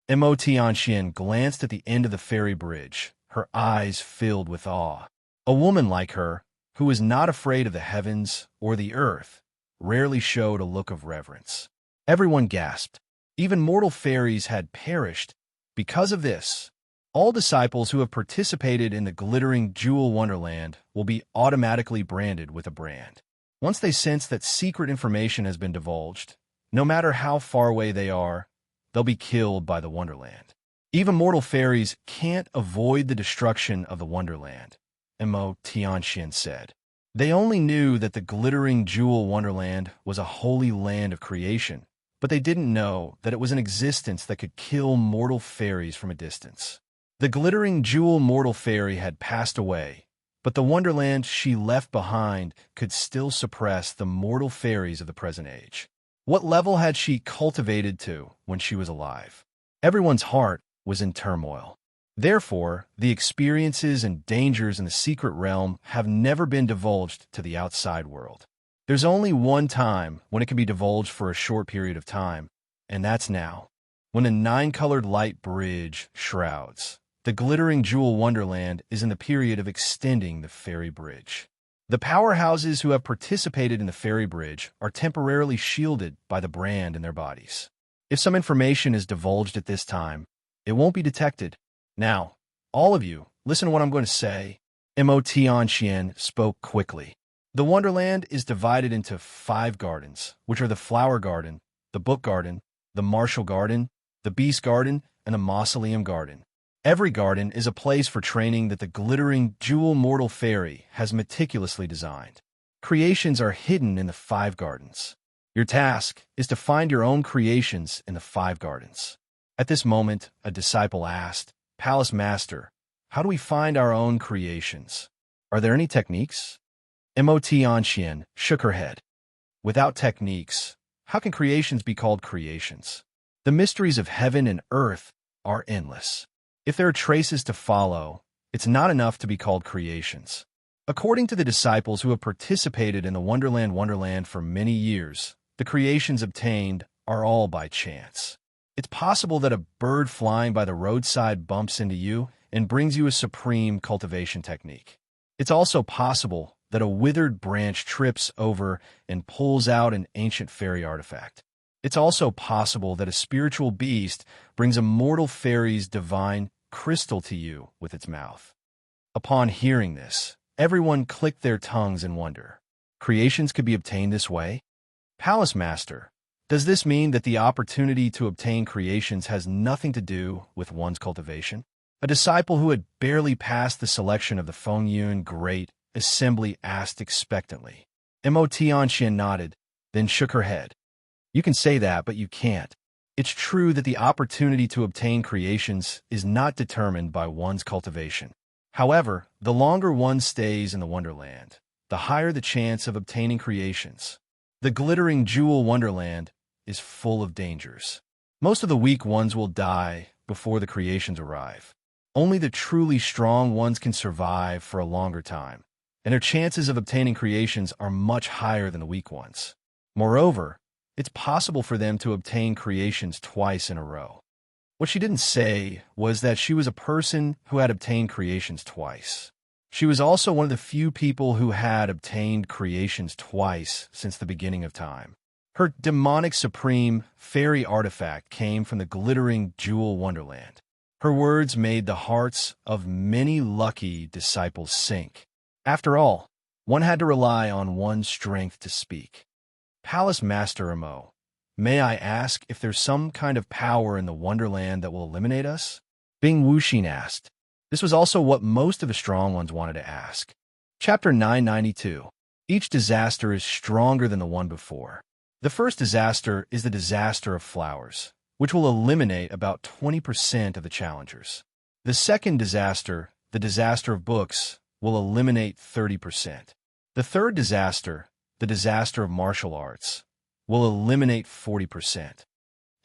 Mo Tianxian glanced at the end of the fairy bridge, her eyes filled with awe. A woman like her, who was not afraid of the heavens or the earth, rarely showed a look of reverence. Everyone gasped. Even mortal fairies had perished. Because of this, all disciples who have participated in the glittering jewel wonderland will be automatically branded with a brand. Once they sense that secret information has been divulged, no matter how far away they are, they'll be killed by the wonderland. Even mortal fairies can't avoid the destruction of the wonderland, Mo Tianxian said. They only knew that the glittering jewel wonderland was a holy land of creation, but they didn't know that it was an existence that could kill mortal fairies from a distance. The glittering jewel mortal fairy had passed away, but the wonderland she left behind could still suppress the mortal fairies of the present age. What level had she cultivated to when she was alive? Everyone's heart was in turmoil. Therefore, the experiences and dangers in the secret realm have never been divulged to the outside world. There's only one time when it can be divulged for a short period of time, and that's now. When the nine-colored light bridge shrouds, the glittering jewel wonderland is in the period of extending the fairy bridge. The powerhouses who have participated in the fairy bridge are temporarily shielded by the brand in their bodies. If some information is divulged at this time, it won't be detected. Now, all of you, listen to what I'm going to say. Mo Tianxian spoke quickly. The Wonderland is divided into 5 gardens, which are the Flower Garden, the Book Garden, the Martial Garden, the Beast Garden, and the Mausoleum Garden. Every garden is a place for training that the glittering jewel mortal fairy has meticulously designed. Creations are hidden in the 5 gardens. Your task is to find your own creations in the 5 gardens. At this moment, a disciple asked, "Palace Master, how do we find our own creations? Are there any techniques?" Mo Tianxian shook her head. Without techniques, how can creations be called creations? The mysteries of heaven and earth are endless. If there are traces to follow, it's not enough to be called creations. According to the disciples who have participated in the Wonderland for many years, the creations obtained are all by chance. It's possible that a bird flying by the roadside bumps into you and brings you a supreme cultivation technique. It's also possible that a withered branch trips over and pulls out an ancient fairy artifact. It's also possible that a spiritual beast brings a mortal fairy's divine crystal to you with its mouth. Upon hearing this, everyone clicked their tongues in wonder. Creations could be obtained this way? Palace Master, does this mean that the opportunity to obtain creations has nothing to do with one's cultivation? A disciple who had barely passed the selection of the Fengyun Great Assembly asked expectantly. Mo Tianxian nodded, then shook her head. You can say that, but you can't. It's true that the opportunity to obtain creations is not determined by one's cultivation. However, the longer one stays in the Wonderland, the higher the chance of obtaining creations. The glittering jewel Wonderland is full of dangers. Most of the weak ones will die before the creations arrive. Only the truly strong ones can survive for a longer time, and their chances of obtaining creations are much higher than the weak ones. Moreover, it's possible for them to obtain creations twice in a row. What she didn't say was that she was a person who had obtained creations twice. She was also one of the few people who had obtained creations twice since the beginning of time. Her demonic supreme fairy artifact came from the glittering jewel Wonderland. Her words made the hearts of many lucky disciples sink. After all, one had to rely on one's strength to speak. Palace Master Mo, may I ask if there's some kind of power in the Wonderland that will eliminate us? Bing Wuxin asked. This was also what most of the strong ones wanted to ask. Chapter 992. Each disaster is stronger than the one before. The first disaster is the disaster of flowers, which will eliminate about 20% of the challengers. The second disaster, the disaster of books, will eliminate 30%. The third disaster, the disaster of martial arts, will eliminate 40%.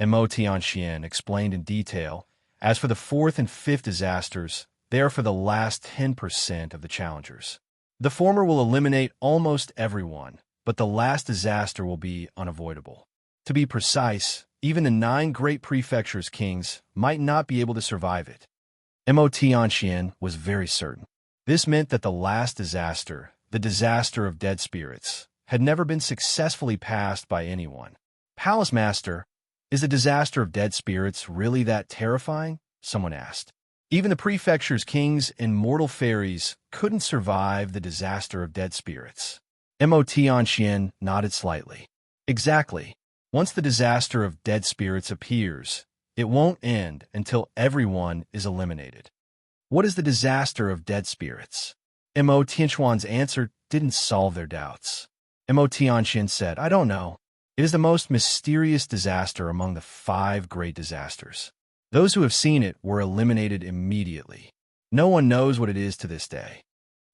Mo Tianxian explained in detail. As for the fourth and fifth disasters, they are for the last 10% of the challengers. The former will eliminate almost everyone, but the last disaster will be unavoidable. To be precise, even the 9 great prefectures' kings might not be able to survive it. Mo Tianxian was very certain. This meant that the last disaster, the disaster of dead spirits, had never been successfully passed by anyone. Palace Master, is the disaster of dead spirits really that terrifying? Someone asked. Even the prefecture's kings and mortal fairies couldn't survive the disaster of dead spirits. Mo Tianxian nodded slightly. Exactly. Once the disaster of dead spirits appears, it won't end until everyone is eliminated. What is the disaster of dead spirits? Mo Tianxuan's answer didn't solve their doubts. Mo Tianxian said, I don't know. It is the most mysterious disaster among the 5 great disasters. Those who have seen it were eliminated immediately. No one knows what it is to this day.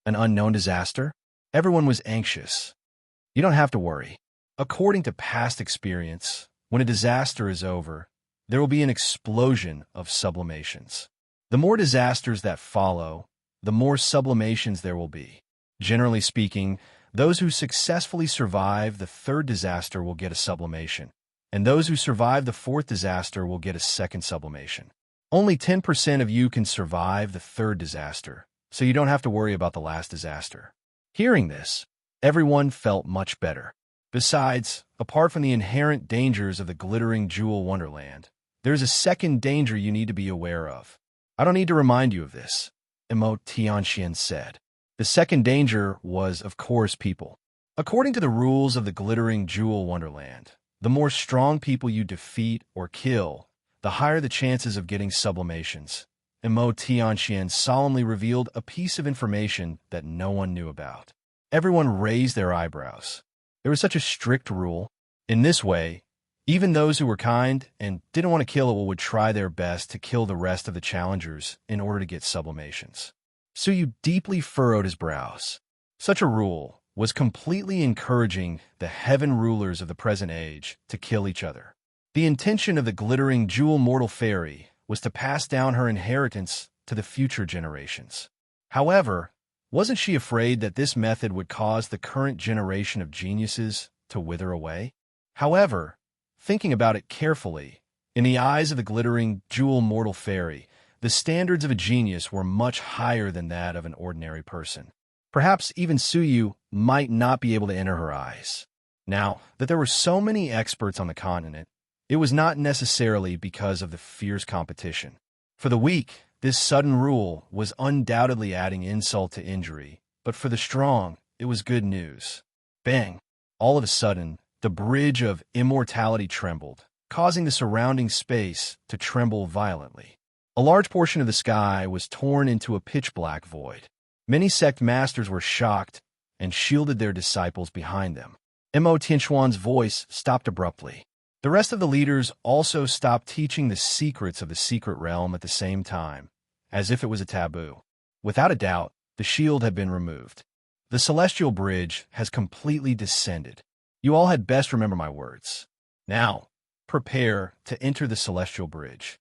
An unknown disaster? Everyone was anxious. You don't have to worry. According to past experience, when a disaster is over, there will be an explosion of sublimations. The more disasters that follow, the more sublimations there will be. Generally speaking, those who successfully survive the third disaster will get a sublimation, and those who survive the fourth disaster will get a second sublimation. Only 10% of you can survive the third disaster, so you don't have to worry about the last disaster. Hearing this, everyone felt much better. Besides, apart from the inherent dangers of the glittering jewel Wonderland, there's a second danger you need to be aware of. I don't need to remind you of this, Mo Tianxian said. The second danger was, of course, people. According to the rules of the glittering jewel Wonderland, the more strong people you defeat or kill, the higher the chances of getting sublimations. Mo Tianxian solemnly revealed a piece of information that no one knew about. Everyone raised their eyebrows. There was such a strict rule. In this way, even those who were kind and didn't want to kill it would try their best to kill the rest of the challengers in order to get sublimations. Suyu deeply furrowed his brows. Such a rule was completely encouraging the heaven rulers of the present age to kill each other. The intention of the glittering jewel mortal fairy was to pass down her inheritance to the future generations. However, wasn't she afraid that this method would cause the current generation of geniuses to wither away? However, thinking about it carefully, in the eyes of the glittering jewel mortal fairy, the standards of a genius were much higher than that of an ordinary person. Perhaps even Suyu might not be able to enter her eyes. Now, that there were so many experts on the continent, it was not necessarily because of the fierce competition. For the weak, this sudden rule was undoubtedly adding insult to injury, but for the strong, it was good news. Bang! All of a sudden, the bridge of immortality trembled, causing the surrounding space to tremble violently. A large portion of the sky was torn into a pitch-black void. Many sect masters were shocked and shielded their disciples behind them. Mo Tianquan's voice stopped abruptly. The rest of the leaders also stopped teaching the secrets of the secret realm at the same time, as if it was a taboo. Without a doubt, the shield had been removed. The celestial bridge has completely descended. You all had best remember my words. Now, prepare to enter the celestial bridge.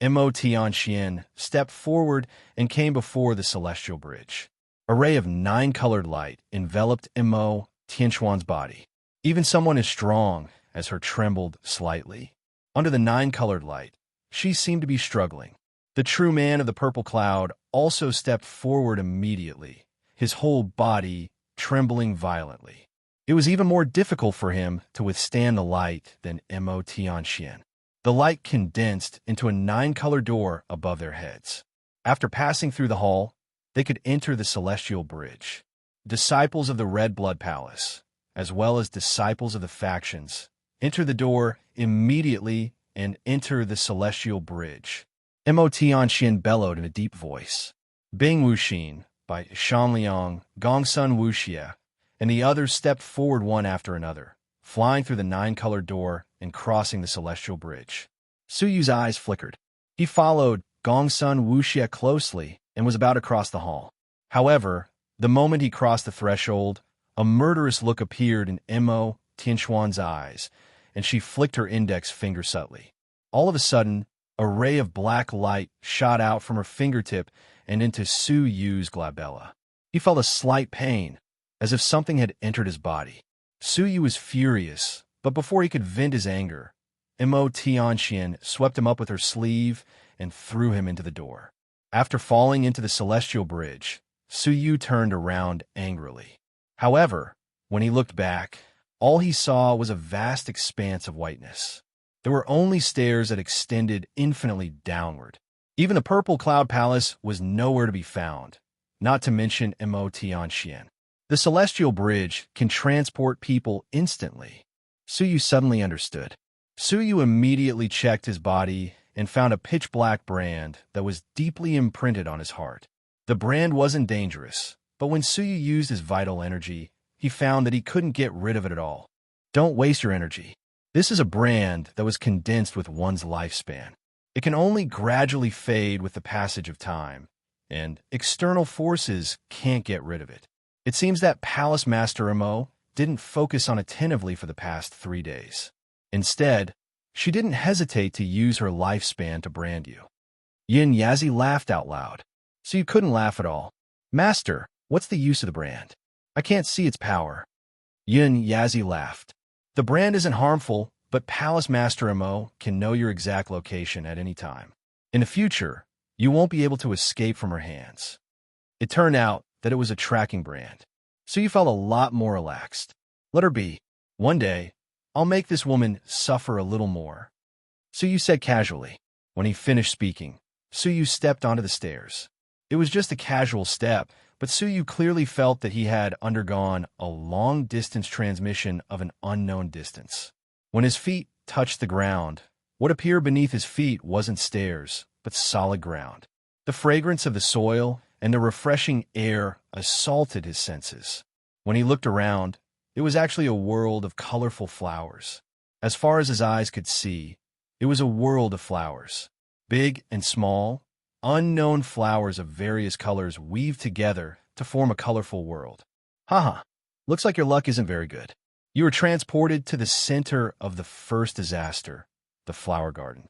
Mo Tianxian stepped forward and came before the celestial bridge. A ray of 9-colored light enveloped Mo Tianquan's body. Even someone as strong as her trembled slightly. Under the 9-colored light, she seemed to be struggling. The true man of the purple cloud also stepped forward immediately, his whole body trembling violently. It was even more difficult for him to withstand the light than Mo Tianxian. The light condensed into a 9-color door above their heads. After passing through the hall, they could enter the celestial bridge. Disciples of the Red Blood Palace, as well as disciples of the factions, enter the door immediately and enter the celestial bridge. Mo Tianxian bellowed in a deep voice. Bing Wuxin, by Shan Liang, Gongsun Wuxia, and the others stepped forward one after another, flying through the 9-colored door and crossing the celestial bridge. Suyu's eyes flickered. He followed Gongsun Wuxia closely and was about to cross the hall. However, the moment he crossed the threshold, a murderous look appeared in Mo Tianquan's eyes, and she flicked her index finger subtly. All of a sudden, a ray of black light shot out from her fingertip and into Suyu's glabella. He felt a slight pain, as if something had entered his body. Suyu was furious, but before he could vent his anger, Mo Tianxian swept him up with her sleeve and threw him into the door. After falling into the celestial bridge, Suyu turned around angrily. However, when he looked back, all he saw was a vast expanse of whiteness. There were only stairs that extended infinitely downward. Even the Purple Cloud Palace was nowhere to be found, not to mention Mo Tianxian. The celestial bridge can transport people instantly. Suyu suddenly understood. Suyu immediately checked his body and found a pitch-black brand that was deeply imprinted on his heart. The brand wasn't dangerous, but when Suyu used his vital energy, he found that he couldn't get rid of it at all. Don't waste your energy. This is a brand that was condensed with one's lifespan. It can only gradually fade with the passage of time, and external forces can't get rid of it. It seems that Palace Master Mo didn't focus on attentively for the past 3 days. Instead, she didn't hesitate to use her lifespan to brand you. Yin Yazi laughed out loud. So you couldn't laugh at all. Master, what's the use of the brand? I can't see its power. Yin Yazi laughed. The brand isn't harmful, but Palace Master Mo can know your exact location at any time. In the future, you won't be able to escape from her hands. It turned out that it was a tracking brand, so you felt a lot more relaxed. Let her be. One day, I'll make this woman suffer a little more. Suyu said casually. When he finished speaking, Suyu stepped onto the stairs. It was just a casual step, but Suyu clearly felt that he had undergone a long-distance transmission of an unknown distance. When his feet touched the ground, what appeared beneath his feet wasn't stairs, but solid ground. The fragrance of the soil and the refreshing air assaulted his senses. When he looked around, it was actually a world of colorful flowers. As far as his eyes could see, it was a world of flowers. Big and small, unknown flowers of various colors weaved together to form a colorful world. Haha, looks like your luck isn't very good. You were transported to the center of the first disaster, the flower garden.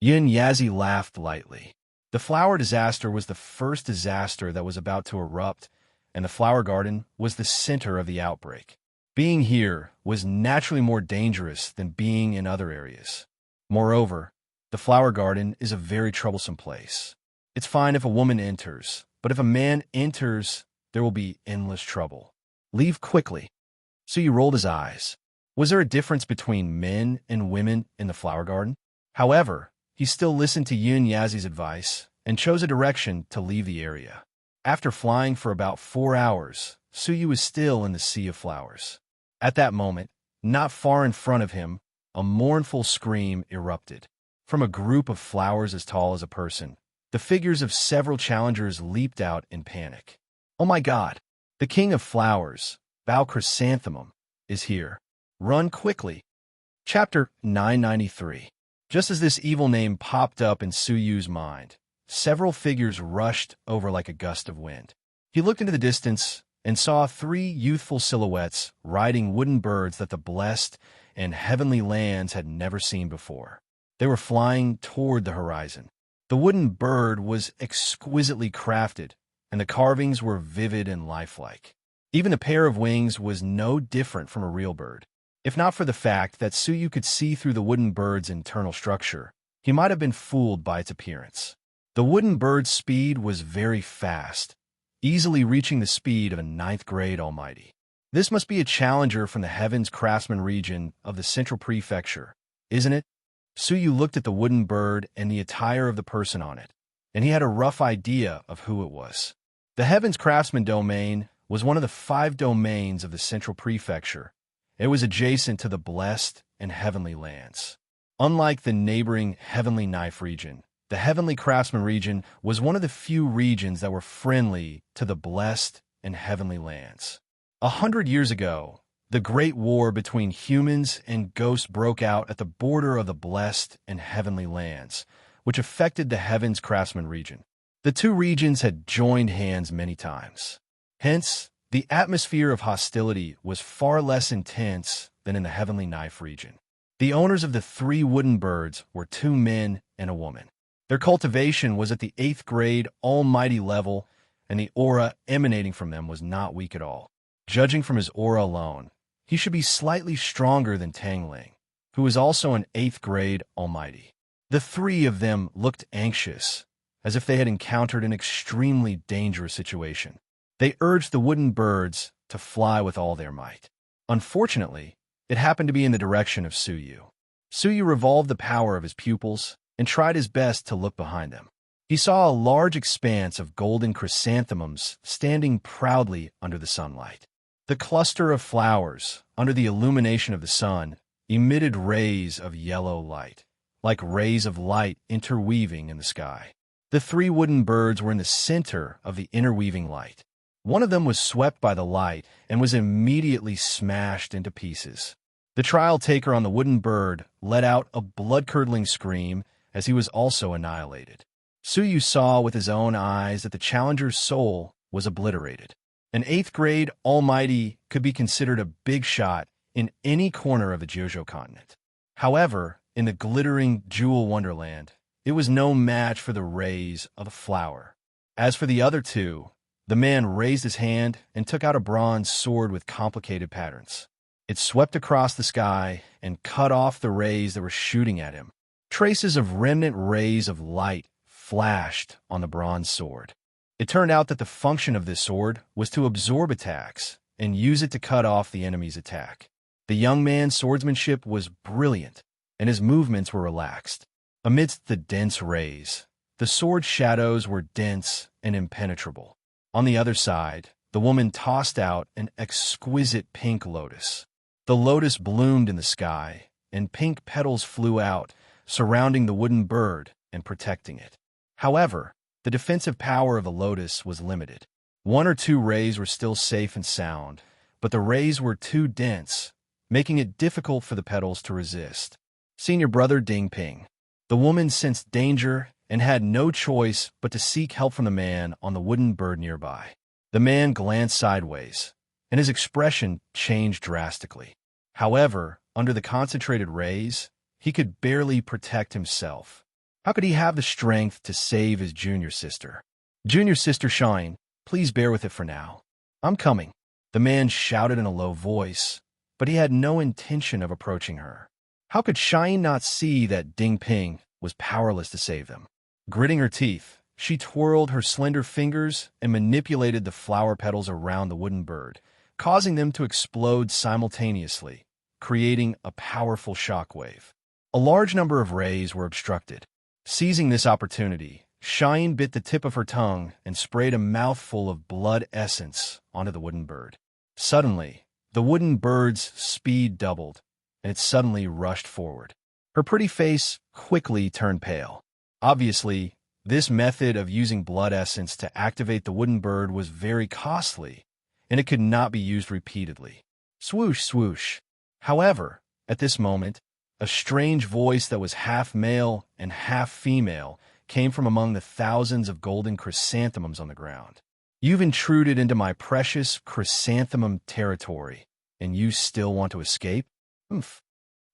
Yin Yazi laughed lightly. The flower disaster was the first disaster that was about to erupt, and the flower garden was the center of the outbreak. Being here was naturally more dangerous than being in other areas. Moreover, the flower garden is a very troublesome place. It's fine if a woman enters, but if a man enters, there will be endless trouble. Leave quickly. Suyu rolled his eyes. Was there a difference between men and women in the flower garden? However, he still listened to Yun Yazi's advice and chose a direction to leave the area. After flying for about 4 hours, Suyu was still in the sea of flowers. At that moment, not far in front of him, a mournful scream erupted. From a group of flowers as tall as a person, the figures of several challengers leaped out in panic. Oh my God! The king of flowers, Bao Chrysanthemum, is here. Run quickly. Chapter 993. Just as this evil name popped up in Suyu's mind, several figures rushed over like a gust of wind. He looked into the distance and saw 3 youthful silhouettes riding wooden birds that the blessed and heavenly lands had never seen before. They were flying toward the horizon. The wooden bird was exquisitely crafted, and the carvings were vivid and lifelike. Even the pair of wings was no different from a real bird. If not for the fact that Suyu could see through the wooden bird's internal structure, he might have been fooled by its appearance. The wooden bird's speed was very fast, easily reaching the speed of a 9th grade almighty. This must be a challenger from the Heavens Craftsman region of the Central Prefecture, isn't it? Suyu looked at the wooden bird and the attire of the person on it, and he had a rough idea of who it was. The Heavens Craftsman domain was one of the 5 domains of the Central Prefecture. It was adjacent to the blessed and heavenly lands. Unlike the neighboring Heavenly Knife region, the Heavenly Craftsman region was one of the few regions that were friendly to the blessed and heavenly lands. 100 years ago, the Great War between humans and ghosts broke out at the border of the blessed and heavenly lands, which affected the Heavens Craftsman region. The 2 regions had joined hands many times. Hence, the atmosphere of hostility was far less intense than in the Heavenly Knife region. The owners of the 3 wooden birds were 2 men and a woman. Their cultivation was at the 8th grade almighty level, and the aura emanating from them was not weak at all. Judging from his aura alone, he should be slightly stronger than Tang Ling, who was also an 8th grade almighty. The 3 of them looked anxious, as if they had encountered an extremely dangerous situation. They urged the wooden birds to fly with all their might. Unfortunately, it happened to be in the direction of Suyu. Suyu revolved the power of his pupils and tried his best to look behind them. He saw a large expanse of golden chrysanthemums standing proudly under the sunlight. The cluster of flowers, under the illumination of the sun, emitted rays of yellow light, like rays of light interweaving in the sky. The 3 wooden birds were in the center of the interweaving light. One of them was swept by the light and was immediately smashed into pieces. The trial taker on the wooden bird let out a blood-curdling scream as he was also annihilated. Suyu saw with his own eyes that the challenger's soul was obliterated. An 8th grade almighty could be considered a big shot in any corner of the Jojo continent. However, in the glittering jewel wonderland, it was no match for the rays of the flower. As for the other 2, the man raised his hand and took out a bronze sword with complicated patterns. It swept across the sky and cut off the rays that were shooting at him. Traces of remnant rays of light flashed on the bronze sword. It turned out that the function of this sword was to absorb attacks and use it to cut off the enemy's attack. The young man's swordsmanship was brilliant, and his movements were relaxed. Amidst the dense rays, the sword shadows were dense and impenetrable. On the other side, the woman tossed out an exquisite pink lotus. The lotus bloomed in the sky, and pink petals flew out, surrounding the wooden bird and protecting it. However, the defensive power of the lotus was limited. 1 or 2 rays were still safe and sound, but the rays were too dense, making it difficult for the petals to resist. Senior brother Ding Ping. The woman sensed danger and had no choice but to seek help from the man on the wooden bird nearby. The man glanced sideways, and his expression changed drastically. However, under the concentrated rays, he could barely protect himself. How could he have the strength to save his junior sister? Junior sister Shine, please bear with it for now. I'm coming. The man shouted in a low voice, but he had no intention of approaching her. How could Shine not see that Ding Ping was powerless to save them? Gritting her teeth, she twirled her slender fingers and manipulated the flower petals around the wooden bird, causing them to explode simultaneously, creating a powerful shockwave. A large number of rays were obstructed. Seizing this opportunity, Shine bit the tip of her tongue and sprayed a mouthful of blood essence onto the wooden bird. Suddenly, the wooden bird's speed doubled, and it suddenly rushed forward. Her pretty face quickly turned pale. Obviously, this method of using blood essence to activate the wooden bird was very costly, and it could not be used repeatedly. Swoosh, swoosh. However, at this moment, a strange voice that was half male and half female came from among the thousands of golden chrysanthemums on the ground. You've intruded into my precious chrysanthemum territory, and you still want to escape? Oomph.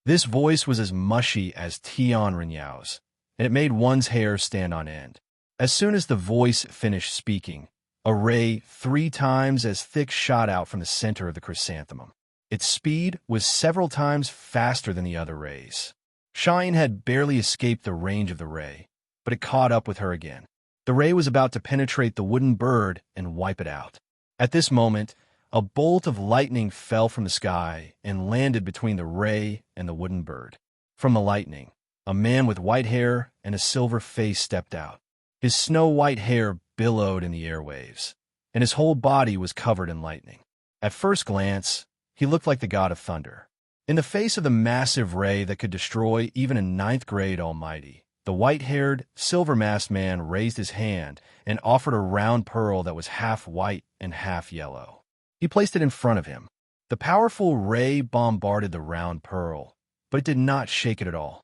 This voice was as mushy as Tian Renyao's, and it made one's hair stand on end. As soon as the voice finished speaking, a ray 3 times as thick shot out from the center of the chrysanthemum. Its speed was several times faster than the other rays. Shine had barely escaped the range of the ray, but it caught up with her again. The ray was about to penetrate the wooden bird and wipe it out. At this moment, a bolt of lightning fell from the sky and landed between the ray and the wooden bird. From the lightning, a man with white hair and a silver face stepped out. His snow-white hair billowed in the airwaves, and his whole body was covered in lightning. At first glance, he looked like the god of thunder. In the face of the massive ray that could destroy even a 9th-grade almighty, the white-haired, silver-masked man raised his hand and offered a round pearl that was half white and half yellow. He placed it in front of him. The powerful ray bombarded the round pearl, but it did not shake it at all.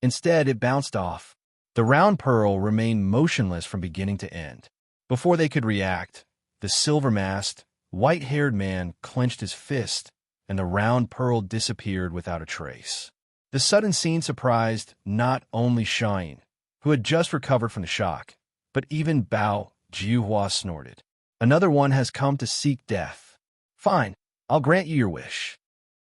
Instead, it bounced off. The round pearl remained motionless from beginning to end. Before they could react, the silver-masked, white-haired man clenched his fist, and the round pearl disappeared without a trace. The sudden scene surprised not only Shine, who had just recovered from the shock, but even Bao Jiuhua snorted. Another one has come to seek death. Fine, I'll grant you your wish.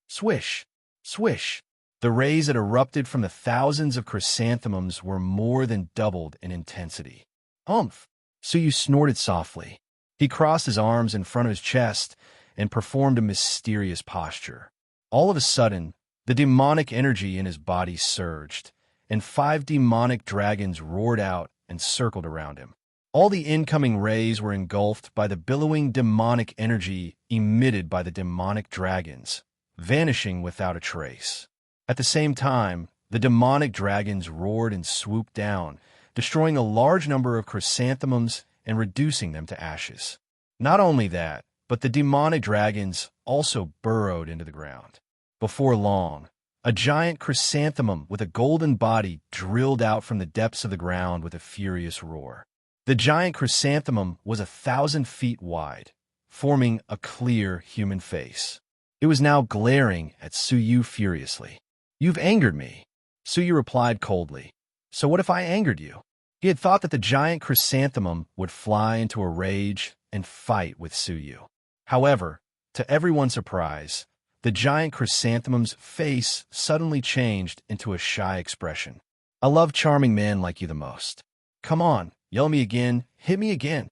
Swish, swish. The rays that erupted from the thousands of chrysanthemums were more than doubled in intensity. Humph! Suyu snorted softly. He crossed his arms in front of his chest and performed a mysterious posture. All of a sudden, the demonic energy in his body surged, and 5 demonic dragons roared out and circled around him. All the incoming rays were engulfed by the billowing demonic energy emitted by the demonic dragons, vanishing without a trace. At the same time, the demonic dragons roared and swooped down, destroying a large number of chrysanthemums and reducing them to ashes. Not only that, but the demonic dragons also burrowed into the ground. Before long, a giant chrysanthemum with a golden body drilled out from the depths of the ground with a furious roar. The giant chrysanthemum was 1,000 feet wide, forming a clear human face. It was now glaring at Suyu furiously. "You've angered me," Suyu replied coldly. "So what if I angered you?" He had thought that the giant chrysanthemum would fly into a rage and fight with Suyu. However, to everyone's surprise, the giant chrysanthemum's face suddenly changed into a shy expression. "I love charming men like you the most. Come on, yell at me again, hit me again."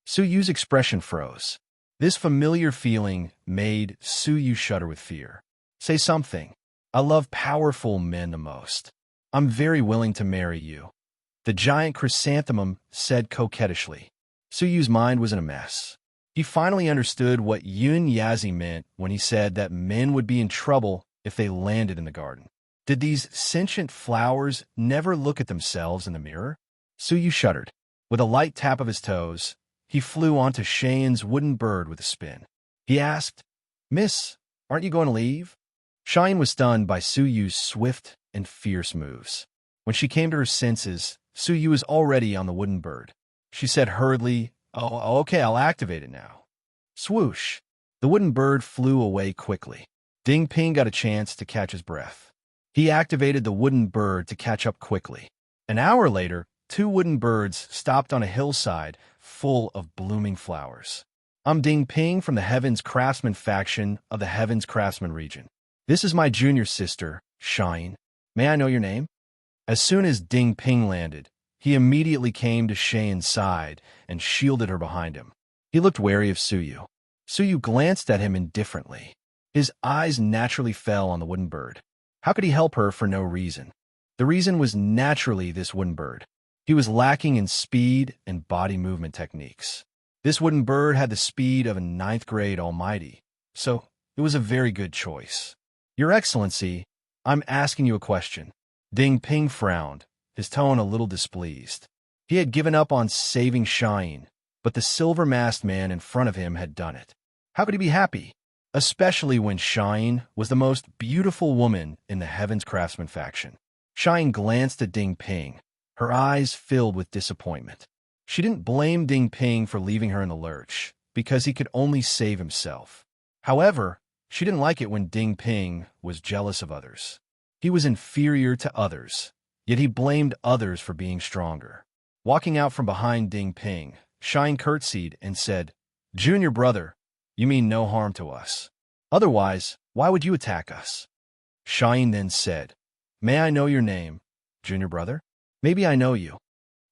Suyu's expression froze. This familiar feeling made Suyu shudder with fear. "Say something. I love powerful men the most. I'm very willing to marry you," the giant chrysanthemum said coquettishly. Suyu's mind was in a mess. He finally understood what Yun Yazi meant when he said that men would be in trouble if they landed in the garden. Did these sentient flowers never look at themselves in the mirror? Suyu shuddered. With a light tap of his toes, he flew onto Shane's wooden bird with a spin. He asked, "Miss, aren't you going to leave?" Shine was stunned by Suyu's swift and fierce moves. When she came to her senses, Suyu was already on the wooden bird. She said hurriedly, "Oh, okay, I'll activate it now." Swoosh! The wooden bird flew away quickly. Ding Ping got a chance to catch his breath. He activated the wooden bird to catch up quickly. An hour later, 2 wooden birds stopped on a hillside full of blooming flowers. I'm Ding Ping from the Heavens Craftsman faction of the Heavens Craftsman region. This is my junior sister, Shine. May I know your name? As soon as Ding Ping landed, he immediately came to Shane's side and shielded her behind him. He looked wary of Suyu. Suyu glanced at him indifferently. His eyes naturally fell on the wooden bird. How could he help her for no reason? The reason was naturally this wooden bird. He was lacking in speed and body movement techniques. This wooden bird had the speed of a ninth-grade almighty, so it was a very good choice. Your Excellency, I'm asking you a question. Ding Ping frowned, his tone a little displeased. He had given up on saving Shine, but the silver-masked man in front of him had done it. How could he be happy? Especially when Shine was the most beautiful woman in the Heavens Craftsman faction. Shine glanced at Ding Ping, her eyes filled with disappointment. She didn't blame Ding Ping for leaving her in the lurch, because he could only save himself. However, she didn't like it when Ding Ping was jealous of others. He was inferior to others, yet he blamed others for being stronger. Walking out from behind Ding Ping, Shine curtsied and said, "Junior brother, you mean no harm to us. Otherwise, why would you attack us?" Shine then said, "May I know your name, junior brother? Maybe I know you."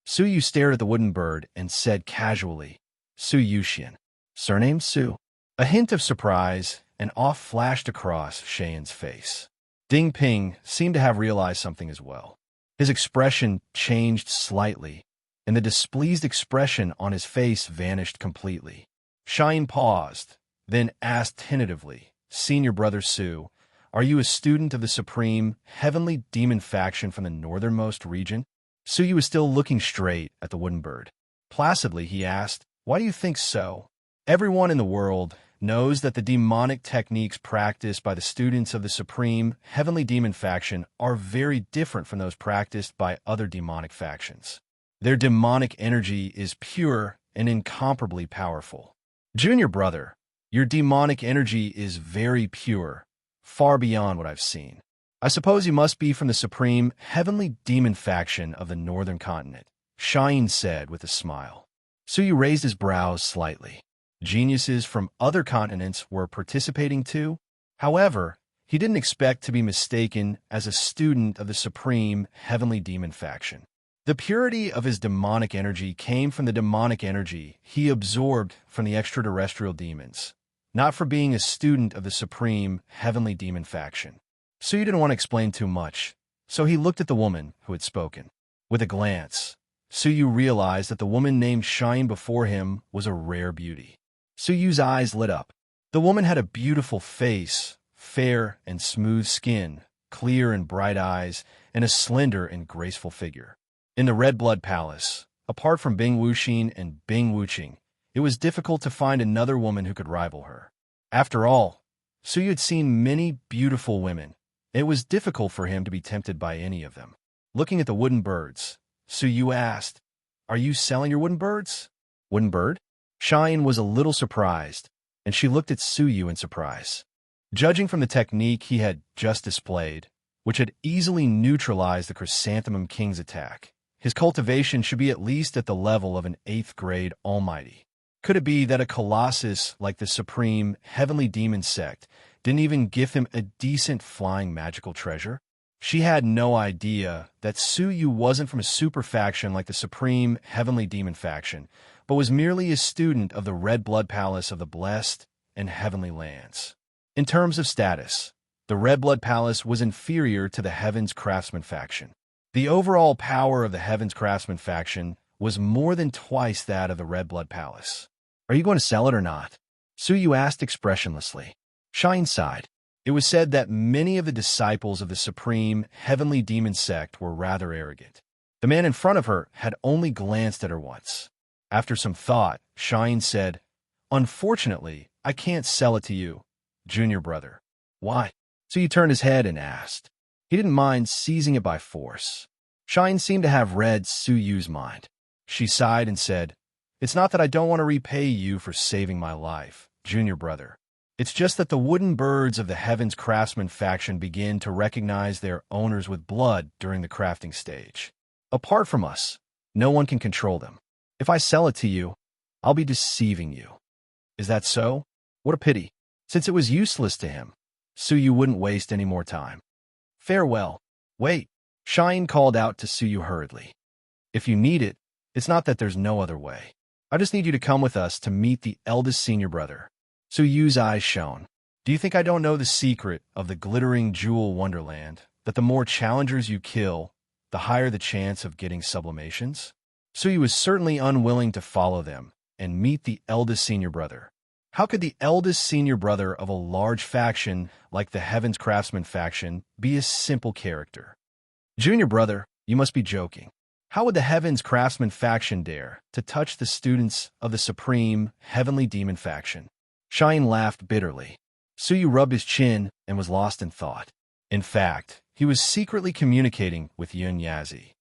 Suyu stared at the wooden bird and said casually, "Su Yuxian." Surname Su. A hint of surprise and awe flashed across Shane's face. Ding Ping seemed to have realized something as well. His expression changed slightly, and the displeased expression on his face vanished completely. Shine paused, then asked tentatively, "Senior brother Su, are you a student of the supreme heavenly demon faction from the northernmost region?" Suyu was still looking straight at the wooden bird. Placidly, he asked, "Why do you think so?" Everyone in the world knows that the demonic techniques practiced by the students of the supreme heavenly demon faction are very different from those practiced by other demonic factions. Their demonic energy is pure and incomparably powerful. Junior brother, your demonic energy is very pure, far beyond what I've seen. I suppose you must be from the supreme heavenly demon faction of the northern continent, Shine said with a smile. Suyu raised his brows slightly. Geniuses from other continents were participating too. However, he didn't expect to be mistaken as a student of the supreme heavenly demon faction. The purity of his demonic energy came from the demonic energy he absorbed from the extraterrestrial demons, not for being a student of the supreme heavenly demon faction. Suyu didn't want to explain too much, so he looked at the woman who had spoken. With a glance, Suyu realized that the woman named Shine before him was a rare beauty. Suyu's eyes lit up. The woman had a beautiful face, fair and smooth skin, clear and bright eyes, and a slender and graceful figure. In the Red Blood Palace, apart from Bing Wuxin and Bing Wuqing, it was difficult to find another woman who could rival her. After all, Suyu had seen many beautiful women. It was difficult for him to be tempted by any of them. Looking at the wooden birds, Suyu asked, "Are you selling your wooden birds?" "Wooden bird?" Shine was a little surprised, and she looked at Suyu in surprise. Judging from the technique he had just displayed, which had easily neutralized the Chrysanthemum King's attack, his cultivation should be at least at the level of an 8th-grade almighty. Could it be that a colossus like the supreme heavenly demon sect didn't even give him a decent flying magical treasure? She had no idea that Suyu wasn't from a super faction like the supreme heavenly demon faction, but was merely a student of the Red Blood Palace of the Blessed and Heavenly Lands. In terms of status, the Red Blood Palace was inferior to the Heavens Craftsman faction. The overall power of the Heavens Craftsman faction was more than twice that of the Red Blood Palace. "Are you going to sell it or not?" Suyu asked expressionlessly. Shine sighed. It was said that many of the disciples of the supreme heavenly demon sect were rather arrogant. The man in front of her had only glanced at her once. After some thought, Shine said, "Unfortunately, I can't sell it to you, junior brother." "Why?" Suyu turned his head and asked. He didn't mind seizing it by force. Shine seemed to have read Suyu's mind. She sighed and said, "It's not that I don't want to repay you for saving my life, junior brother. It's just that the wooden birds of the Heavens Craftsman faction begin to recognize their owners with blood during the crafting stage. Apart from us, no one can control them. If I sell it to you, I'll be deceiving you." Is that so? What a pity. Since it was useless to him, Suyu wouldn't waste any more time. Farewell. Wait. Shine called out to Suyu hurriedly. If you need it, it's not that there's no other way. I just need you to come with us to meet the eldest senior brother. Suyu's eyes shone. Do you think I don't know the secret of the glittering jewel wonderland, that the more challengers you kill, the higher the chance of getting sublimations? Suyu was certainly unwilling to follow them and meet the eldest senior brother. How could the eldest senior brother of a large faction like the Heaven's Craftsman faction be a simple character? Junior brother, you must be joking. How would the Heaven's Craftsman faction dare to touch the students of the supreme Heavenly Demon faction? Shine laughed bitterly. Suyu rubbed his chin and was lost in thought. In fact, he was secretly communicating with Yun Yazi.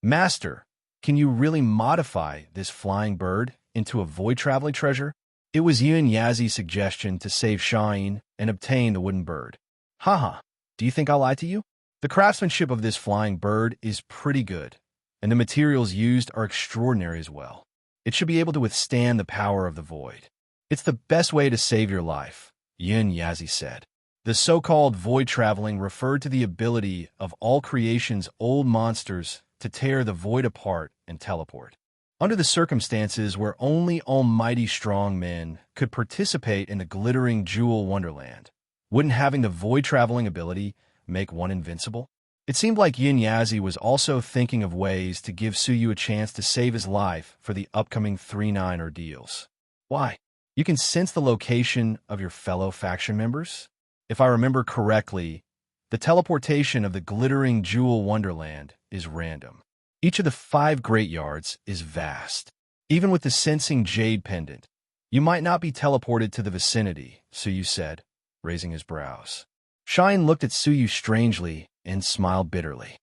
Master, can you really modify this flying bird into a void-traveling treasure? It was Yun Yazi's suggestion to save Shine and obtain the wooden bird. Haha, do you think I'll lie to you? The craftsmanship of this flying bird is pretty good, and the materials used are extraordinary as well. It should be able to withstand the power of the void. It's the best way to save your life, Yun Yazi said. The so-called void traveling referred to the ability of all creation's old monsters to tear the void apart and teleport. Under the circumstances where only almighty strong men could participate in the glittering jewel wonderland, wouldn't having the void traveling ability make one invincible? It seemed like Yin Yazi was also thinking of ways to give Suyu a chance to save his life for the upcoming 3-9 ordeals. Why? You can sense the location of your fellow faction members? If I remember correctly, the teleportation of the glittering jewel wonderland is random. Each of the 5 great yards is vast. Even with the sensing jade pendant, you might not be teleported to the vicinity, Suyu said, raising his brows. Shine looked at Suyu strangely and smiled bitterly.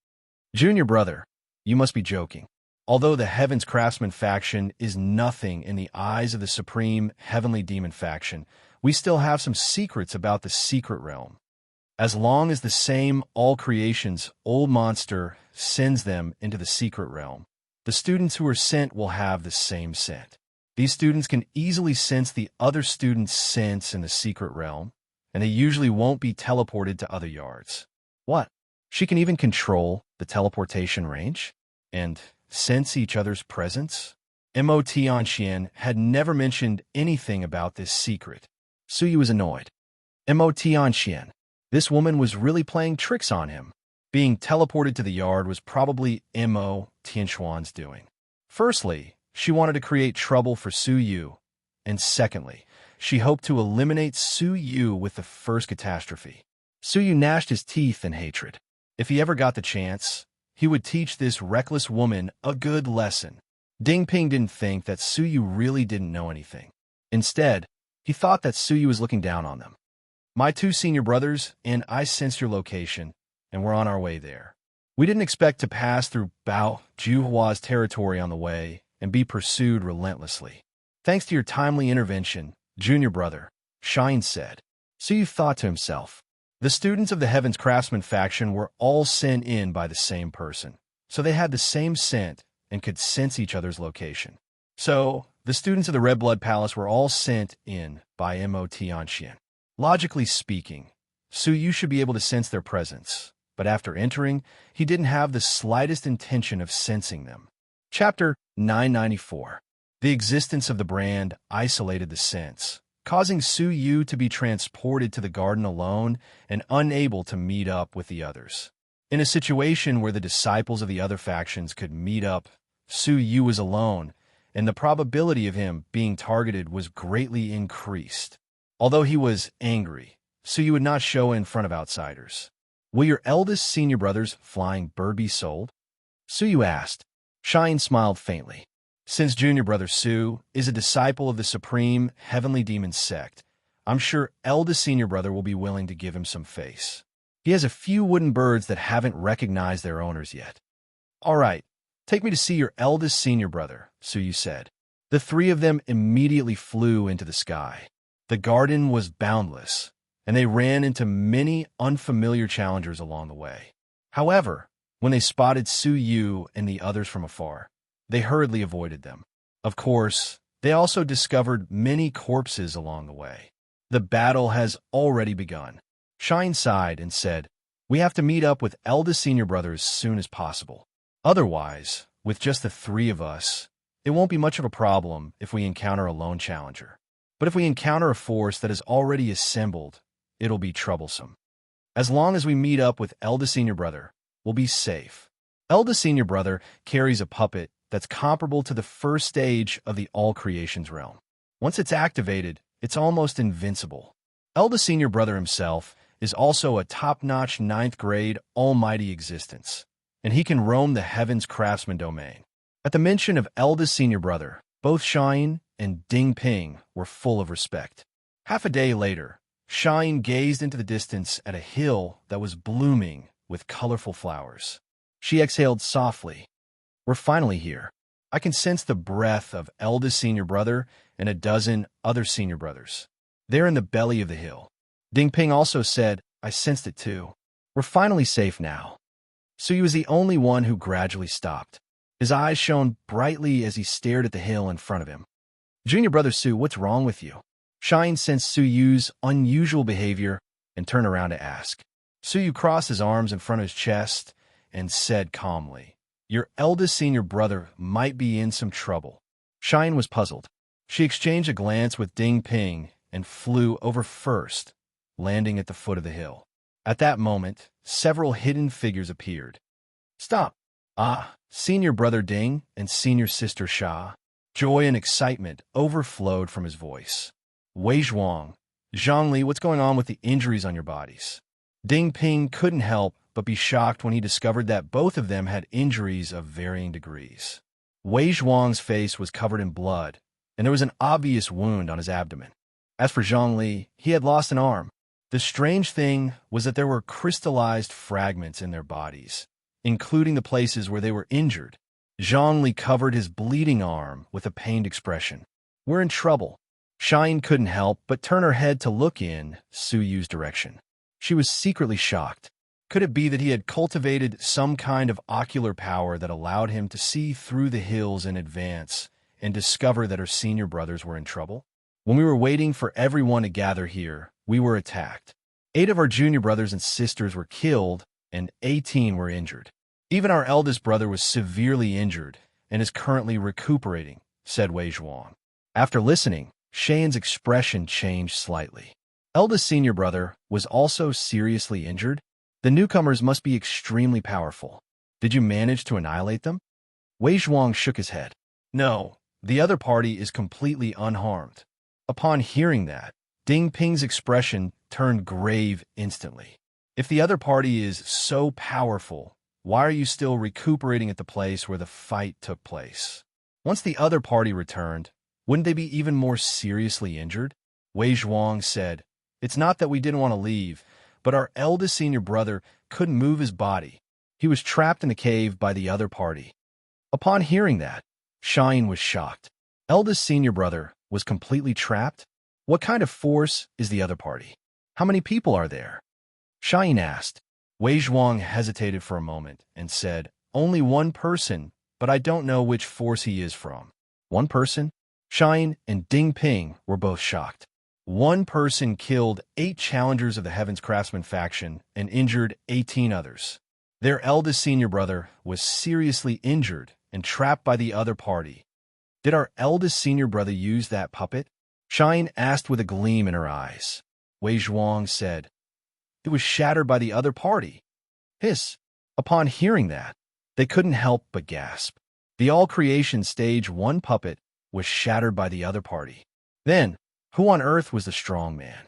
Junior brother, you must be joking. Although the Heaven's Craftsman faction is nothing in the eyes of the supreme Heavenly Demon faction, we still have some secrets about the secret realm. As long as the same all creation's old monster sends them into the secret realm, the students who are sent will have the same scent. These students can easily sense the other students' scents in the secret realm, and they usually won't be teleported to other yards. What? She can even control the teleportation range? And sense each other's presence? Mo Tianxian had never mentioned anything about this secret. Suyu was annoyed. Mo Tianxian. This woman was really playing tricks on him. Being teleported to the yard was probably Mo Tianxuan's doing. Firstly, she wanted to create trouble for Suyu, and secondly, she hoped to eliminate Suyu with the first catastrophe. Suyu gnashed his teeth in hatred. If he ever got the chance, he would teach this reckless woman a good lesson. Dingping didn't think that Suyu really didn't know anything. Instead, he thought that Suyu was looking down on them. My 2 senior brothers and I sensed your location, and we're on our way there. We didn't expect to pass through Bao Juhua's territory on the way and be pursued relentlessly. Thanks to your timely intervention, junior brother, Shine said. Suyu thought to himself. The students of the Heaven's Craftsman faction were all sent in by the same person, so they had the same scent and could sense each other's location. So, the students of the Red Blood Palace were all sent in by Mo Tianxian. Logically speaking, Suyu should be able to sense their presence, but after entering, he didn't have the slightest intention of sensing them. Chapter 994. The existence of the brand isolated the sense, causing Suyu to be transported to the garden alone and unable to meet up with the others. In a situation where the disciples of the other factions could meet up, Suyu was alone, and the probability of him being targeted was greatly increased. Although he was angry, Suyu would not show in front of outsiders. Will your eldest senior brother's flying bird be sold? Suyu asked. Shine smiled faintly. Since junior brother Su is a disciple of the supreme heavenly demon sect, I'm sure eldest senior brother will be willing to give him some face. He has a few wooden birds that haven't recognized their owners yet. All right, take me to see your eldest senior brother, Suyu said. The 3 of them immediately flew into the sky. The garden was boundless, and they ran into many unfamiliar challengers along the way. However, when they spotted Suyu and the others from afar, they hurriedly avoided them. Of course, They also discovered many corpses along the way. The battle has already begun. Shine sighed and said, "We have to meet up with eldest senior brother as soon as possible. Otherwise, with just the three of us, it won't be much of a problem if we encounter a lone challenger. But if we encounter a force that is already assembled, it'll be troublesome. As long as we meet up with eldest senior brother, we'll be safe." Eldest senior brother carries a puppet that's comparable to the first stage of the All Creations realm. Once it's activated, it's almost invincible. Eldest senior brother himself is also a top-notch 9th grade almighty existence, and he can roam the heavens craftsman domain. At the mention of eldest senior brother, both Shine and Ding Ping were full of respect. Half a day later, Shine gazed into the distance at a hill that was blooming with colorful flowers. She exhaled softly. "We're finally here. I can sense the breath of eldest senior brother and a dozen other senior brothers. They're in the belly of the hill." Ding Ping also said, "I sensed it too. We're finally safe now." Suyu was the only one who gradually stopped. His eyes shone brightly as he stared at the hill in front of him. "Junior brother Su, what's wrong with you?" Shine sensed Suyu's unusual behavior and turned around to ask. Suyu crossed his arms in front of his chest and said calmly, "Your eldest senior brother might be in some trouble." Shine was puzzled. She exchanged a glance with Ding Ping and flew over first, landing at the foot of the hill. At that moment, several hidden figures appeared. "Stop!" "Ah, senior brother Ding and senior sister Sha." Joy and excitement overflowed from his voice. "Wei Zhuang, Zhongli, what's going on with the injuries on your bodies?" Ding Ping couldn't help but be shocked when he discovered that both of them had injuries of varying degrees. Wei Zhuang's face was covered in blood, and there was an obvious wound on his abdomen. As for Zhongli, he had lost an arm. The strange thing was that there were crystallized fragments in their bodies, including the places where they were injured. Zhongli covered his bleeding arm with a pained expression. "We're in trouble." Shine couldn't help but turn her head to look in Suyu's direction. She was secretly shocked. Could it be that he had cultivated some kind of ocular power that allowed him to see through the hills in advance and discover that her senior brothers were in trouble? "When we were waiting for everyone to gather here, we were attacked. 8 of our junior brothers and sisters were killed, and 18 were injured. Even our eldest brother was severely injured and is currently recuperating," said Wei Zhuang. After listening, Shane's expression changed slightly. Eldest senior brother was also seriously injured? The newcomers must be extremely powerful. Did you manage to annihilate them? Wei Zhuang shook his head. "No, the other party is completely unharmed." Upon hearing that, Ding Ping's expression turned grave instantly. "If the other party is so powerful, why are you still recuperating at the place where the fight took place? Once the other party returned, wouldn't they be even more seriously injured?" Wei Zhuang said, "It's not that we didn't want to leave, but our eldest senior brother couldn't move his body. He was trapped in the cave by the other party." Upon hearing that, Shine was shocked. Eldest senior brother was completely trapped? What kind of force is the other party? How many people are there? Shine asked. Wei Zhuang hesitated for a moment and said, "Only one person, but I don't know which force he is from." "One person?" Shine and Ding Ping were both shocked. One person killed 8 challengers of the Heavens Craftsman faction and injured 18 others. Their eldest senior brother was seriously injured and trapped by the other party. Did our eldest senior brother use that puppet? Shine asked with a gleam in her eyes. Wei Zhuang said, "It was shattered by the other party." Hiss. Upon hearing that, they couldn't help but gasp. The All Creation Stage 1 puppet was shattered by the other party. Then, who on earth was the strong man?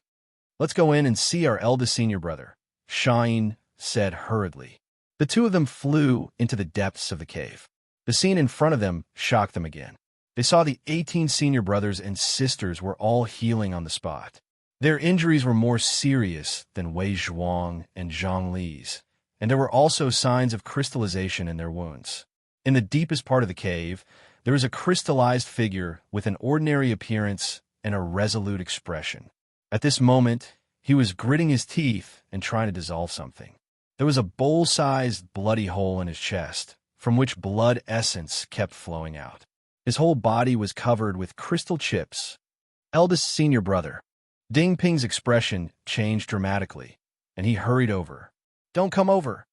"Let's go in and see our eldest senior brother," Shine said hurriedly. The two of them flew into the depths of the cave. The scene in front of them shocked them again. They saw the 18 senior brothers and sisters were all healing on the spot. Their injuries were more serious than Wei Zhuang and Zhang Li's, and there were also signs of crystallization in their wounds. In the deepest part of the cave, there was a crystallized figure with an ordinary appearance and a resolute expression. At this moment, he was gritting his teeth and trying to dissolve something. There was a bowl-sized bloody hole in his chest, from which blood essence kept flowing out. His whole body was covered with crystal chips. Eldest senior brother. Ding Ping's expression changed dramatically, and he hurried over. Don't come over.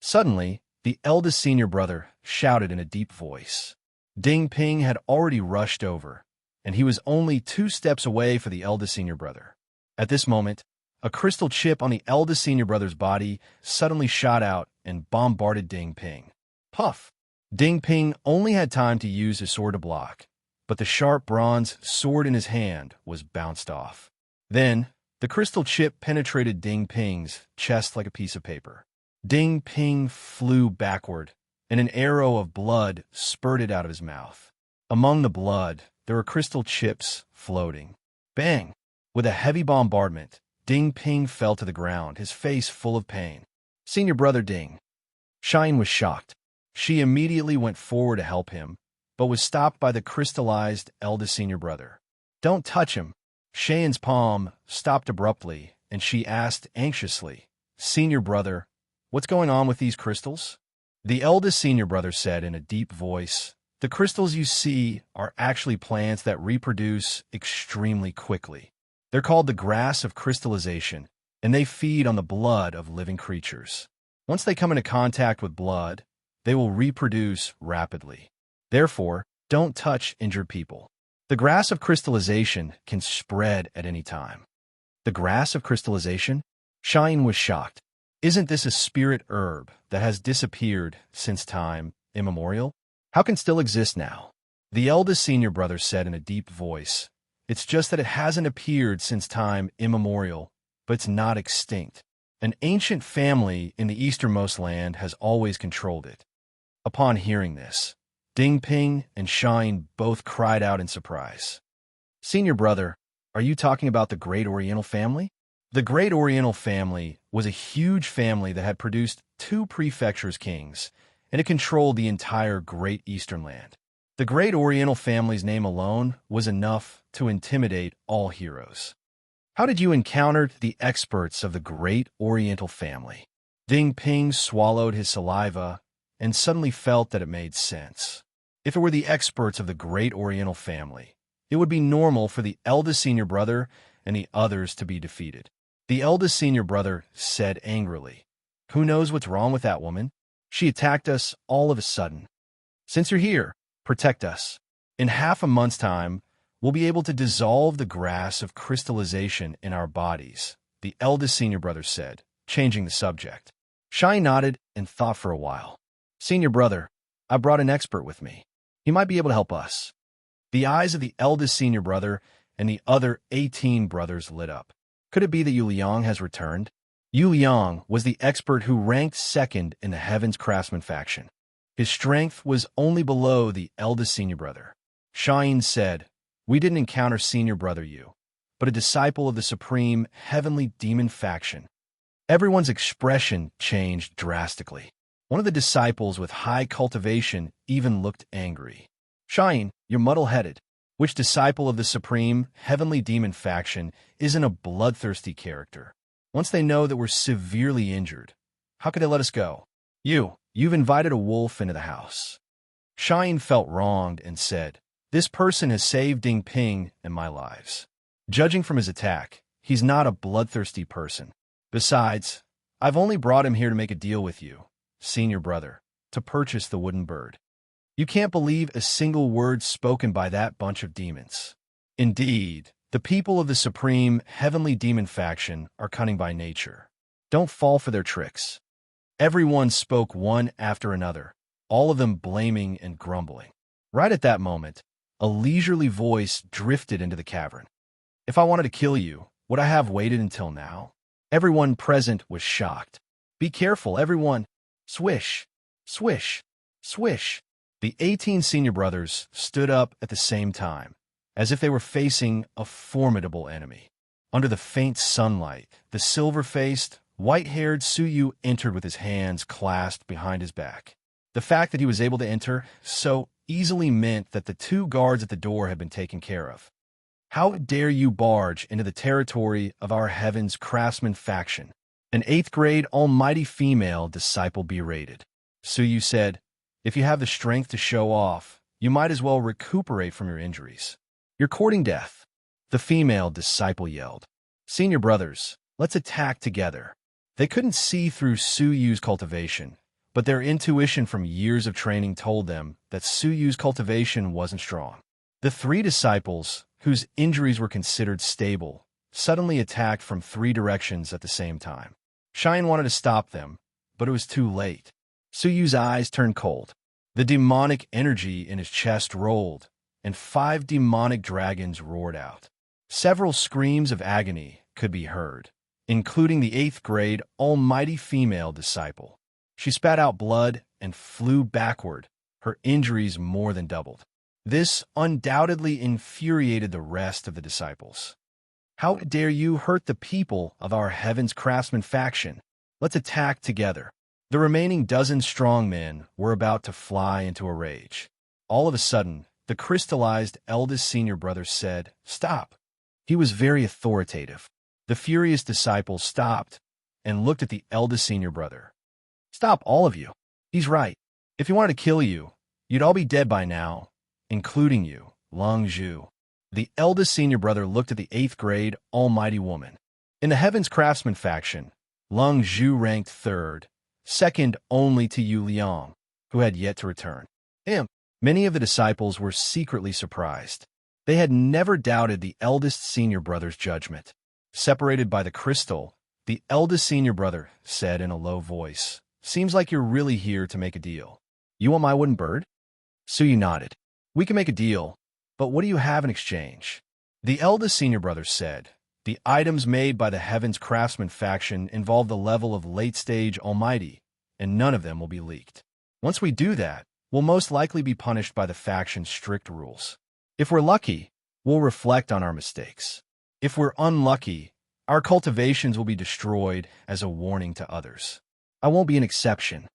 Suddenly, the eldest senior brother shouted in a deep voice. Ding Ping had already rushed over, and he was only 2 steps away from the eldest senior brother. At this moment, a crystal chip on the eldest senior brother's body suddenly shot out and bombarded Ding Ping. Puff! Ding Ping only had time to use his sword to block, but the sharp bronze sword in his hand was bounced off. Then, the crystal chip penetrated Ding Ping's chest like a piece of paper. Ding Ping flew backward, and an arrow of blood spurted out of his mouth. Among the blood, there were crystal chips floating. Bang! With a heavy bombardment, Ding Ping fell to the ground, his face full of pain. Senior brother Ding. Shine was shocked. She immediately went forward to help him, but was stopped by the crystallized eldest senior brother. Don't touch him. Cheyenne's palm stopped abruptly, and she asked anxiously, Senior brother, what's going on with these crystals? The eldest senior brother said in a deep voice, the crystals you see are actually plants that reproduce extremely quickly. They're called the grass of crystallization, and they feed on the blood of living creatures. Once they come into contact with blood, they will reproduce rapidly. Therefore, don't touch injured people. The grass of crystallization can spread at any time. The grass of crystallization? Shine was shocked. Isn't this a spirit herb that has disappeared since time immemorial? How can it still exist now? The eldest senior brother said in a deep voice, it's just that it hasn't appeared since time immemorial, but it's not extinct. An ancient family in the easternmost land has always controlled it. Upon hearing this, Ding Ping and Shine both cried out in surprise. Senior brother, are you talking about the Great Oriental family? The Great Oriental family was a huge family that had produced 2 prefectures kings, and it controlled the entire Great Eastern Land. The Great Oriental family's name alone was enough to intimidate all heroes. How did you encounter the experts of the Great Oriental family? Ding Ping swallowed his saliva and suddenly felt that it made sense. If it were the experts of the Great Oriental family, it would be normal for the eldest senior brother and the others to be defeated. The eldest senior brother said angrily, Who knows what's wrong with that woman? She attacked us all of a sudden. Since you're here, protect us. In half a month's time, we'll be able to dissolve the grass of crystallization in our bodies, the eldest senior brother said, changing the subject. Shine nodded and thought for a while. Senior brother, I brought an expert with me. He might be able to help us. The eyes of the eldest senior brother and the other 18 brothers lit up. Could it be that Yu Liang has returned? Yu Liang was the expert who ranked second in the Heaven's Craftsman faction. His strength was only below the eldest senior brother. Shine said, We didn't encounter senior brother Yu, but a disciple of the supreme heavenly demon faction. Everyone's expression changed drastically. One of the disciples with high cultivation even looked angry. Shine, you're muddle-headed. Which disciple of the supreme heavenly demon faction isn't a bloodthirsty character? Once they know that we're severely injured, how could they let us go? You've invited a wolf into the house. Shine felt wronged and said, This person has saved Ding Ping and my lives. Judging from his attack, he's not a bloodthirsty person. Besides, I've only brought him here to make a deal with you, senior brother, to purchase the wooden bird. You can't believe a single word spoken by that bunch of demons. Indeed, the people of the supreme heavenly demon faction are cunning by nature. Don't fall for their tricks. Everyone spoke one after another, all of them blaming and grumbling. Right at that moment, a leisurely voice drifted into the cavern. If I wanted to kill you, would I have waited until now? Everyone present was shocked. Be careful, everyone. Swish, swish, swish. The 18 senior brothers stood up at the same time, as if they were facing a formidable enemy. Under the faint sunlight, the silver-faced, white-haired Suyu entered with his hands clasped behind his back. The fact that he was able to enter so easily meant that the 2 guards at the door had been taken care of. How dare you barge into the territory of our Heaven's Craftsman faction? An 8th grade almighty female disciple berated. Suyu said, If you have the strength to show off, You might as well recuperate from your injuries. You're courting death. The female disciple yelled. Senior brothers, let's attack together. They couldn't see through Su Yu's cultivation, but their intuition from years of training told them that Su Yu's cultivation wasn't strong. The three disciples, whose injuries were considered stable, suddenly attacked from three directions at the same time. Shine wanted to stop them, but it was too late. Su Yu's eyes turned cold. The demonic energy in his chest rolled, and 5 demonic dragons roared out. Several screams of agony could be heard, including the 8th grade almighty female disciple. She spat out blood and flew backward, her injuries more than doubled. This undoubtedly infuriated the rest of the disciples. How dare you hurt the people of our Heaven's Craftsman faction? Let's attack together. The remaining dozen strong men were about to fly into a rage. All of a sudden, the crystallized eldest senior brother said, "Stop." He was very authoritative. The furious disciples stopped and looked at the eldest senior brother. "Stop, all of you. He's right. If he wanted to kill you, you'd all be dead by now, including you, Long Zhu." The eldest senior brother looked at the 8th grade almighty woman. In the Heaven's Craftsman faction, Long Zhu ranked 3rd, second only to Yu Liang, who had yet to return. Many of the disciples were secretly surprised. They had never doubted the eldest senior brother's judgment. Separated by the crystal, the eldest senior brother said in a low voice, "Seems like you're really here to make a deal. You want my wooden bird?" Su Yu nodded. "We can make a deal, but what do you have in exchange?" The eldest senior brother said, "The items made by the Heaven's Craftsman faction involve the level of late-stage almighty, and none of them will be leaked. Once we do that, we'll most likely be punished by the faction's strict rules. If we're lucky, we'll reflect on our mistakes. If we're unlucky, our cultivations will be destroyed as a warning to others. I won't be an exception."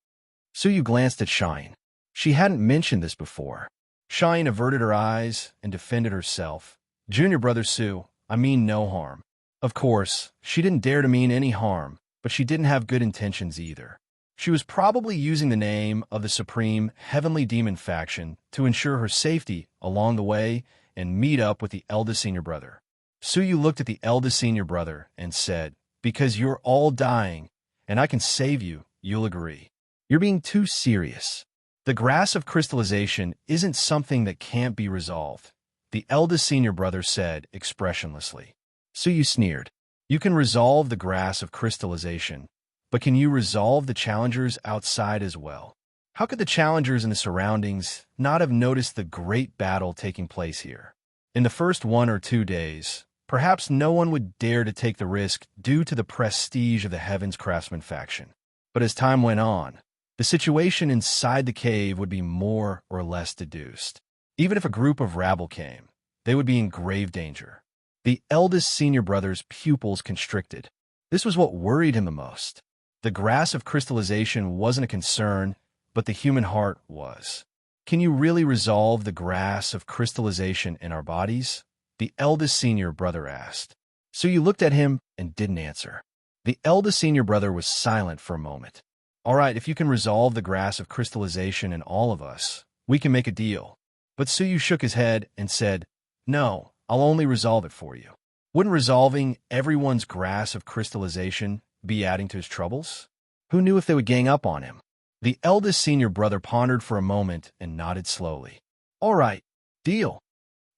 Su Yu glanced at Shine. She hadn't mentioned this before. Shine averted her eyes and defended herself. "Junior brother Su, I mean no harm." Of course, she didn't dare to mean any harm, but she didn't have good intentions either. She was probably using the name of the Supreme Heavenly Demon faction to ensure her safety along the way and meet up with the eldest senior brother. Su Yu looked at the eldest senior brother and said, "Because you're all dying, and I can save you, you'll agree. You're being too serious. The grass of crystallization isn't something that can't be resolved," the eldest senior brother said expressionlessly. Su Yu sneered. "You can resolve the grass of crystallization, but can you resolve the challengers outside as well? How could the challengers in the surroundings not have noticed the great battle taking place here? In the first 1 or 2 days, perhaps no one would dare to take the risk due to the prestige of the Heaven's Craftsman faction. But as time went on, the situation inside the cave would be more or less deduced. Even if a group of rabble came, they would be in grave danger." The eldest senior brother's pupils constricted. This was what worried him the most. The grass of crystallization wasn't a concern, but the human heart was. "Can you really resolve the grass of crystallization in our bodies?" the eldest senior brother asked. Su Yu looked at him and didn't answer. The eldest senior brother was silent for a moment. "All right, if you can resolve the grass of crystallization in all of us, we can make a deal." But Su Yu shook his head and said, "No, I'll only resolve it for you." Wouldn't resolving everyone's grass of crystallization be adding to his troubles? Who knew if they would gang up on him? The eldest senior brother pondered for a moment and nodded slowly. "All right, deal."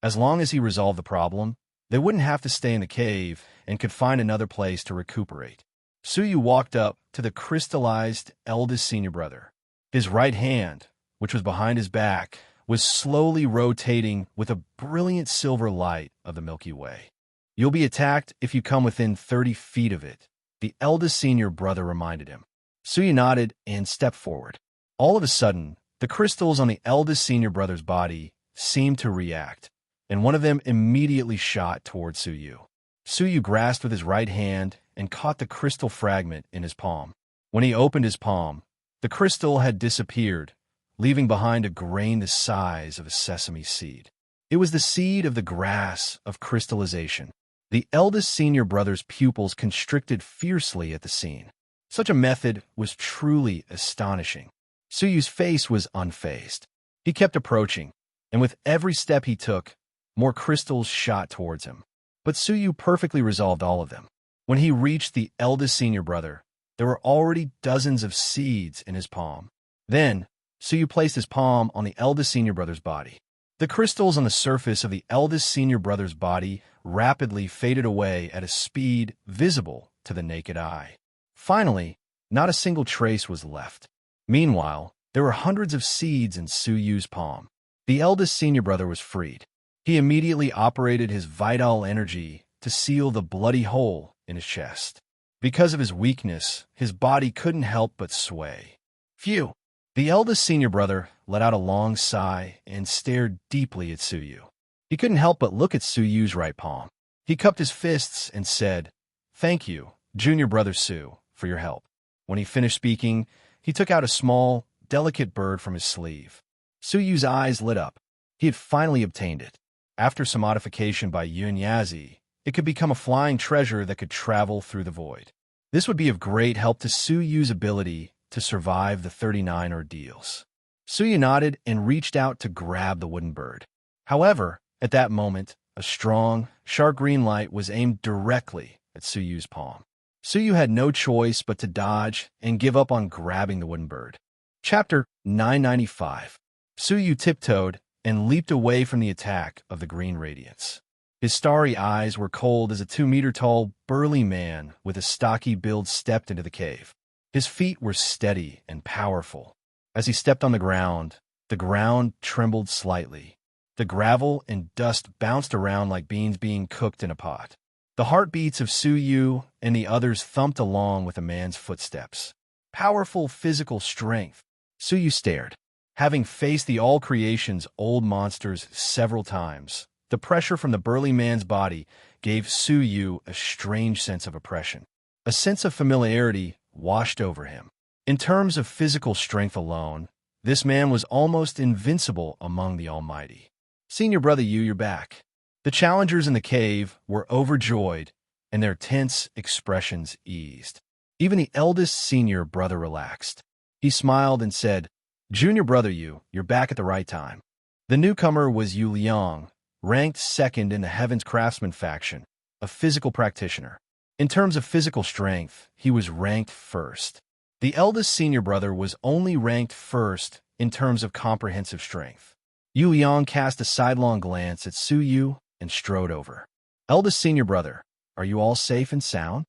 As long as he resolved the problem, they wouldn't have to stay in the cave and could find another place to recuperate. Su Yu walked up to the crystallized eldest senior brother. His right hand, which was behind his back, was slowly rotating with a brilliant silver light of the Milky Way. "You'll be attacked if you come within 30 feet of it," the eldest senior brother reminded him. Su Yu nodded and stepped forward. All of a sudden, the crystals on the eldest senior brother's body seemed to react, and one of them immediately shot toward Su Yu. Su Yu grasped with his right hand and caught the crystal fragment in his palm. When he opened his palm, the crystal had disappeared, leaving behind a grain the size of a sesame seed. It was the seed of the grass of crystallization. The eldest senior brother's pupils constricted fiercely at the scene. Such a method was truly astonishing. Su Yu's face was unfazed. He kept approaching, and with every step he took, more crystals shot towards him. But Suyu perfectly resolved all of them. When he reached the eldest senior brother, there were already dozens of seeds in his palm. Then, Suyu placed his palm on the eldest senior brother's body. The crystals on the surface of the eldest senior brother's body rapidly faded away at a speed visible to the naked eye. Finally, not a single trace was left. Meanwhile, there were hundreds of seeds in Suyu's palm. The eldest senior brother was freed. He immediately operated his vital energy to seal the bloody hole in his chest. Because of his weakness, his body couldn't help but sway. Phew! The eldest senior brother let out a long sigh and stared deeply at Suyu. He couldn't help but look at Suyu's right palm. He cupped his fists and said, "Thank you, junior brother Su, for your help." When he finished speaking, he took out a small, delicate bird from his sleeve. Suyu's eyes lit up. He had finally obtained it. After some modification by Yunyazi, it could become a flying treasure that could travel through the void. This would be of great help to Suyu's ability to survive the 39 ordeals. Suyu nodded and reached out to grab the wooden bird. However, at that moment, a strong, sharp green light was aimed directly at Suyu's palm. Suyu had no choice but to dodge and give up on grabbing the wooden bird. Chapter 995. Suyu tiptoed and leaped away from the attack of the green radiance. His starry eyes were cold as a 2-meter-tall, burly man with a stocky build stepped into the cave. His feet were steady and powerful. As he stepped on the ground trembled slightly. The gravel and dust bounced around like beans being cooked in a pot. The heartbeats of Suyu and the others thumped along with a man's footsteps. Powerful physical strength. Suyu stared. Having faced the all-creation's old monsters several times, the pressure from the burly man's body gave Suyu a strange sense of oppression. A sense of familiarity washed over him. In terms of physical strength alone, this man was almost invincible among the almighty. "Senior brother Yu, you're back." The challengers in the cave were overjoyed, and their tense expressions eased. Even the eldest senior brother relaxed. He smiled and said, "Junior brother Yu, you're back at the right time." The newcomer was Yu Liang, ranked second in the Heaven's Craftsman faction, a physical practitioner. In terms of physical strength, he was ranked first. The eldest senior brother was only ranked first in terms of comprehensive strength. Yu Liang cast a sidelong glance at Suyu and strode over. "Eldest senior brother, are you all safe and sound?"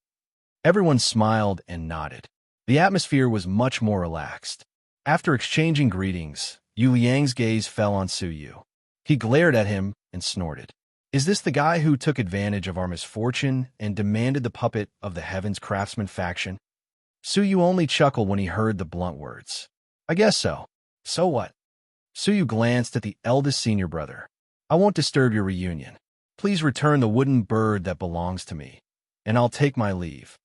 Everyone smiled and nodded. The atmosphere was much more relaxed. After exchanging greetings, Yu Liang's gaze fell on Suyu. He glared at him and snorted. "Is this the guy who took advantage of our misfortune and demanded the puppet of the Heaven's Craftsman faction?" Suyu only chuckled when he heard the blunt words. "I guess so. So what?" Suyu glanced at the eldest senior brother. "I won't disturb your reunion. Please return the wooden bird that belongs to me, and I'll take my leave."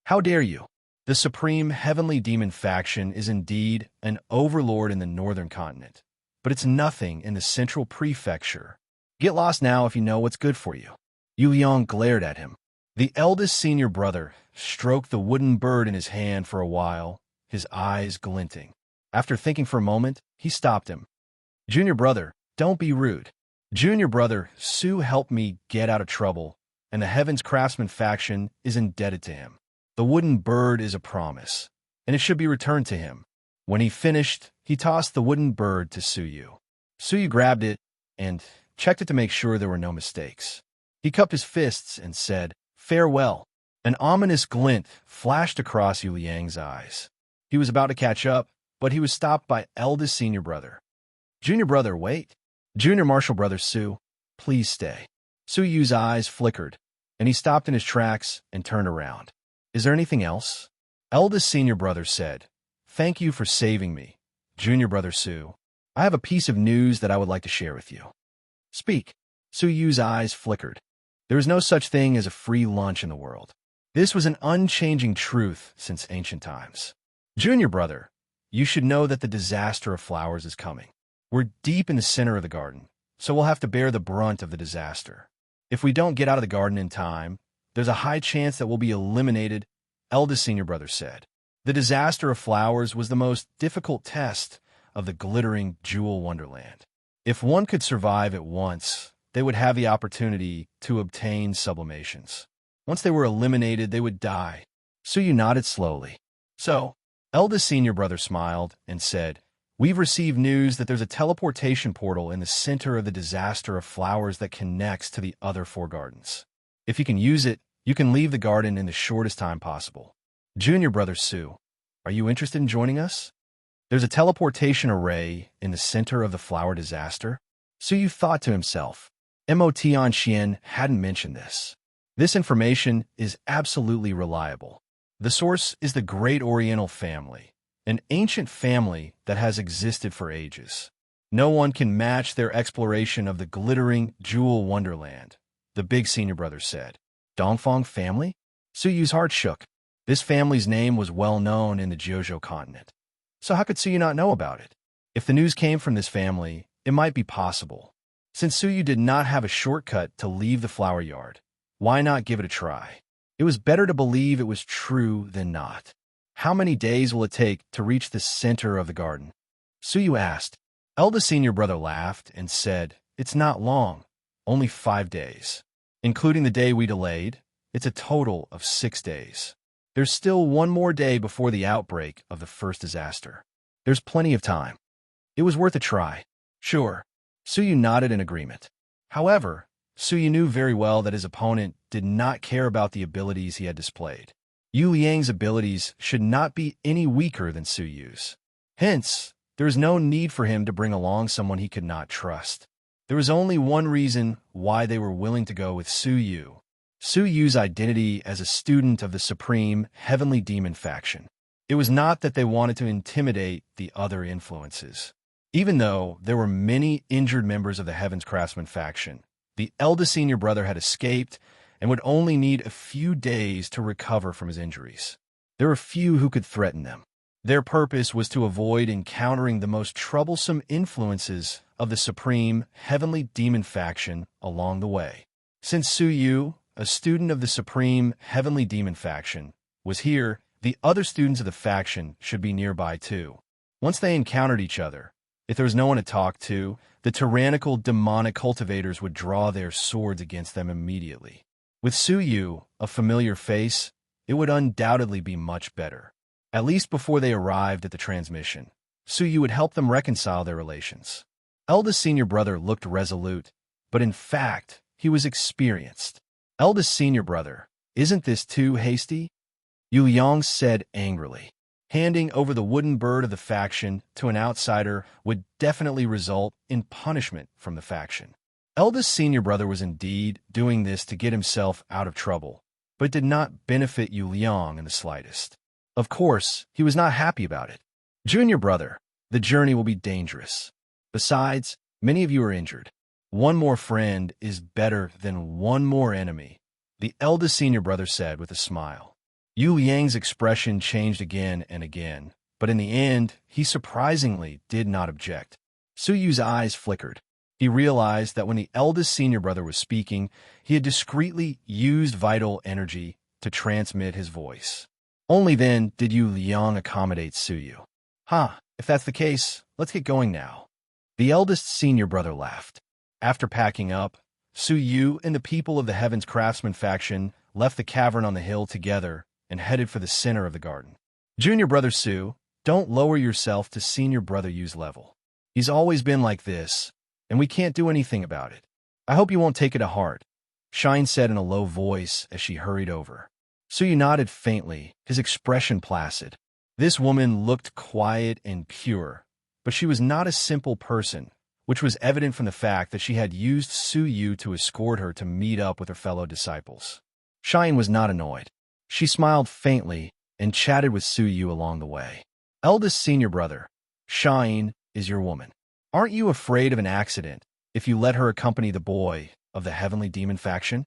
"How dare you? The Supreme Heavenly Demon faction is indeed an overlord in the northern continent, but it's nothing in the central prefecture. Get lost now if you know what's good for you." Yu Liang glared at him. The eldest senior brother stroked the wooden bird in his hand for a while, his eyes glinting. After thinking for a moment, he stopped him. "Junior brother, don't be rude. Junior brother Su helped me get out of trouble, and the Heaven's Craftsman faction is indebted to him. The wooden bird is a promise, and it should be returned to him." When he finished, he tossed the wooden bird to Suyu. Suyu grabbed it and checked it to make sure there were no mistakes. He cupped his fists and said, "Farewell." An ominous glint flashed across Yu Liang's eyes. He was about to catch up, but he was stopped by eldest senior brother. "Junior brother, wait. Junior martial brother Su, please stay." Suyu's eyes flickered, and he stopped in his tracks and turned around. "Is there anything else?" Eldest senior brother said, "Thank you for saving me, junior brother Su. I have a piece of news that I would like to share with you." "Speak." Suyu's eyes flickered. There is no such thing as a free lunch in the world. This was an unchanging truth since ancient times. "Junior brother, you should know that the disaster of flowers is coming. We're deep in the center of the garden, so we'll have to bear the brunt of the disaster. If we don't get out of the garden in time, there's a high chance that we'll be eliminated," eldest senior brother said. The disaster of flowers was the most difficult test of the glittering jewel wonderland. If one could survive at once, they would have the opportunity to obtain sublimations. Once they were eliminated, they would die. Suyu nodded slowly. So, eldest senior brother smiled and said, "We've received news that there's a teleportation portal in the center of the disaster of flowers that connects to the other four gardens. If you can use it, you can leave the garden in the shortest time possible." Junior brother Su, "Are you interested in joining us? There's a teleportation array in the center of the flower disaster." Suyu thought to himself, Mo Tianxian hadn't mentioned this. This information is absolutely reliable. The source is the Great Oriental Family, an ancient family that has existed for ages. No one can match their exploration of the glittering jewel wonderland, the big senior brother said. Dongfang family? Suyu's heart shook. This family's name was well known in the Jiuzhou continent. So how could Suyu not know about it? If the news came from this family, it might be possible. Since Suyu did not have a shortcut to leave the flower yard, why not give it a try? It was better to believe it was true than not. How many days will it take to reach the center of the garden? Suyu asked. Eldest senior brother laughed and said, "It's not long, only 5 days. Including the day we delayed, it's a total of 6 days. There's still one more day before the outbreak of the first disaster. There's plenty of time." It was worth a try. Sure. Suyu nodded in agreement. However, Suyu knew very well that his opponent did not care about the abilities he had displayed. Yu Liang's abilities should not be any weaker than Suyu's. Hence, there is no need for him to bring along someone he could not trust. There was only one reason why they were willing to go with Suyu. Suyu's identity as a student of the supreme heavenly demon faction. It was not that they wanted to intimidate the other influences. Even though there were many injured members of the Heaven's Craftsman faction, the eldest senior brother had escaped and would only need a few days to recover from his injuries. There were few who could threaten them. Their purpose was to avoid encountering the most troublesome influences of the supreme heavenly demon faction along the way. Since Suyu, a student of the supreme heavenly demon faction, was here, the other students of the faction should be nearby too. Once they encountered each other, if there was no one to talk to, the tyrannical demonic cultivators would draw their swords against them immediately. With Suyu, a familiar face, it would undoubtedly be much better. At least before they arrived at the transmission, Suyu would help them reconcile their relations. Eldest senior brother looked resolute, but in fact, he was experienced. Eldest senior brother, isn't this too hasty? Yu Yang said angrily. Handing over the wooden bird of the faction to an outsider would definitely result in punishment from the faction. Eldest senior brother was indeed doing this to get himself out of trouble, but did not benefit Yu Liang in the slightest. Of course, he was not happy about it. Junior brother, the journey will be dangerous. Besides, many of you are injured. One more friend is better than one more enemy, the eldest senior brother said with a smile. Yu Liang's expression changed again and again, but in the end, he surprisingly did not object. Suyu's eyes flickered. He realized that when the eldest senior brother was speaking, he had discreetly used vital energy to transmit his voice. Only then did Yu Liang accommodate Suyu. If that's the case, let's get going now. The eldest senior brother laughed. After packing up, Suyu and the people of the Heaven's Craftsman faction left the cavern on the hill together and headed for the center of the garden. Junior brother Su, don't lower yourself to senior brother Yu's level. He's always been like this, and we can't do anything about it. I hope you won't take it to heart, Shine said in a low voice as she hurried over. Suyu nodded faintly, his expression placid. This woman looked quiet and pure, but she was not a simple person, which was evident from the fact that she had used Suyu to escort her to meet up with her fellow disciples. Shine was not annoyed. She smiled faintly and chatted with Suyu along the way. Eldest senior brother, Shine is your woman. Aren't you afraid of an accident if you let her accompany the boy of the heavenly demon faction?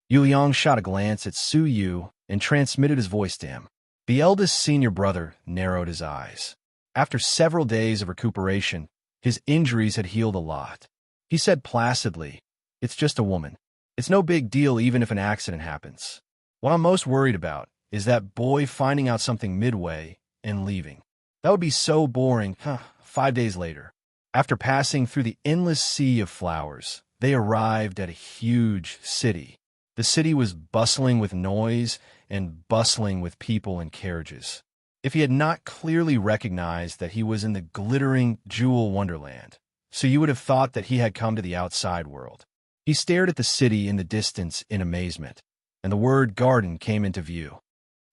Yu Liang shot a glance at Suyu and transmitted his voice to him. The eldest senior brother narrowed his eyes. After several days of recuperation, his injuries had healed a lot. He said placidly, "It's just a woman. It's no big deal even if an accident happens. What I'm most worried about is that boy finding out something midway and leaving. That would be so boring, 5 days later. After passing through the endless sea of flowers, they arrived at a huge city. The city was bustling with noise and bustling with people and carriages. If he had not clearly recognized that he was in the glittering jewel wonderland, so you would have thought that he had come to the outside world. He stared at the city in the distance in amazement, and the word garden came into view.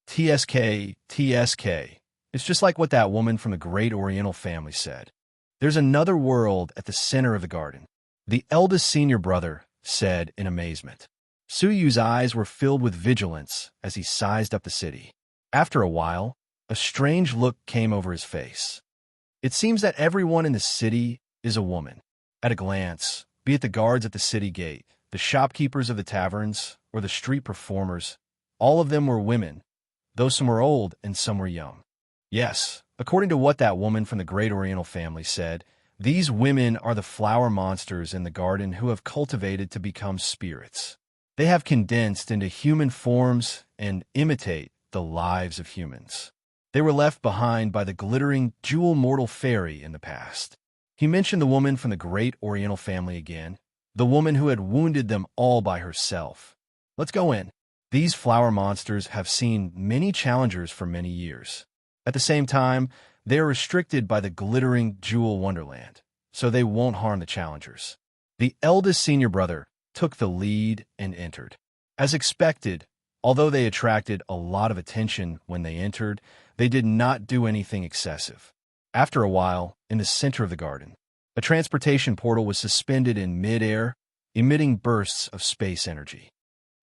TSK, TSK. It's just like what that woman from the great Oriental family said. There's another world at the center of the garden. The eldest senior brother said in amazement. Suyu's eyes were filled with vigilance as he sized up the city. After a while, a strange look came over his face. It seems that everyone in the city is a woman. At a glance, be it the guards at the city gate, the shopkeepers of the taverns, or the street performers, all of them were women, though some were old and some were young. Yes, according to what that woman from the great Oriental family said, these women are the flower monsters in the garden who have cultivated to become spirits. They have condensed into human forms and imitate the lives of humans. They were left behind by the glittering jewel mortal fairy in the past. He mentioned the woman from the great Oriental family again, the woman who had wounded them all by herself. Let's go in. These flower monsters have seen many challengers for many years. At the same time, they are restricted by the glittering jewel wonderland, so they won't harm the challengers. The eldest senior brother took the lead and entered. As expected, although they attracted a lot of attention when they entered, they did not do anything excessive. After a while, in the center of the garden, a transportation portal was suspended in mid-air, emitting bursts of space energy.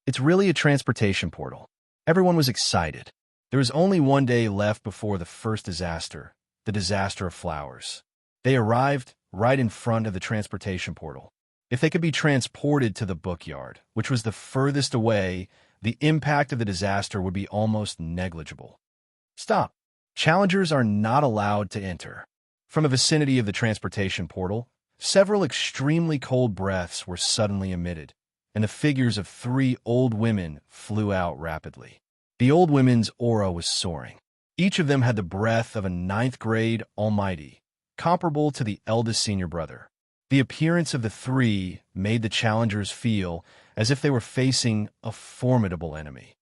It's really a transportation portal. Everyone was excited. There was only one day left before the first disaster, the disaster of flowers. They arrived right in front of the transportation portal. If they could be transported to the bookyard, which was the furthest away, the impact of the disaster would be almost negligible. Stop. Challengers are not allowed to enter. From the vicinity of the transportation portal, several extremely cold breaths were suddenly emitted, and the figures of 3 old women flew out rapidly. The old women's aura was soaring. Each of them had the breath of a 9th-grade almighty, comparable to the eldest senior brother. The appearance of the 3 made the challengers feel as if they were facing a formidable enemy.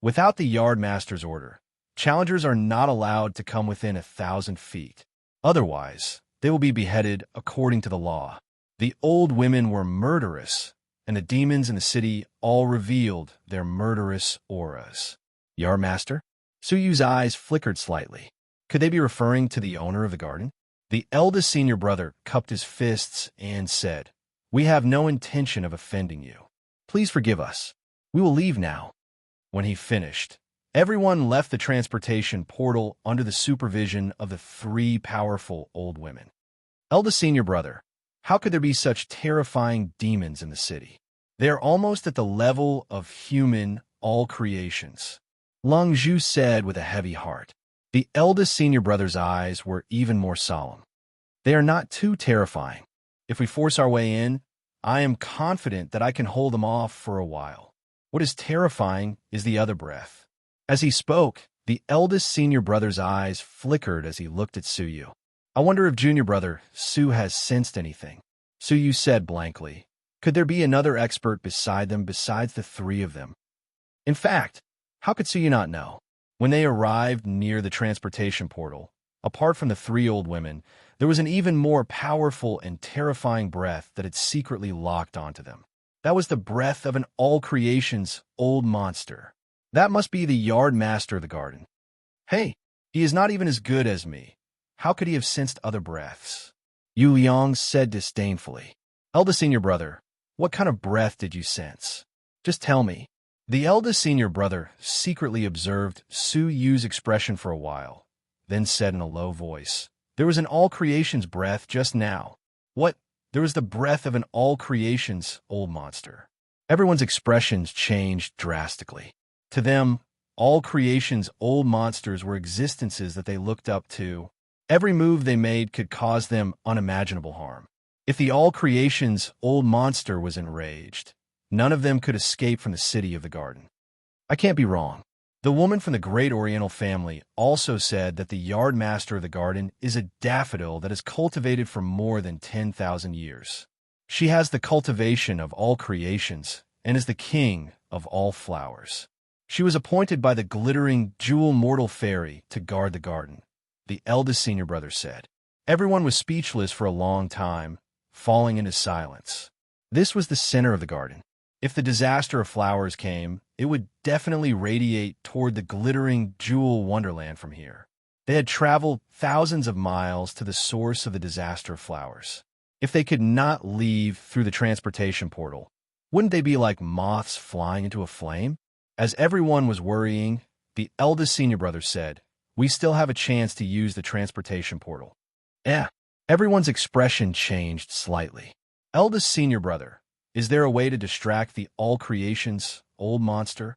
Without the yardmaster's order, challengers are not allowed to come within 1,000 feet. Otherwise, they will be beheaded according to the law. The old women were murderous, and the demons in the city all revealed their murderous auras. Yardmaster? Suyu's eyes flickered slightly. Could they be referring to the owner of the garden? The eldest senior brother cupped his fists and said, "We have no intention of offending you. Please forgive us. We will leave now." When he finished, everyone left the transportation portal under the supervision of the 3 powerful old women. Eldest senior brother, how could there be such terrifying demons in the city? They are almost at the level of human all creations. Long Zhu said with a heavy heart. The eldest senior brother's eyes were even more solemn. They are not too terrifying. If we force our way in, I am confident that I can hold them off for a while. What is terrifying is the other breath. As he spoke, the eldest senior brother's eyes flickered as he looked at Suyu. I wonder if junior brother Su has sensed anything. Suyu said blankly. Could there be another expert beside them besides the 3 of them? In fact, how could Suyu not know? When they arrived near the transportation portal, apart from the 3 old women, there was an even more powerful and terrifying breath that had secretly locked onto them. That was the breath of an all-creations old monster. That must be the yard master of the garden. Hey, he is not even as good as me. How could he have sensed other breaths? Yu Liang said disdainfully. Eldest senior brother, what kind of breath did you sense? Just tell me. The eldest senior brother secretly observed Su Yu's expression for a while, then said in a low voice, "There was an all-creations breath just now." What? There was the breath of an all-creations old monster. Everyone's expressions changed drastically. To them, all creations old monsters were existences that they looked up to. Every move they made could cause them unimaginable harm. If the all creations old monster was enraged, none of them could escape from the city of the garden. I can't be wrong. The woman from the great Oriental family also said that the yard master of the garden is a daffodil that is cultivated for more than 10,000 years. She has the cultivation of all creations and is the king of all flowers. She was appointed by the glittering jewel mortal fairy to guard the garden, the eldest senior brother said. Everyone was speechless for a long time, falling into silence. This was the center of the garden. If the disaster of flowers came, it would definitely radiate toward the glittering jewel wonderland from here. They had traveled thousands of miles to the source of the disaster of flowers. If they could not leave through the transportation portal, wouldn't they be like moths flying into a flame? As everyone was worrying, the eldest senior brother said, "We still have a chance to use the transportation portal." Everyone's expression changed slightly. Eldest senior brother, is there a way to distract the all creations, old monster?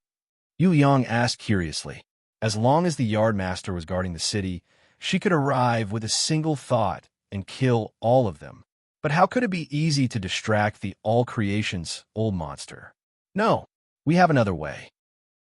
Yu Yang asked curiously. As long as the yardmaster was guarding the city, she could arrive with a single thought and kill all of them. But how could it be easy to distract the all creations, old monster? No, we have another way.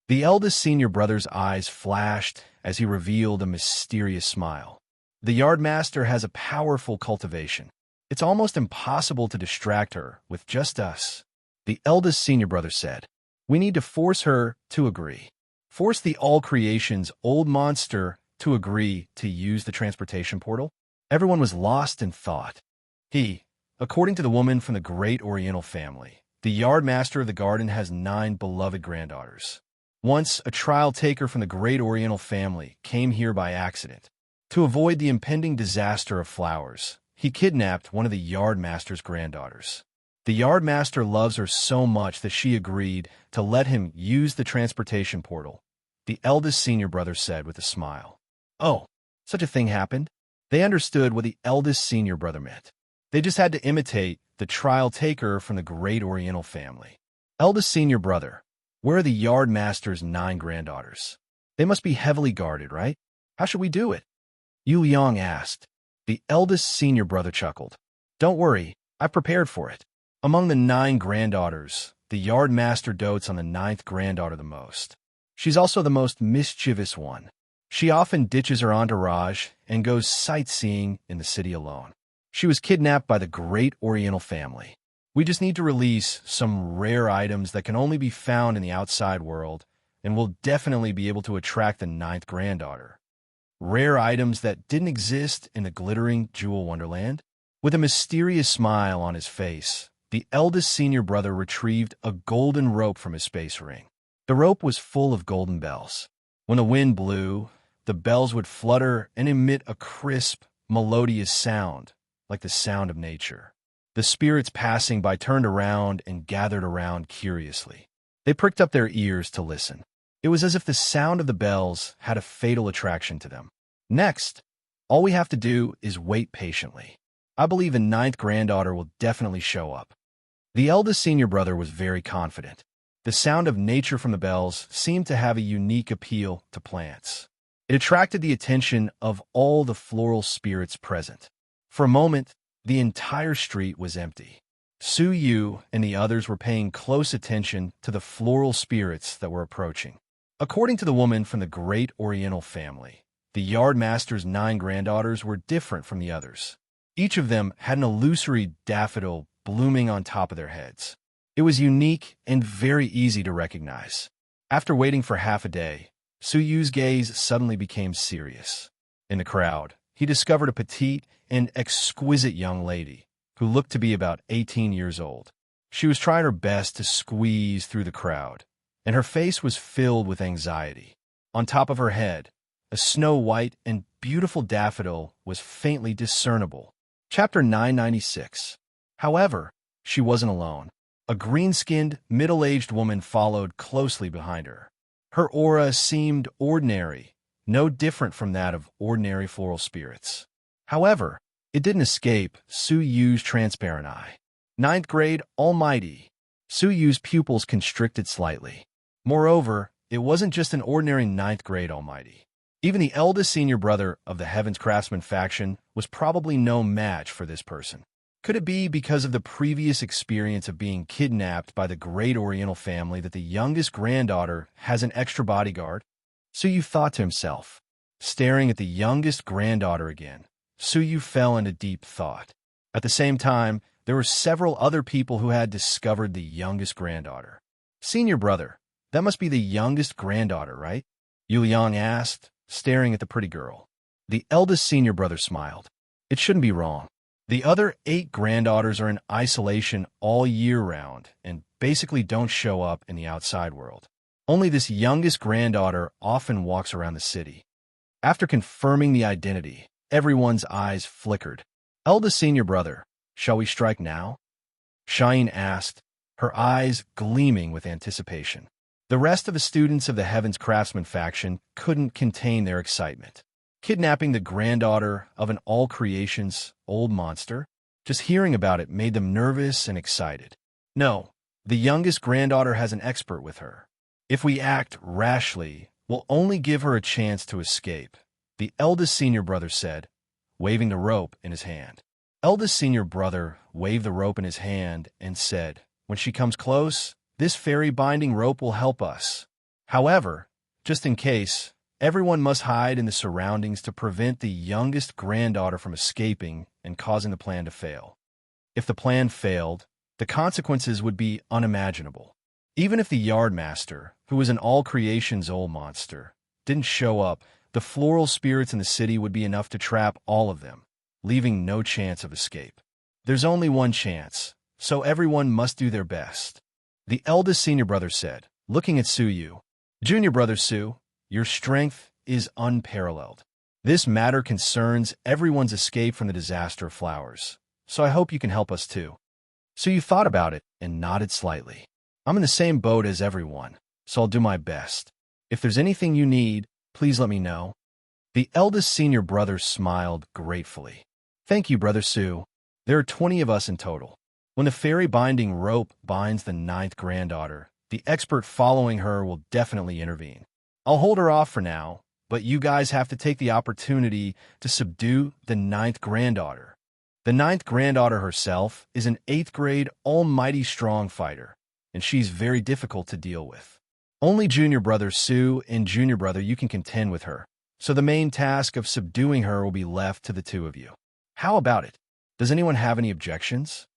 The eldest senior brother's eyes flashed as he revealed a mysterious smile. The yardmaster has a powerful cultivation. It's almost impossible to distract her with just us. The eldest senior brother said, "We need to force her to agree. Force the all creations old monster to agree to use the transportation portal." Everyone was lost in thought. According to the woman from the great Oriental family, the yardmaster of the garden has 9 beloved granddaughters. Once, a trial taker from the great Oriental family came here by accident. To avoid the impending disaster of flowers, he kidnapped one of the yardmaster's granddaughters. The yardmaster loves her so much that she agreed to let him use the transportation portal, the eldest senior brother said with a smile. Oh, such a thing happened? They understood what the eldest senior brother meant. They just had to imitate the trial taker from the great Oriental family. Eldest senior brother, where are the yardmaster's 9 granddaughters? They must be heavily guarded, right? How should we do it? Yu Yang asked. The eldest senior brother chuckled. Don't worry, I've prepared for it. Among the 9 granddaughters, the yardmaster dotes on the 9th granddaughter the most. She's also the most mischievous one. She often ditches her entourage and goes sightseeing in the city alone. She was kidnapped by the great Oriental family. We just need to release some rare items that can only be found in the outside world, and we'll definitely be able to attract the 9th granddaughter. Rare items that didn't exist in the glittering jewel wonderland? With a mysterious smile on his face, the eldest senior brother retrieved a golden rope from his space ring. The rope was full of golden bells. When the wind blew, the bells would flutter and emit a crisp, melodious sound, like the sound of nature. The spirits passing by turned around and gathered around curiously. They pricked up their ears to listen. It was as if the sound of the bells had a fatal attraction to them. Next, all we have to do is wait patiently. I believe the 9th granddaughter will definitely show up. The eldest senior brother was very confident. The sound of nature from the bells seemed to have a unique appeal to plants. It attracted the attention of all the floral spirits present. For a moment, the entire street was empty. Su Yu and the others were paying close attention to the floral spirits that were approaching. According to the woman from the great Oriental family, the yardmaster's 9 granddaughters were different from the others. Each of them had an illusory daffodil blooming on top of their heads. It was unique and very easy to recognize. After waiting for half a day, Su Yu's gaze suddenly became serious. In the crowd, he discovered a petite and exquisite young lady who looked to be about 18 years old. She was trying her best to squeeze through the crowd, and her face was filled with anxiety. On top of her head, a snow-white and beautiful daffodil was faintly discernible. Chapter 996. However, she wasn't alone. A green-skinned, middle-aged woman followed closely behind her. Her aura seemed ordinary, no different from that of ordinary floral spirits. However, it didn't escape Su Yu's transparent eye. 9th grade Almighty. Su Yu's pupils constricted slightly. Moreover, it wasn't just an ordinary 9th grade Almighty. Even the eldest senior brother of the Heaven's Craftsman faction was probably no match for this person. Could it be because of the previous experience of being kidnapped by the great Oriental family that the youngest granddaughter has an extra bodyguard? Suyu thought to himself. Staring at the youngest granddaughter again, Suyu fell into deep thought. At the same time, there were several other people who had discovered the youngest granddaughter. Senior brother, that must be the youngest granddaughter, right? Yuliang asked, staring at the pretty girl. The eldest senior brother smiled. It shouldn't be wrong. The other 8 granddaughters are in isolation all year round and basically don't show up in the outside world. Only this youngest granddaughter often walks around the city. After confirming the identity, everyone's eyes flickered. Eldest senior brother, shall we strike now? Shine asked, her eyes gleaming with anticipation. The rest of the students of the Heaven's Craftsman faction couldn't contain their excitement. Kidnapping the granddaughter of an all-creations old monster? Just hearing about it made them nervous and excited. No, the youngest granddaughter has an expert with her. If we act rashly, we'll only give her a chance to escape, the eldest senior brother said, waving the rope in his hand. Eldest senior brother waved the rope in his hand and said, when she comes close, this fairy binding rope will help us. However, just in case, everyone must hide in the surroundings to prevent the youngest granddaughter from escaping and causing the plan to fail. If the plan failed, the consequences would be unimaginable. Even if the yardmaster, who was an all-creations old monster, didn't show up, the floral spirits in the city would be enough to trap all of them, leaving no chance of escape. There's only one chance, so everyone must do their best, the eldest senior brother said, looking at Suyu. Junior brother Su, your strength is unparalleled. This matter concerns everyone's escape from the disaster of flowers, so I hope you can help us too. Suyu thought about it and nodded slightly. I'm in the same boat as everyone, so I'll do my best. If there's anything you need, please let me know. The eldest senior brother smiled gratefully. Thank you, Brother Su. There are 20 of us in total. When the fairy binding rope binds the 9th granddaughter, the expert following her will definitely intervene. I'll hold her off for now, but you guys have to take the opportunity to subdue the 9th granddaughter. The 9th granddaughter herself is an 8th grade almighty strong fighter, and she's very difficult to deal with. Only junior brother Su and junior brother you can contend with her, so the main task of subduing her will be left to the 2 of you. How about it? Does anyone have any objections?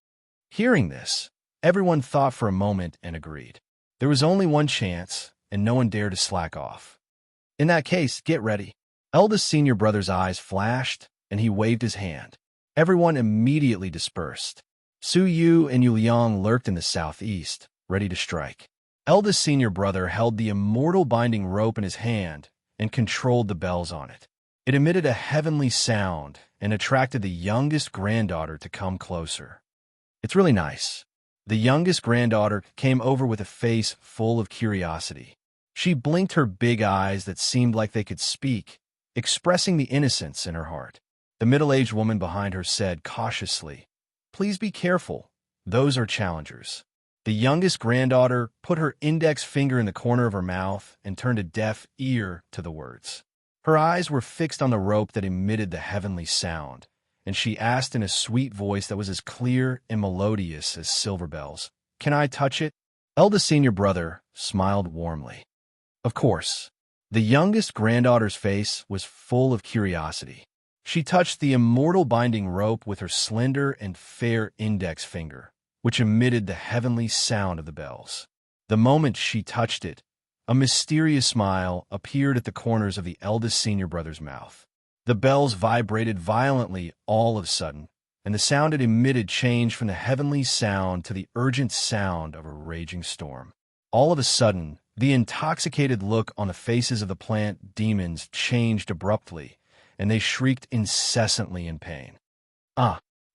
Hearing this, everyone thought for a moment and agreed. There was only one chance, and no one dared to slack off. In that case, get ready. Eldest senior brother's eyes flashed, and he waved his hand. Everyone immediately dispersed. Su Yu and Yu Liang lurked in the southeast, ready to strike. Eldest senior brother held the immortal binding rope in his hand and controlled the bells on it. It emitted a heavenly sound and attracted the youngest granddaughter to come closer. It's really nice. The youngest granddaughter came over with a face full of curiosity. She blinked her big eyes that seemed like they could speak, expressing the innocence in her heart. The middle-aged woman behind her said cautiously, "Please be careful. Those are challengers." The youngest granddaughter put her index finger in the corner of her mouth and turned a deaf ear to the words. Her eyes were fixed on the rope that emitted the heavenly sound, and she asked in a sweet voice that was as clear and melodious as silver bells, "Can I touch it?" Eldest senior brother smiled warmly. Of course. The youngest granddaughter's face was full of curiosity. She touched the immortal binding rope with her slender and fair index finger, which emitted the heavenly sound of the bells. The moment she touched it, a mysterious smile appeared at the corners of the eldest senior brother's mouth. The bells vibrated violently all of a sudden, and the sound it emitted changed from the heavenly sound to the urgent sound of a raging storm. All of a sudden, the intoxicated look on the faces of the plant demons changed abruptly, and they shrieked incessantly in pain.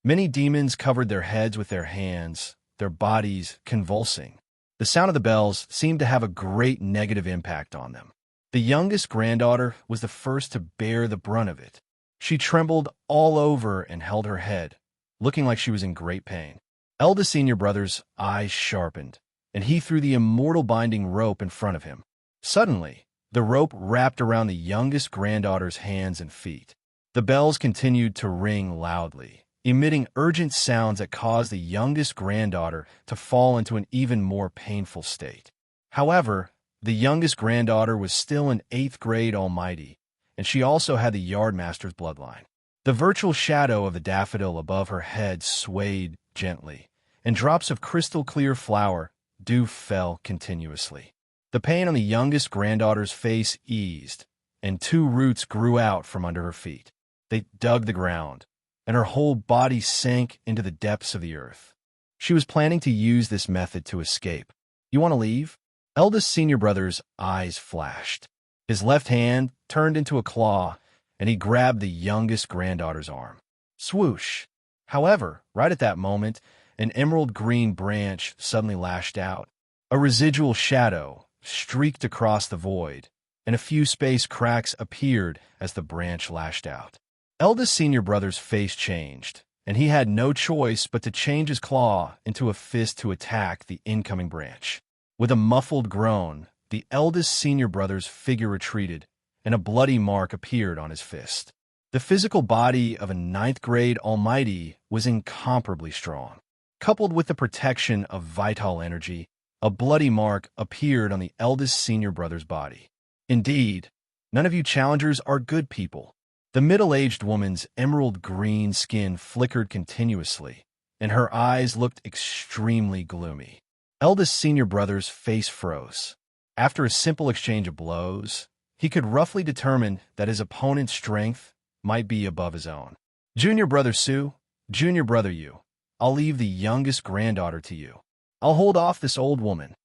Many demons covered their heads with their hands, their bodies convulsing. The sound of the bells seemed to have a great negative impact on them. The youngest granddaughter was the first to bear the brunt of it. She trembled all over and held her head, looking like she was in great pain. Eldest senior brother's eyes sharpened, and he threw the immortal binding rope in front of him. Suddenly, the rope wrapped around the youngest granddaughter's hands and feet. The bells continued to ring loudly, emitting urgent sounds that caused the youngest granddaughter to fall into an even more painful state. However, The youngest granddaughter was still an 8th grade almighty, and she also had the yardmaster's bloodline. The virtual shadow of the daffodil above her head swayed gently, and drops of crystal-clear flower dew fell continuously. The pain on the youngest granddaughter's face eased, and 2 roots grew out from under her feet. They dug the ground, and her whole body sank into the depths of the earth. She was planning to use this method to escape. "You want to leave?" Eldest senior brother's eyes flashed. His left hand turned into a claw, and he grabbed the youngest granddaughter's arm. Swoosh! However, right at that moment, an emerald green branch suddenly lashed out. A residual shadow streaked across the void, and a few space cracks appeared as the branch lashed out. Eldest senior brother's face changed, and he had no choice but to change his claw into a fist to attack the incoming branch. With a muffled groan, the eldest senior brother's figure retreated, and a bloody mark appeared on his fist. The physical body of a 9th grade almighty was incomparably strong. Coupled with the protection of vital energy, a bloody mark appeared on the eldest senior brother's body. Indeed, none of you challengers are good people. The middle-aged woman's emerald green skin flickered continuously, and her eyes looked extremely gloomy. Eldest senior brother's face froze. After a simple exchange of blows, he could roughly determine that his opponent's strength might be above his own. "Junior brother Sue, junior brother you, I'll leave the youngest granddaughter to you. I'll hold off this old woman."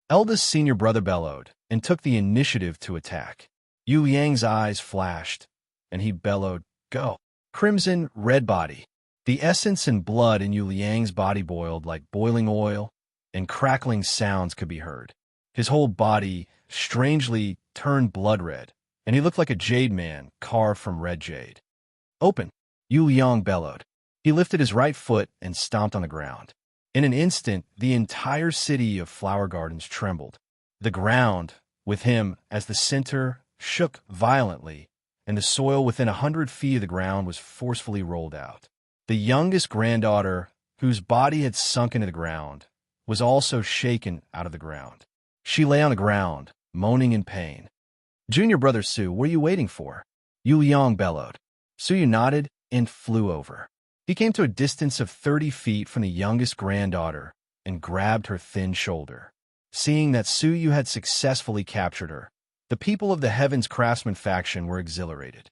Eldest senior brother bellowed and took the initiative to attack. Yu Yang's eyes flashed, and he bellowed, "Go!" Crimson red body. The essence and blood in Yu Liang's body boiled like boiling oil, and crackling sounds could be heard. His whole body strangely turned blood red, and he looked like a jade man carved from red jade. "Open!" Yu Liang bellowed. He lifted his right foot and stomped on the ground. In an instant, the entire city of flower gardens trembled. The ground, with him as the center, shook violently, and the soil within 100 feet of the ground was forcefully rolled out. The youngest granddaughter, whose body had sunk into the ground, was also shaken out of the ground. She lay on the ground, moaning in pain. "Junior brother Sue, what are you waiting for?" Yu Liang bellowed. Suyu nodded and flew over. He came to a distance of 30 feet from the youngest granddaughter and grabbed her thin shoulder. Seeing that Suyu had successfully captured her, the people of the Heaven's Craftsman faction were exhilarated.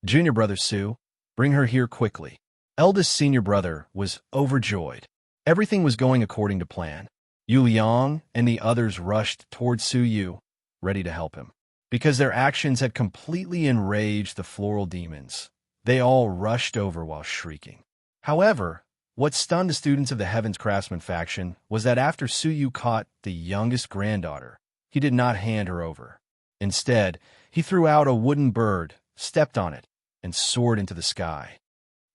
"Junior brother Sue, bring her here quickly." Eldest senior brother was overjoyed. Everything was going according to plan. Yu Liang and the others rushed toward Suyu, ready to help him. Because their actions had completely enraged the floral demons, they all rushed over while shrieking. However, what stunned the students of the Heaven's Craftsman faction was that after Suyu caught the youngest granddaughter, he did not hand her over. Instead, he threw out a wooden bird, stepped on it, and soared into the sky.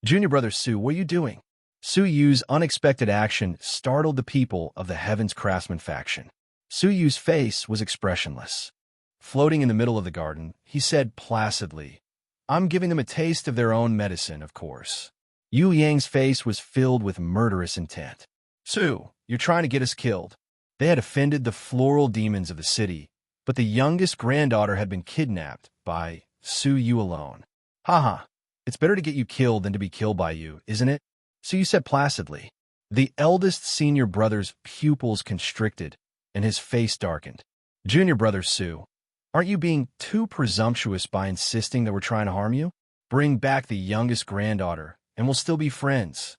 "Junior brother Su, what are you doing?" Suyu's unexpected action startled the people of the Heaven's Craftsman faction. Suyu's face was expressionless. Floating in the middle of the garden, he said placidly, "I'm giving them a taste of their own medicine, of course." Yu Yang's face was filled with murderous intent. "Su, you're trying to get us killed." They had offended the floral demons of the city, but the youngest granddaughter had been kidnapped by Suyu alone. "Haha, it's better to get you killed than to be killed by you, isn't it?" Suyu said placidly. The eldest senior brother's pupils constricted, and his face darkened. "Junior brother Su, aren't you being too presumptuous by insisting that we're trying to harm you? Bring back the youngest granddaughter, and we'll still be friends."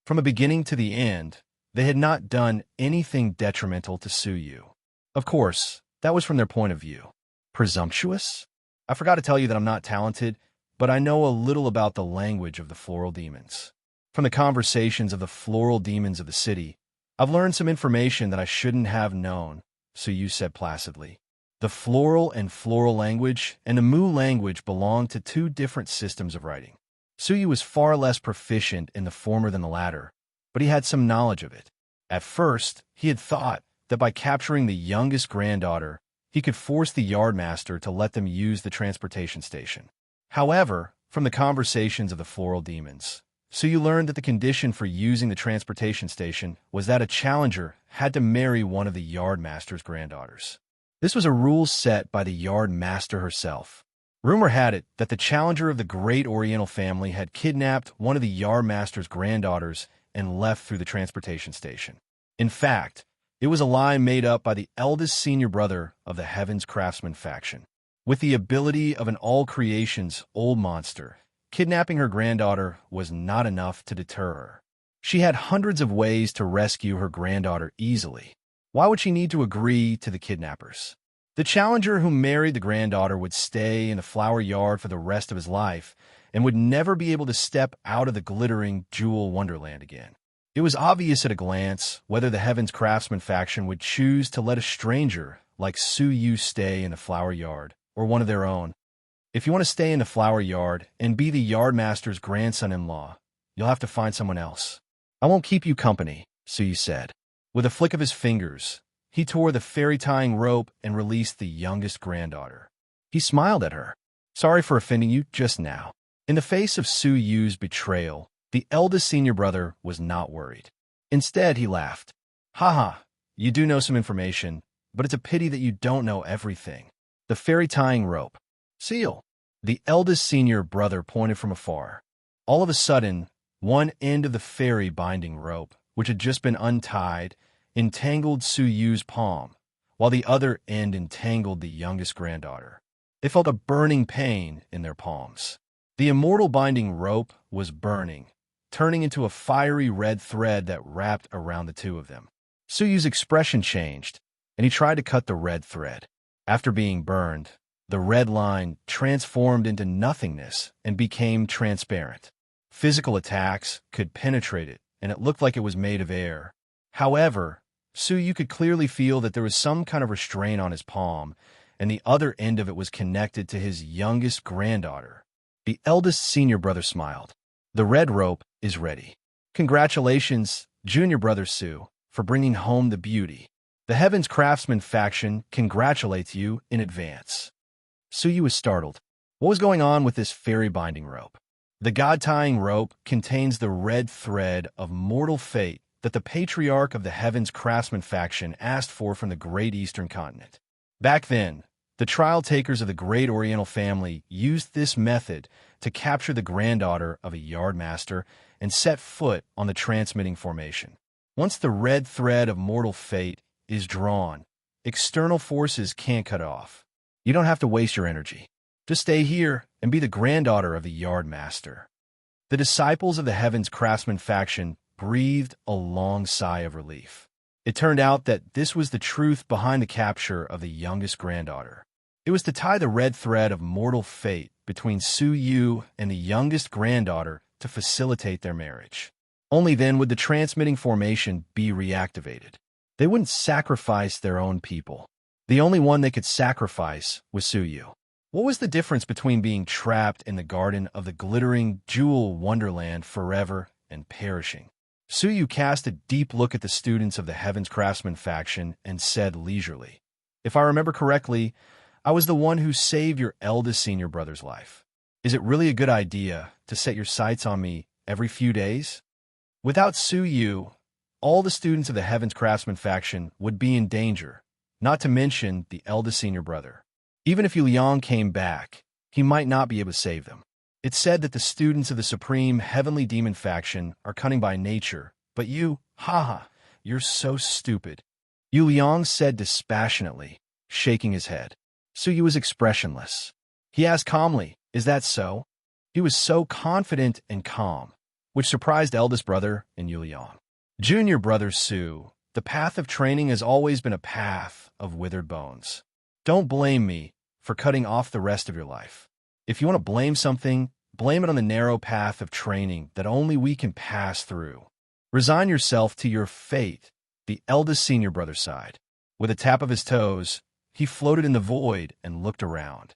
From the beginning to the end, they had not done anything detrimental to Suyu. Of course, that was from their point of view. Presumptuous? I forgot to tell you that I'm not talented, but I know a little about the language of the floral demons. From the conversations of the floral demons of the city, I've learned some information that I shouldn't have known, Suyu said placidly. The floral and floral language and the Mu language belong to two different systems of writing. Suyu was far less proficient in the former than the latter, but he had some knowledge of it. At first, he had thought that by capturing the youngest granddaughter, he could force the yardmaster to let them use the transportation station. However, from the conversations of the floral demons, Suyu learned that the condition for using the transportation station was that a challenger had to marry one of the yardmaster's granddaughters. This was a rule set by the yard master herself. Rumor had it that the challenger of the great Oriental family had kidnapped one of the yard master's granddaughters and left through the transportation station. In fact, it was a lie made up by the eldest senior brother of the Heaven's Craftsman faction. With the ability of an all-creations old monster, kidnapping her granddaughter was not enough to deter her. She had hundreds of ways to rescue her granddaughter easily. Why would she need to agree to the kidnappers? The challenger who married the granddaughter would stay in the flower yard for the rest of his life and would never be able to step out of the glittering jewel wonderland again. It was obvious at a glance whether the Heaven's Craftsman faction would choose to let a stranger like Su Yu stay in the flower yard or one of their own. If you want to stay in the flower yard and be the yardmaster's grandson-in-law, you'll have to find someone else. I won't keep you company, Su Yu said. With a flick of his fingers, he tore the fairy tying rope and released the youngest granddaughter. He smiled at her. Sorry for offending you just now. In the face of Su Yu's betrayal, the eldest senior brother was not worried. Instead, he laughed. Haha, you do know some information, but it's a pity that you don't know everything. The fairy tying rope. Seal. The eldest senior brother pointed from afar. All of a sudden, one end of the fairy binding rope, which had just been untied, entangled Su Yu's palm, while the other end entangled the youngest granddaughter. They felt a burning pain in their palms. The immortal binding rope was burning, turning into a fiery red thread that wrapped around the two of them. Su Yu's expression changed, and he tried to cut the red thread. After being burned, the red line transformed into nothingness and became transparent. Physical attacks could penetrate it, and it looked like it was made of air. However, Su Yu could clearly feel that there was some kind of restraint on his palm, and the other end of it was connected to his youngest granddaughter. The eldest senior brother smiled. The red rope is ready. Congratulations, junior brother Su, for bringing home the beauty. The Heaven's Craftsman faction congratulates you in advance. Su Yu was startled. What was going on with this fairy binding rope? The god-tying rope contains the red thread of mortal fate that the patriarch of the Heaven's Craftsman faction asked for from the great eastern continent. Back then, the trial takers of the great Oriental family used this method to capture the granddaughter of a yardmaster and set foot on the transmitting formation. Once the red thread of mortal fate is drawn, external forces can't cut it off. You don't have to waste your energy. Just stay here and be the granddaughter of the yardmaster. The disciples of the Heaven's Craftsman faction breathed a long sigh of relief. It turned out that this was the truth behind the capture of the youngest granddaughter. It was to tie the red thread of mortal fate between Su Yu and the youngest granddaughter to facilitate their marriage. Only then would the transmitting formation be reactivated. They wouldn't sacrifice their own people. The only one they could sacrifice was Su Yu. What was the difference between being trapped in the garden of the glittering jewel wonderland forever and perishing? Su Yu cast a deep look at the students of the Heaven's Craftsman faction and said leisurely, If I remember correctly, I was the one who saved your eldest senior brother's life. Is it really a good idea to set your sights on me every few days? Without Su Yu, all the students of the Heaven's Craftsman faction would be in danger, not to mention the eldest senior brother. Even if Yu Liang came back, he might not be able to save them. It's said that the students of the Supreme Heavenly Demon faction are cunning by nature, but you, you're so stupid. Yu Liang said dispassionately, shaking his head. Su Yu was expressionless. He asked calmly, Is that so? He was so confident and calm, which surprised eldest brother and Yu Liang. Junior brother Su, the path of training has always been a path of withered bones. Don't blame me for cutting off the rest of your life. If you want to blame something, blame it on the narrow path of training that only we can pass through. Resign yourself to your fate, the eldest senior brother sighed. With a tap of his toes, he floated in the void and looked around.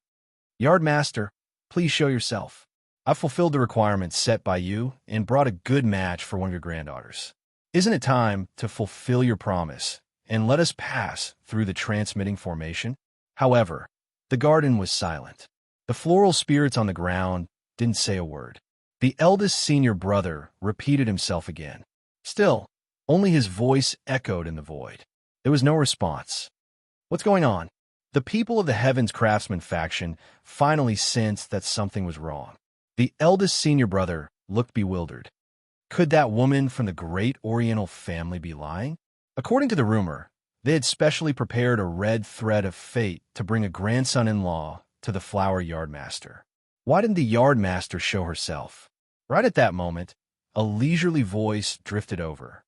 Yardmaster, please show yourself. I've fulfilled the requirements set by you and brought a good match for one of your granddaughters. Isn't it time to fulfill your promise and let us pass through the transmitting formation? However, the garden was silent. The floral spirits on the ground didn't say a word. The eldest senior brother repeated himself again. Still, only his voice echoed in the void. There was no response. What's going on? The people of the Heavens Craftsman faction finally sensed that something was wrong. The eldest senior brother looked bewildered. Could that woman from the great Oriental family be lying? According to the rumor, they had specially prepared a red thread of fate to bring a grandson-in-law to the flower yardmaster. Why didn't the yardmaster show herself? Right at that moment, a leisurely voice drifted over.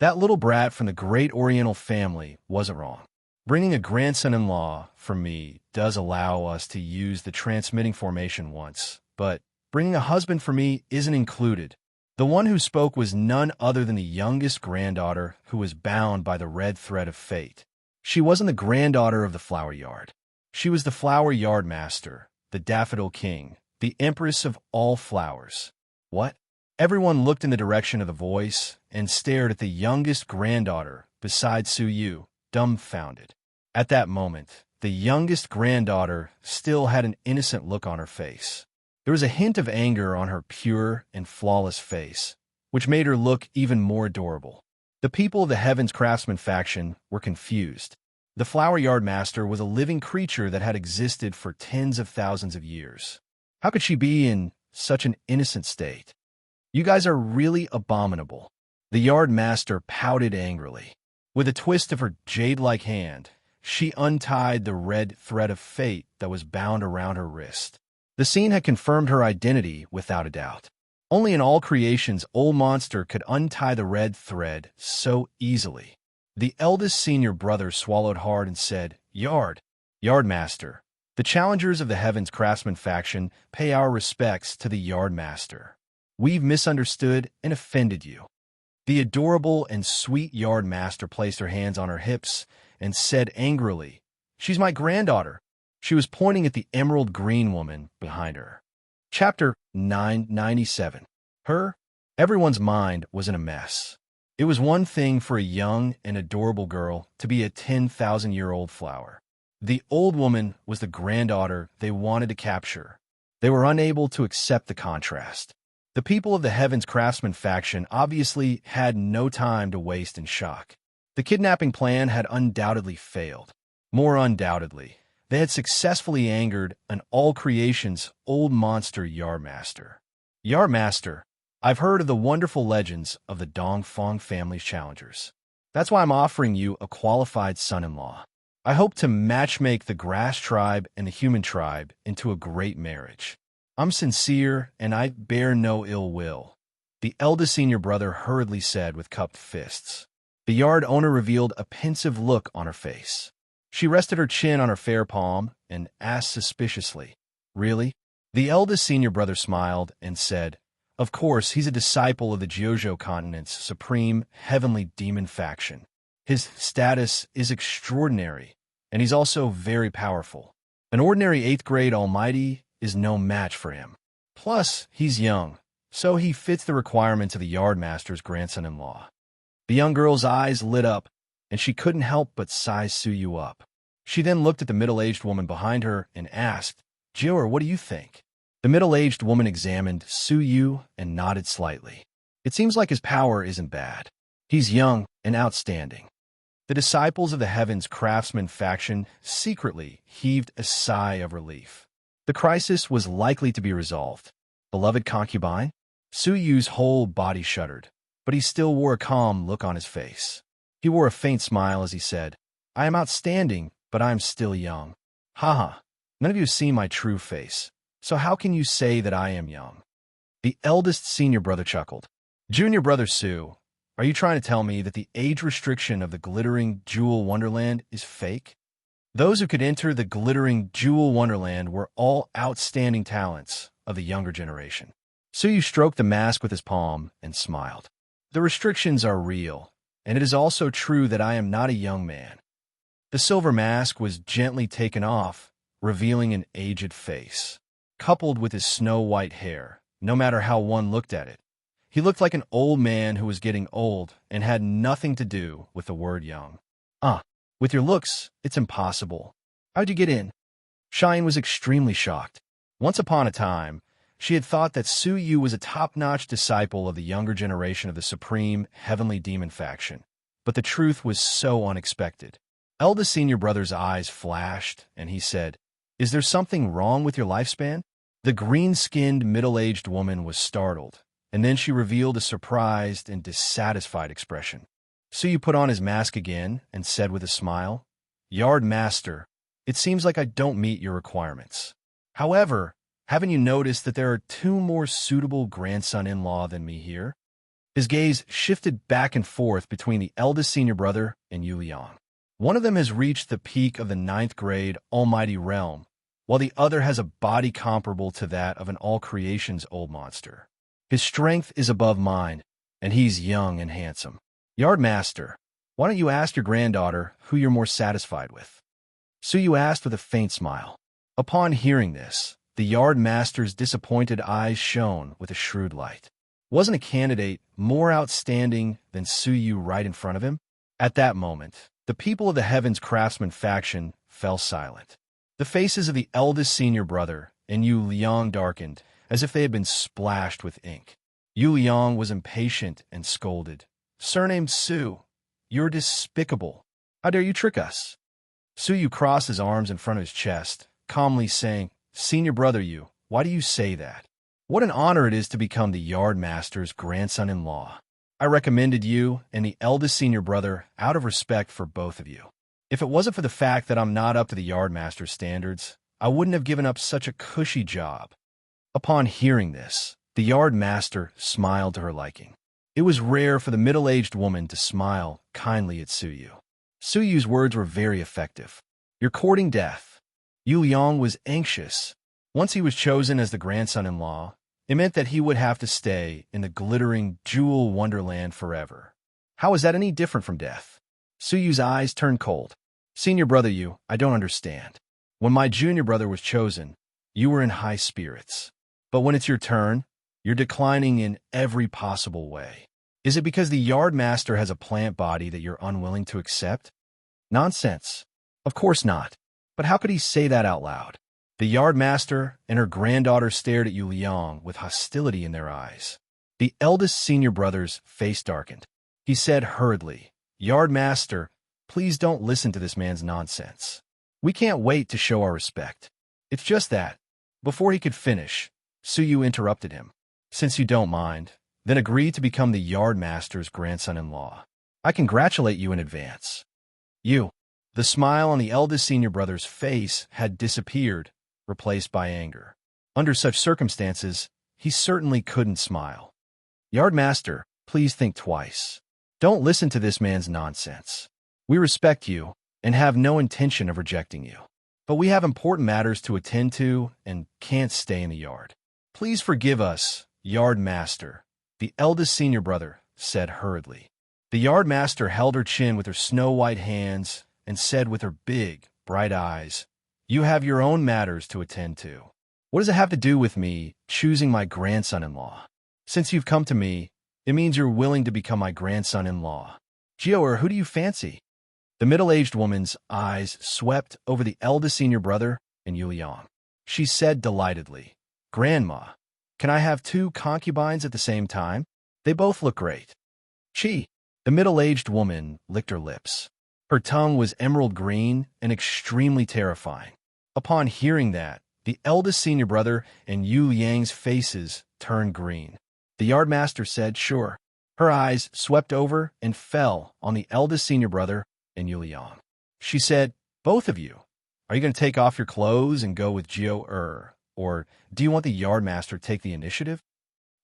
That little brat from the great Oriental family wasn't wrong. Bringing a grandson-in-law for me does allow us to use the transmitting formation once, but bringing a husband for me isn't included. The one who spoke was none other than the youngest granddaughter who was bound by the red thread of fate. She wasn't the granddaughter of the flower yard. She was the flower yard master, the daffodil king, the empress of all flowers. What? Everyone looked in the direction of the voice and stared at the youngest granddaughter beside Su Yu, dumbfounded. At that moment, the youngest granddaughter still had an innocent look on her face. There was a hint of anger on her pure and flawless face, which made her look even more adorable. The people of the Heavens Craftsman faction were confused. The flower yard master was a living creature that had existed for tens of thousands of years. How could she be in such an innocent state? You guys are really abominable. The yard master pouted angrily. With a twist of her jade-like hand, she untied the red thread of fate that was bound around her wrist. The scene had confirmed her identity without a doubt. Only in all creations old monster could untie the red thread so easily. The eldest senior brother swallowed hard and said, Yardmaster, the challengers of the Heavens Craftsman faction pay our respects to the Yardmaster. We've misunderstood and offended you. The adorable and sweet Yardmaster placed her hands on her hips and said angrily, She's my granddaughter. She was pointing at the emerald green woman behind her. Chapter 997. Everyone's mind was in a mess. It was one thing for a young and adorable girl to be a 10,000-year-old flower. The old woman was the granddaughter they wanted to capture. They were unable to accept the contrast. The people of the Heavens Craftsman faction obviously had no time to waste in shock. The kidnapping plan had undoubtedly failed. More undoubtedly, they had successfully angered an all-creations old monster Yardmaster. Yardmaster, I've heard of the wonderful legends of the Dongfang family's challengers. That's why I'm offering you a qualified son-in-law. I hope to matchmake the grass tribe and the human tribe into a great marriage. I'm sincere, and I bear no ill will, the eldest senior brother hurriedly said with cupped fists. The yard owner revealed a pensive look on her face. She rested her chin on her fair palm and asked suspiciously, Really? The eldest senior brother smiled and said, Of course, he's a disciple of the Jiuzhou continent's supreme heavenly demon faction. His status is extraordinary, and he's also very powerful. An ordinary 8th grade almighty is no match for him. Plus, he's young, so he fits the requirements of the yardmaster's grandson-in-law. The young girl's eyes lit up, and she couldn't help but size Su Yu up. She then looked at the middle-aged woman behind her and asked, Jiuer, what do you think? The middle-aged woman examined Su Yu and nodded slightly. It seems like his power isn't bad. He's young and outstanding. The disciples of the Heavens Craftsman faction secretly heaved a sigh of relief. The crisis was likely to be resolved. Beloved concubine? Su Yu's whole body shuddered, but he still wore a calm look on his face. He wore a faint smile as he said, I am outstanding, but I am still young. Haha, none of you have seen my true face, so how can you say that I am young? The eldest senior brother chuckled. Junior brother Su, are you trying to tell me that the age restriction of the glittering jewel wonderland is fake? Those who could enter the glittering jewel wonderland were all outstanding talents of the younger generation. Su Yu stroked the mask with his palm and smiled. The restrictions are real, and it is also true that I am not a young man. The silver mask was gently taken off, revealing an aged face. Coupled with his snow-white hair, no matter how one looked at it, he looked like an old man who was getting old and had nothing to do with the word young. With your looks, it's impossible. How'd you get in? Cheyenne was extremely shocked. Once upon a time, she had thought that Su Yu was a top-notch disciple of the younger generation of the supreme heavenly demon faction, but the truth was so unexpected. Eldest senior brother's eyes flashed, and he said, "Is there something wrong with your lifespan?" The green-skinned, middle-aged woman was startled, and then she revealed a surprised and dissatisfied expression. Suyu put on his mask again and said with a smile, "Yard Master, it seems like I don't meet your requirements. However, haven't you noticed that there are two more suitable grandson-in-law than me here?" His gaze shifted back and forth between the eldest senior brother and Yu Liang. One of them has reached the peak of the 9th grade almighty realm, while the other has a body comparable to that of an all-creation's old monster. His strength is above mine, and he's young and handsome. Yard Master, why don't you ask your granddaughter who you're more satisfied with? Suyu asked with a faint smile. Upon hearing this, the Yard Master's disappointed eyes shone with a shrewd light. Wasn't a candidate more outstanding than Suyu right in front of him? At that moment, the people of the Heavens Craftsman faction fell silent. The faces of the eldest senior brother and Yu Liang darkened, as if they had been splashed with ink. Yu Liang was impatient and scolded. "Surnamed Su, you're despicable. How dare you trick us?" Suyu crossed his arms in front of his chest, calmly saying, "Senior brother Yu, why do you say that? What an honor it is to become the Yard Master's grandson-in-law. I recommended you and the eldest senior brother out of respect for both of you. If it wasn't for the fact that I'm not up to the Yard Master's standards, I wouldn't have given up such a cushy job." Upon hearing this, the Yard Master smiled to her liking. It was rare for the middle-aged woman to smile kindly at Suyu. Suyu's words were very effective. "You're courting death." Yu Liang was anxious. Once he was chosen as the grandson-in-law, it meant that he would have to stay in the glittering jewel wonderland forever. How is that any different from death? Suyu's eyes turned cold. "Senior brother Yu, I don't understand. When my junior brother was chosen, you were in high spirits. But when it's your turn, you're declining in every possible way. Is it because the Yard Master has a plant body that you're unwilling to accept?" Nonsense. Of course not. But how could he say that out loud? The Yard Master and her granddaughter stared at Yu Liang with hostility in their eyes. The eldest senior brother's face darkened. He said hurriedly, "Yard Master, please don't listen to this man's nonsense. We can't wait to show our respect." It's just that. Before he could finish, Suyu interrupted him. "Since you don't mind, then agree to become the Yard Master's grandson-in-law. I congratulate you in advance." "You." The smile on the eldest senior brother's face had disappeared, replaced by anger. Under such circumstances, he certainly couldn't smile. "Yard Master, please think twice. Don't listen to this man's nonsense. We respect you and have no intention of rejecting you. But we have important matters to attend to and can't stay in the yard. Please forgive us, Yard Master," the eldest senior brother said hurriedly. The Yard Master held her chin with her snow-white hands and said with her big, bright eyes, "You have your own matters to attend to. What does it have to do with me choosing my grandson-in-law? Since you've come to me, it means you're willing to become my grandson-in-law. Jioer, who do you fancy?" The middle-aged woman's eyes swept over the eldest senior brother and Yu Liang. She said delightedly, "Grandma, can I have 2 concubines at the same time? They both look great." "Chi." The middle-aged woman licked her lips. Her tongue was emerald green and extremely terrifying. Upon hearing that, the eldest senior brother and Yu Liang's faces turned green. The Yard Master said, "Sure." Her eyes swept over and fell on the eldest senior brother and Yu Liang. She said, "Both of you, are you going to take off your clothes and go with Jioer, or do you want the Yard Master to take the initiative?"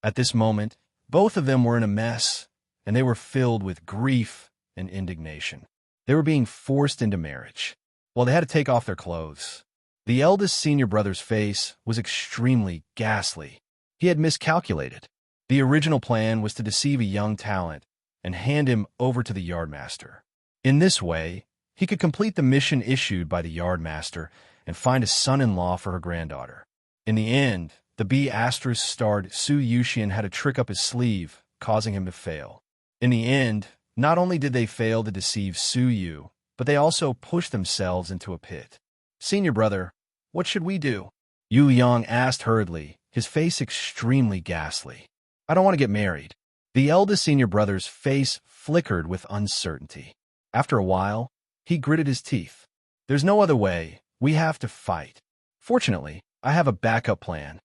At this moment, both of them were in a mess, and they were filled with grief and indignation. They were being forced into marriage. Well, they had to take off their clothes. The eldest senior brother's face was extremely ghastly. He had miscalculated. The original plan was to deceive a young talent and hand him over to the Yard Master. In this way, he could complete the mission issued by the Yard Master and find a son-in-law for her granddaughter. In the end, the B***-starred Su Yuxian had a trick up his sleeve, causing him to fail. In the end, not only did they fail to deceive Su Yu, but they also pushed themselves into a pit. "Senior brother, what should we do?" Yu Liang asked hurriedly, his face extremely ghastly. "I don't want to get married." The eldest senior brother's face flickered with uncertainty. After a while, He gritted his teeth. There's no other way. We have to fight. Fortunately, I have a backup plan.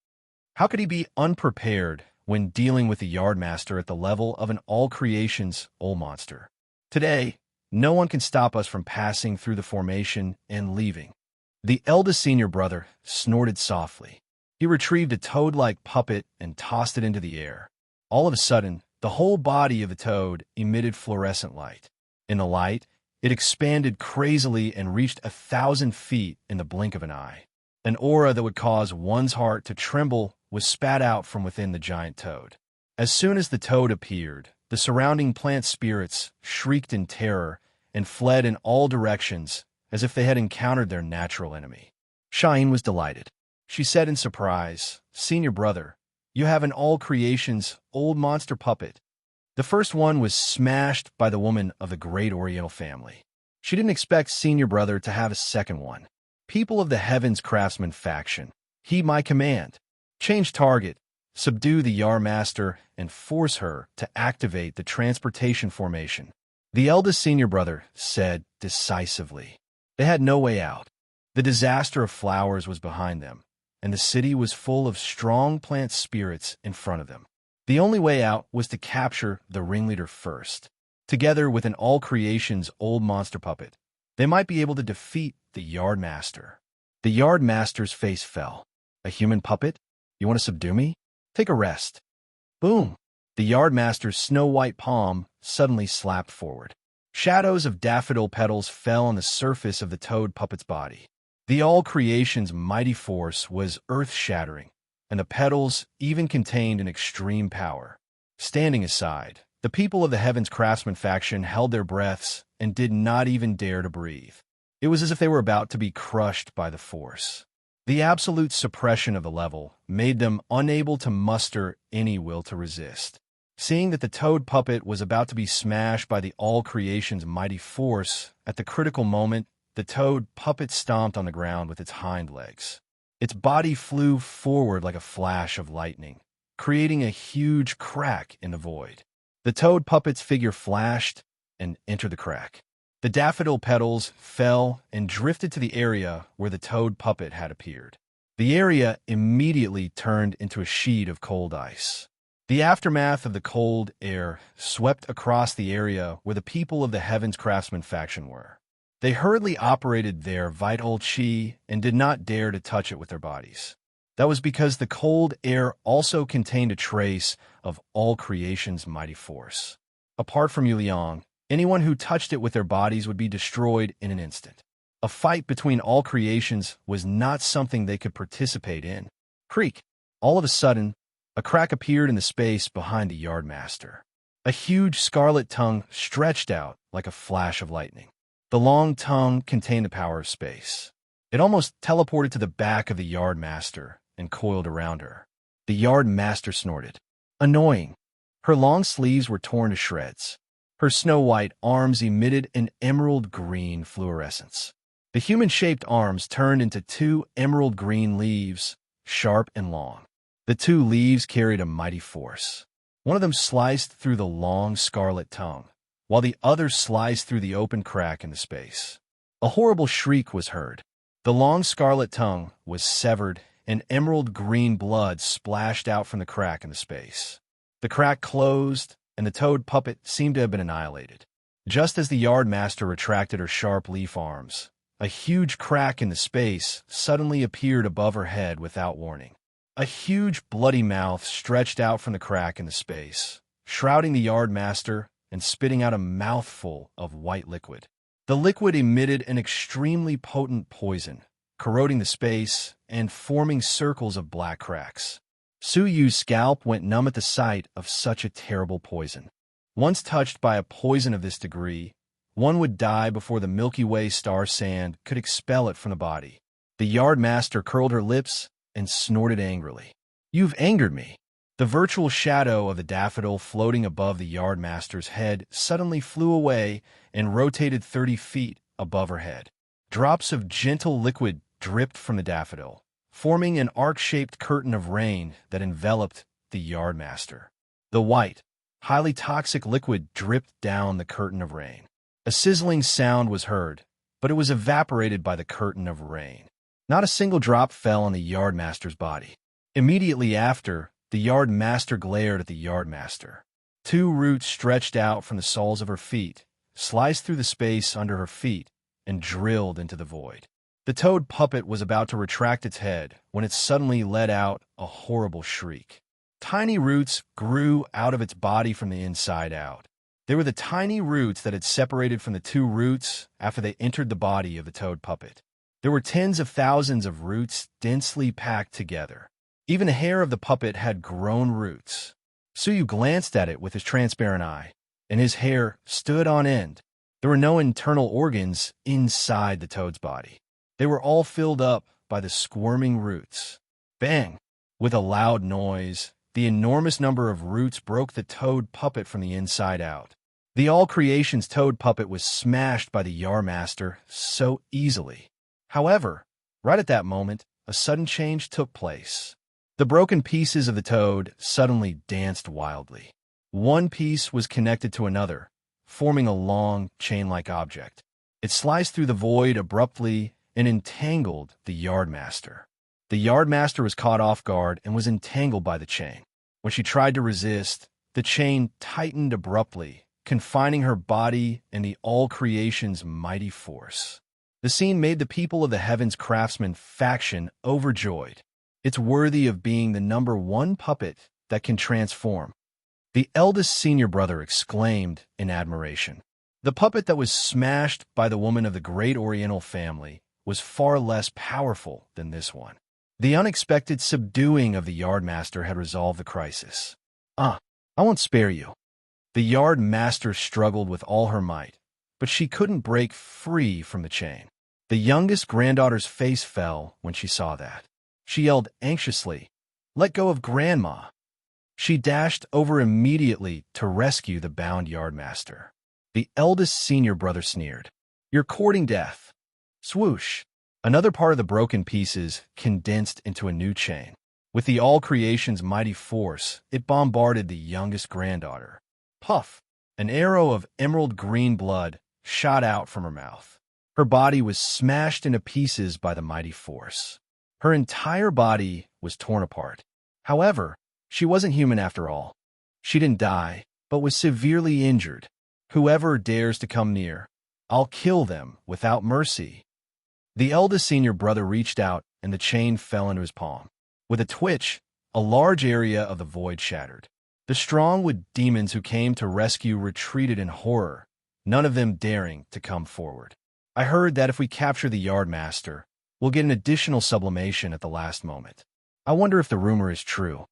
How could he be unprepared when dealing with the Yardmaster at the level of an all-creations old monster? Today, no one can stop us from passing through the formation and leaving. The eldest senior brother snorted softly. He retrieved a toad-like puppet and tossed it into the air. All of a sudden, the whole body of the toad emitted fluorescent light. In the light, it expanded crazily and reached 1,000 feet in the blink of an eye. An aura that would cause one's heart to tremble was spat out from within the giant toad. As soon as the toad appeared, the surrounding plant spirits shrieked in terror and fled in all directions as if they had encountered their natural enemy. Shine was delighted. She said in surprise, "Senior brother, you have an all-creations old monster puppet." The first one was smashed by the woman of the great Oriental family. She didn't expect senior brother to have a second one. People of the Heavens Craftsman faction, heed my command. Change target, subdue the Yardmaster, and force her to activate the transportation formation. The eldest senior brother said decisively. They had no way out. The disaster of flowers was behind them, and the city was full of strong plant spirits in front of them. The only way out was to capture the ringleader first. Together with an all-creations old monster puppet, they might be able to defeat the Yardmaster. The Yardmaster's face fell. A human puppet? You want to subdue me? Take a rest. Boom! The Yardmaster's snow-white palm suddenly slapped forward. Shadows of daffodil petals fell on the surface of the toad puppet's body. The all-creation's mighty force was earth-shattering, and the petals even contained an extreme power. Standing aside, the people of the Heavens Craftsman faction held their breaths and did not even dare to breathe. It was as if they were about to be crushed by the force. The absolute suppression of the level made them unable to muster any will to resist. Seeing that the toad puppet was about to be smashed by the all-creation's mighty force, at the critical moment, the toad puppet stomped on the ground with its hind legs. Its body flew forward like a flash of lightning, creating a huge crack in the void. The toad puppet's figure flashed and entered the crack. The daffodil petals fell and drifted to the area where the toad puppet had appeared. The area immediately turned into a sheet of cold ice. The aftermath of the cold air swept across the area where the people of the Heavens Craftsman faction were. They hurriedly operated their vital chi and did not dare to touch it with their bodies. That was because the cold air also contained a trace of all creation's mighty force. Apart from Yuliang, anyone who touched it with their bodies would be destroyed in an instant. A fight between all creations was not something they could participate in. Creak! All of a sudden, a crack appeared in the space behind the Yardmaster. A huge scarlet tongue stretched out like a flash of lightning. The long tongue contained the power of space. It almost teleported to the back of the Yardmaster and coiled around her. The Yardmaster snorted. Annoying. Her long sleeves were torn to shreds. Her snow-white arms emitted an emerald-green fluorescence. The human-shaped arms turned into two emerald-green leaves, sharp and long. The two leaves carried a mighty force. One of them sliced through the long scarlet tongue, while the other sliced through the open crack in the space. A horrible shriek was heard. The long scarlet tongue was severed, and emerald-green blood splashed out from the crack in the space. The crack closed, and the toad puppet seemed to have been annihilated. Just as the Yardmaster retracted her sharp leaf arms, a huge crack in the space suddenly appeared above her head without warning. A huge bloody mouth stretched out from the crack in the space, shrouding the Yardmaster and spitting out a mouthful of white liquid. The liquid emitted an extremely potent poison, corroding the space and forming circles of black cracks. Su Yu's scalp went numb at the sight of such a terrible poison. Once touched by a poison of this degree, one would die before the Milky Way star sand could expel it from the body. The Yardmaster curled her lips and snorted angrily. You've angered me. The virtual shadow of the daffodil floating above the Yardmaster's head suddenly flew away and rotated 30 feet above her head. Drops of gentle liquid dripped from the daffodil, forming an arc-shaped curtain of rain that enveloped the Yardmaster. The white, highly toxic liquid dripped down the curtain of rain. A sizzling sound was heard, but it was evaporated by the curtain of rain. Not a single drop fell on the yardmaster's body. Immediately after, the yardmaster glared at the yardmaster. 2 roots stretched out from the soles of her feet, sliced through the space under her feet, and drilled into the void. The toad puppet was about to retract its head when it suddenly let out a horrible shriek. Tiny roots grew out of its body from the inside out. They were the tiny roots that had separated from the 2 roots after they entered the body of the toad puppet. There were tens of thousands of roots densely packed together. Even the hair of the puppet had grown roots. Suyu glanced at it with his transparent eye, and his hair stood on end. There were no internal organs inside the toad's body. They were all filled up by the squirming roots. Bang! With a loud noise, the enormous number of roots broke the toad puppet from the inside out. The All Creations toad puppet was smashed by the Yardmaster so easily. However, right at that moment, a sudden change took place. The broken pieces of the toad suddenly danced wildly. One piece was connected to another, forming a long, chain-like object. It sliced through the void abruptly and entangled the Yardmaster. The Yardmaster was caught off guard and was entangled by the chain. When she tried to resist, the chain tightened abruptly, confining her body and the All Creation's mighty force. The scene made the people of the Heavens Craftsman faction overjoyed. It's worthy of being the #1 puppet that can transform. The eldest senior brother exclaimed in admiration. The puppet that was smashed by the woman of the great Oriental family was far less powerful than this one. The unexpected subduing of the Yardmaster had resolved the crisis. I won't spare you. The Yardmaster struggled with all her might, but she couldn't break free from the chain. The youngest granddaughter's face fell when she saw that. She yelled anxiously, "Let go of Grandma!" She dashed over immediately to rescue the bound Yardmaster. The eldest senior brother sneered, "You're courting death." Swoosh! Another part of the broken pieces condensed into a new chain. With the All Creation's mighty force, it bombarded the youngest granddaughter. Puff! An arrow of emerald green blood shot out from her mouth. Her body was smashed into pieces by the mighty force. Her entire body was torn apart. However, she wasn't human after all. She didn't die, but was severely injured. Whoever dares to come near, I'll kill them without mercy. The eldest senior brother reached out, and the chain fell into his palm. With a twitch, a large area of the void shattered. The strong-willed demons who came to rescue retreated in horror, none of them daring to come forward. I heard that if we capture the Yardmaster, we'll get an additional sublimation at the last moment. I wonder if the rumor is true.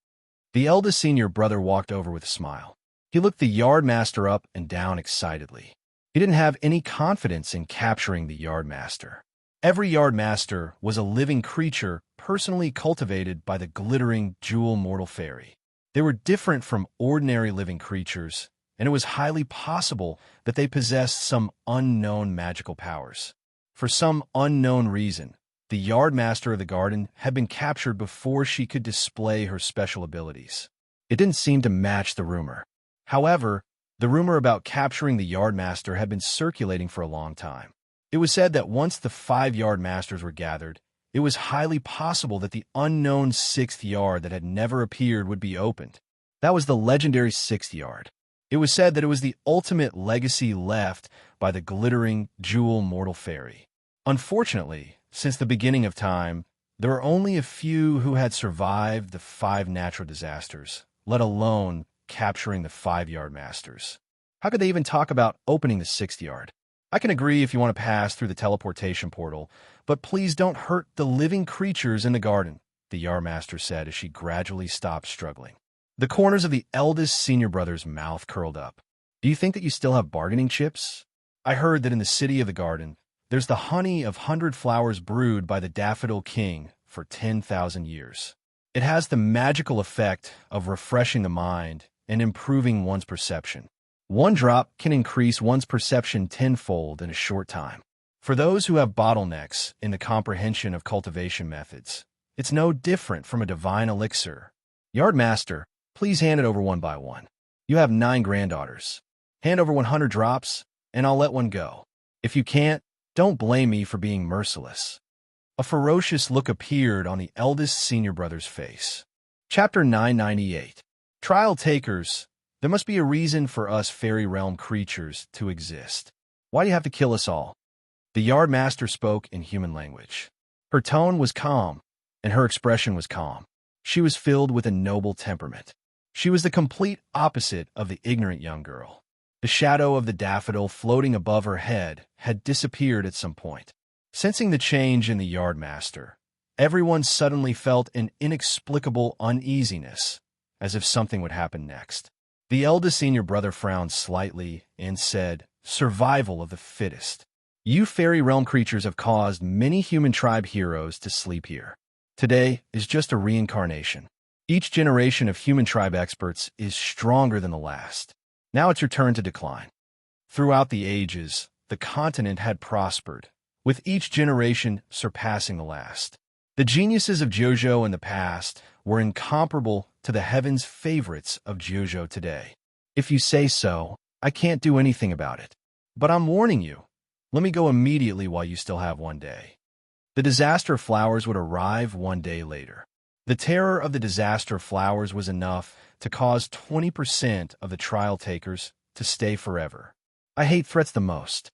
The eldest senior brother walked over with a smile. He looked the Yardmaster up and down excitedly. He didn't have any confidence in capturing the Yardmaster. Every Yardmaster was a living creature personally cultivated by the glittering jewel mortal fairy. They were different from ordinary living creatures, and it was highly possible that they possessed some unknown magical powers. For some unknown reason, the Yardmaster of the garden had been captured before she could display her special abilities. It didn't seem to match the rumor. However, the rumor about capturing the Yardmaster had been circulating for a long time. It was said that once the 5 Yardmasters were gathered, it was highly possible that the unknown 6th yard that had never appeared would be opened. That was the legendary 6th yard. It was said that it was the ultimate legacy left by the glittering jewel mortal fairy. Unfortunately, since the beginning of time, there were only a few who had survived the 5 natural disasters, let alone capturing the 5 Yardmasters. How could they even talk about opening the 6th yard? I can agree if you want to pass through the teleportation portal, but please don't hurt the living creatures in the garden, the Yardmaster said as she gradually stopped struggling. The corners of the eldest senior brother's mouth curled up. Do you think that you still have bargaining chips? I heard that in the city of the garden, there's the honey of 100 flowers brewed by the Daffodil King for 10,000 years. It has the magical effect of refreshing the mind and improving one's perception. 1 drop can increase one's perception tenfold in a short time. For those who have bottlenecks in the comprehension of cultivation methods, it's no different from a divine elixir. Yardmaster, please hand it over one by one. You have 9 granddaughters. Hand over 100 drops, and I'll let one go. If you can't, Don't blame me for being merciless." A ferocious look appeared on the eldest senior brother's face. Chapter 998. Trial Takers. There must be a reason for us fairy realm creatures to exist. Why do you have to kill us all? The yard master spoke in human language. Her tone was calm, and her expression was calm. She was filled with a noble temperament. She was the complete opposite of the ignorant young girl. The shadow of the daffodil floating above her head had disappeared at some point. Sensing the change in the yardmaster, everyone suddenly felt an inexplicable uneasiness, as if something would happen next. The eldest senior brother frowned slightly and said, "Survival of the fittest. You fairy realm creatures have caused many human tribe heroes to sleep here. Today is just a reincarnation. Each generation of human tribe experts is stronger than the last. Now it's your turn to decline." Throughout the ages, the continent had prospered, with each generation surpassing the last. The geniuses of JoJo in the past were incomparable to the heaven's favorites of JoJo today. If you say so, I can't do anything about it. But I'm warning you. Let me go immediately while you still have one day. The disaster flowers would arrive one day later. The terror of the disaster flowers was enough to cause 20% of the trial takers to stay forever. I hate threats the most,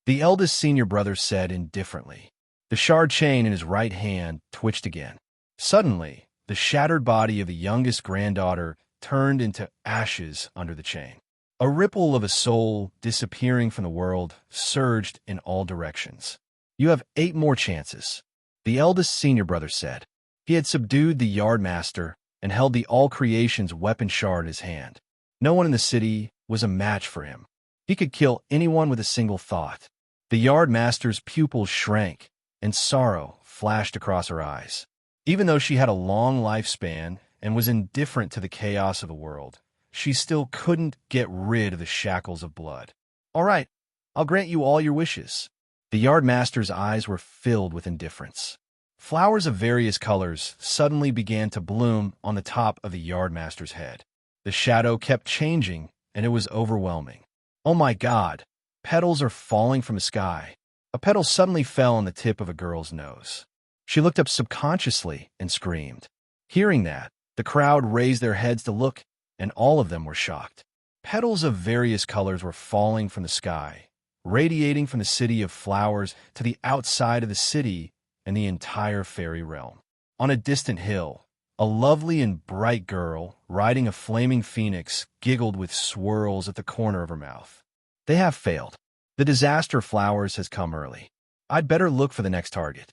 the eldest senior brother said indifferently. The shard chain in his right hand twitched again. Suddenly, the shattered body of the youngest granddaughter turned into ashes under the chain. A ripple of a soul disappearing from the world surged in all directions. "You have 8 more chances," the eldest senior brother said. He had subdued the yardmaster and held the all-creation's weapon shard in his hand. No one in the city was a match for him. He could kill anyone with a single thought. The yardmaster's pupils shrank, and sorrow flashed across her eyes. Even though she had a long lifespan and was indifferent to the chaos of the world, she still couldn't get rid of the shackles of blood. "All right, I'll grant you all your wishes." The yardmaster's eyes were filled with indifference. Flowers of various colors suddenly began to bloom on the top of the yardmaster's head. The shadow kept changing, and it was overwhelming. "Oh my God! Petals are falling from the sky." A petal suddenly fell on the tip of a girl's nose. She looked up subconsciously and screamed. Hearing that, the crowd raised their heads to look, and all of them were shocked. Petals of various colors were falling from the sky, radiating from the city of flowers to the outside of the city and the entire fairy realm. On a distant hill, a lovely and bright girl riding a flaming phoenix giggled with swirls at the corner of her mouth. "They have failed. The disaster flowers has come early. I'd better look for the next target."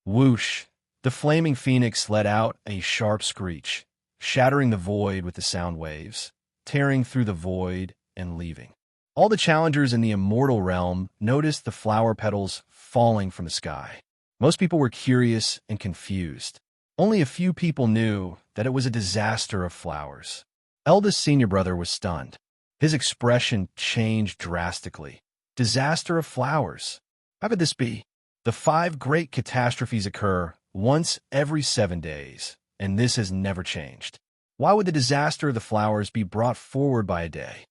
Whoosh! The flaming phoenix let out a sharp screech, shattering the void with the sound waves, tearing through the void and leaving. All the challengers in the immortal realm noticed the flower petals falling from the sky. Most people were curious and confused. Only a few people knew that it was a disaster of flowers. Eldest senior brother was stunned. His expression changed drastically. Disaster of flowers. How could this be? The 5 great catastrophes occur once every 7 days, and this has never changed. Why would the disaster of the flowers be brought forward by a day?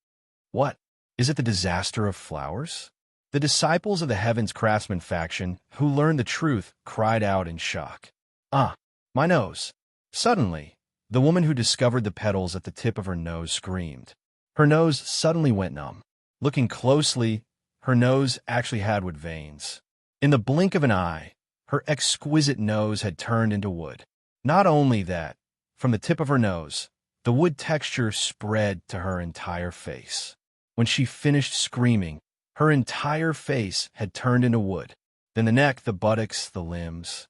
What? Is it the disaster of flowers? The disciples of the Heaven's Craftsman faction who learned the truth cried out in shock. "Ah, my nose." Suddenly, the woman who discovered the petals at the tip of her nose screamed. Her nose suddenly went numb. Looking closely, her nose actually had wood veins. In the blink of an eye, her exquisite nose had turned into wood. Not only that, from the tip of her nose, the wood texture spread to her entire face. When she finished screaming, her entire face had turned into wood. Then the neck, the buttocks, the limbs.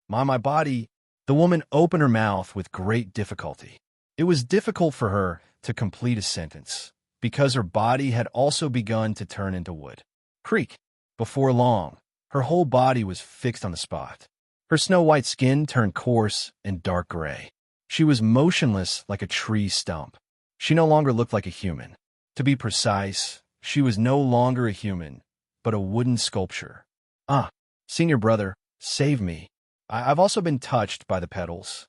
My body." The woman opened her mouth with great difficulty. It was difficult for her to complete a sentence, because her body had also begun to turn into wood. Creak! Before long, her whole body was fixed on the spot. Her snow-white skin turned coarse and dark gray. She was motionless like a tree stump. She no longer looked like a human. To be precise, she was no longer a human, but a wooden sculpture. "Ah, senior brother, save me. I've also been touched by the petals."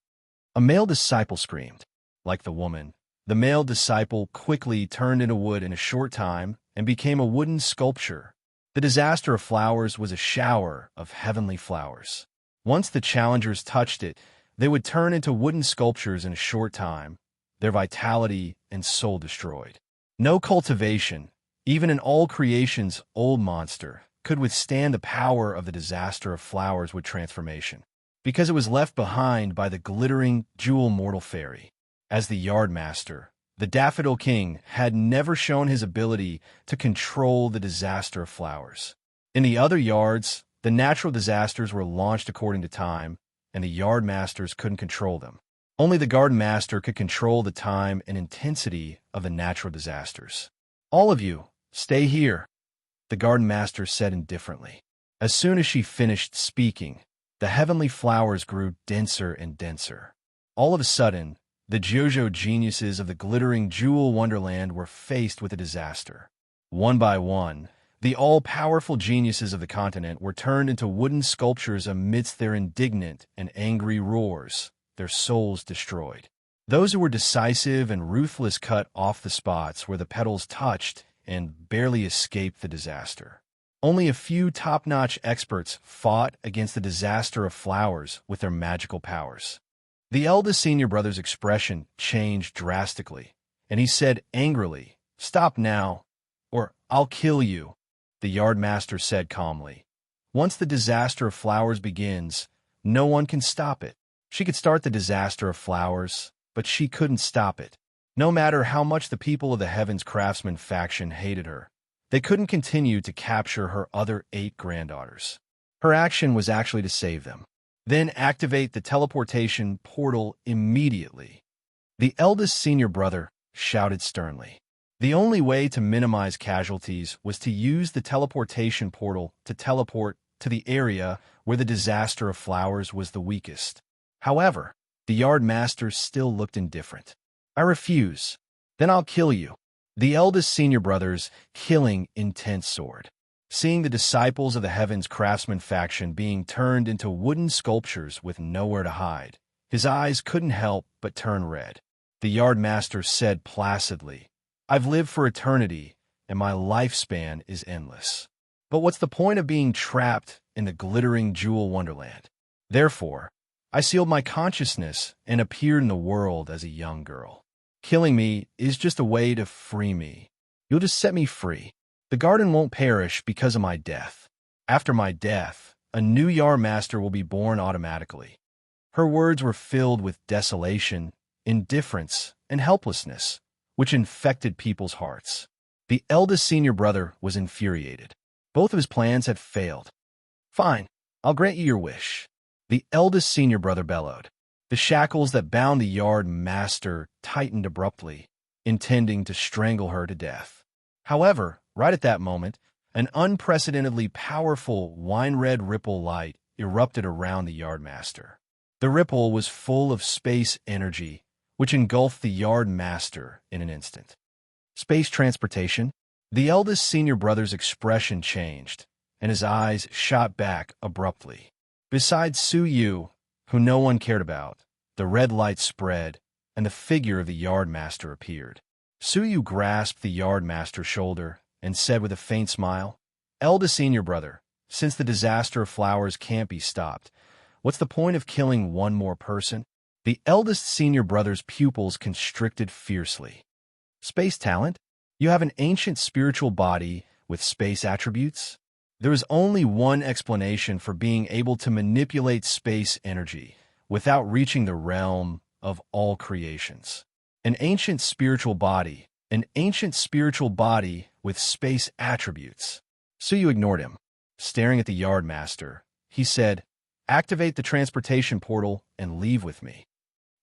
A male disciple screamed. Like the woman, the male disciple quickly turned into wood in a short time and became a wooden sculpture. The disaster of flowers was a shower of heavenly flowers. Once the challengers touched it, they would turn into wooden sculptures in a short time, their vitality and soul destroyed. No cultivation, even in all creation's old monster, could withstand the power of the disaster of flowers with transformation, because it was left behind by the glittering, jewel-mortal fairy. As the yardmaster, the Daffodil King had never shown his ability to control the disaster of flowers. In the other yards, the natural disasters were launched according to time, and the yardmasters couldn't control them. Only the garden master could control the time and intensity of the natural disasters. "All of you, stay here," the garden master said indifferently. As soon as she finished speaking, the heavenly flowers grew denser and denser. All of a sudden, the JoJo geniuses of the glittering jewel wonderland were faced with a disaster. One by one, the all-powerful geniuses of the continent were turned into wooden sculptures amidst their indignant and angry roars, their souls destroyed. Those who were decisive and ruthless cut off the spots where the petals touched and barely escaped the disaster. Only a few top-notch experts fought against the disaster of flowers with their magical powers. The eldest senior brother's expression changed drastically, and he said angrily, "Stop now, or I'll kill you," the yardmaster said calmly. "Once the disaster of flowers begins, no one can stop it." She could start the disaster of flowers, but she couldn't stop it. No matter how much the people of the Heavens Craftsman faction hated her, they couldn't continue to capture her other 8 granddaughters. Her action was actually to save them. Then activate the teleportation portal immediately, the eldest senior brother shouted sternly. The only way to minimize casualties was to use the teleportation portal to teleport to the area where the disaster of flowers was the weakest. However, the yard master still looked indifferent. "I refuse. Then I'll kill you," the eldest senior brother's killing intent sword. Seeing the disciples of the Heavens Craftsman faction being turned into wooden sculptures with nowhere to hide, his eyes couldn't help but turn red. The yardmaster said placidly, "I've lived for eternity, and my lifespan is endless. But what's the point of being trapped in the glittering jewel wonderland? Therefore, I sealed my consciousness and appeared in the world as a young girl. Killing me is just a way to free me. You'll just set me free. The garden won't perish because of my death. After my death, a new Yardmaster will be born automatically." Her words were filled with desolation, indifference, and helplessness, which infected people's hearts. The eldest senior brother was infuriated. Both of his plans had failed. "Fine, I'll grant you your wish," the eldest senior brother bellowed. The shackles that bound the yard master tightened abruptly, intending to strangle her to death. However, right at that moment, an unprecedentedly powerful wine-red ripple light erupted around the yardmaster. The ripple was full of space energy, which engulfed the yardmaster in an instant. Space transportation? The eldest senior brother's expression changed, and his eyes shot back abruptly. Besides Su Yu, who no one cared about, the red light spread, and the figure of the yardmaster appeared. Su Yu grasped the yardmaster's shoulder and said with a faint smile, "Eldest senior brother, since the disaster of flowers can't be stopped, what's the point of killing one more person?" The eldest senior brother's pupils constricted fiercely. "Space talent? You have an ancient spiritual body with space attributes?" There is only one explanation for being able to manipulate space energy without reaching the realm of all creations. An ancient spiritual body with space attributes. Suyu ignored him. Staring at the yardmaster, he said, "Activate the transportation portal and leave with me."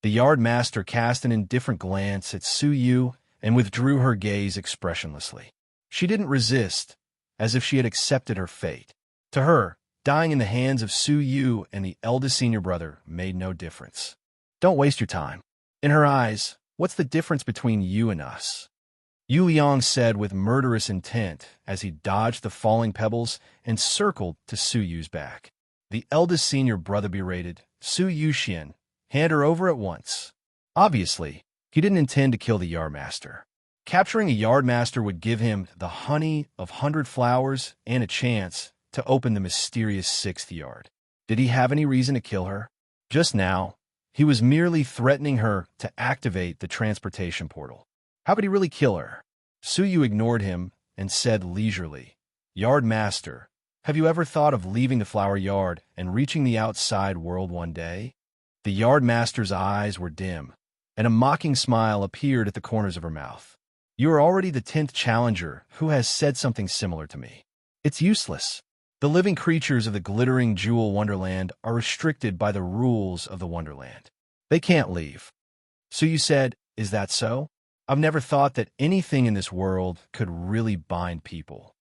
The yardmaster cast an indifferent glance at Suyu and withdrew her gaze expressionlessly. She didn't resist, as if she had accepted her fate. To her, dying in the hands of Suyu and the eldest senior brother made no difference. "Don't waste your time." In her eyes, "What's the difference between you and us?" Yu Yang said with murderous intent as he dodged the falling pebbles and circled to Su Yu's back. The eldest senior brother berated, "Su Yuxian, hand her over at once." Obviously, he didn't intend to kill the Yardmaster. Capturing a yardmaster would give him the honey of 100 flowers and a chance to open the mysterious 6th yard. Did he have any reason to kill her? Just now, he was merely threatening her to activate the transportation portal. How could he really kill her? Suyu ignored him and said leisurely, "Yardmaster, have you ever thought of leaving the flower yard and reaching the outside world one day?" The yardmaster's eyes were dim, and a mocking smile appeared at the corners of her mouth. "You are already the 10th challenger who has said something similar to me. It's useless. The living creatures of the glittering jewel wonderland are restricted by the rules of the wonderland. They can't leave." So you said, "Is that so? I've never thought that anything in this world could really bind people."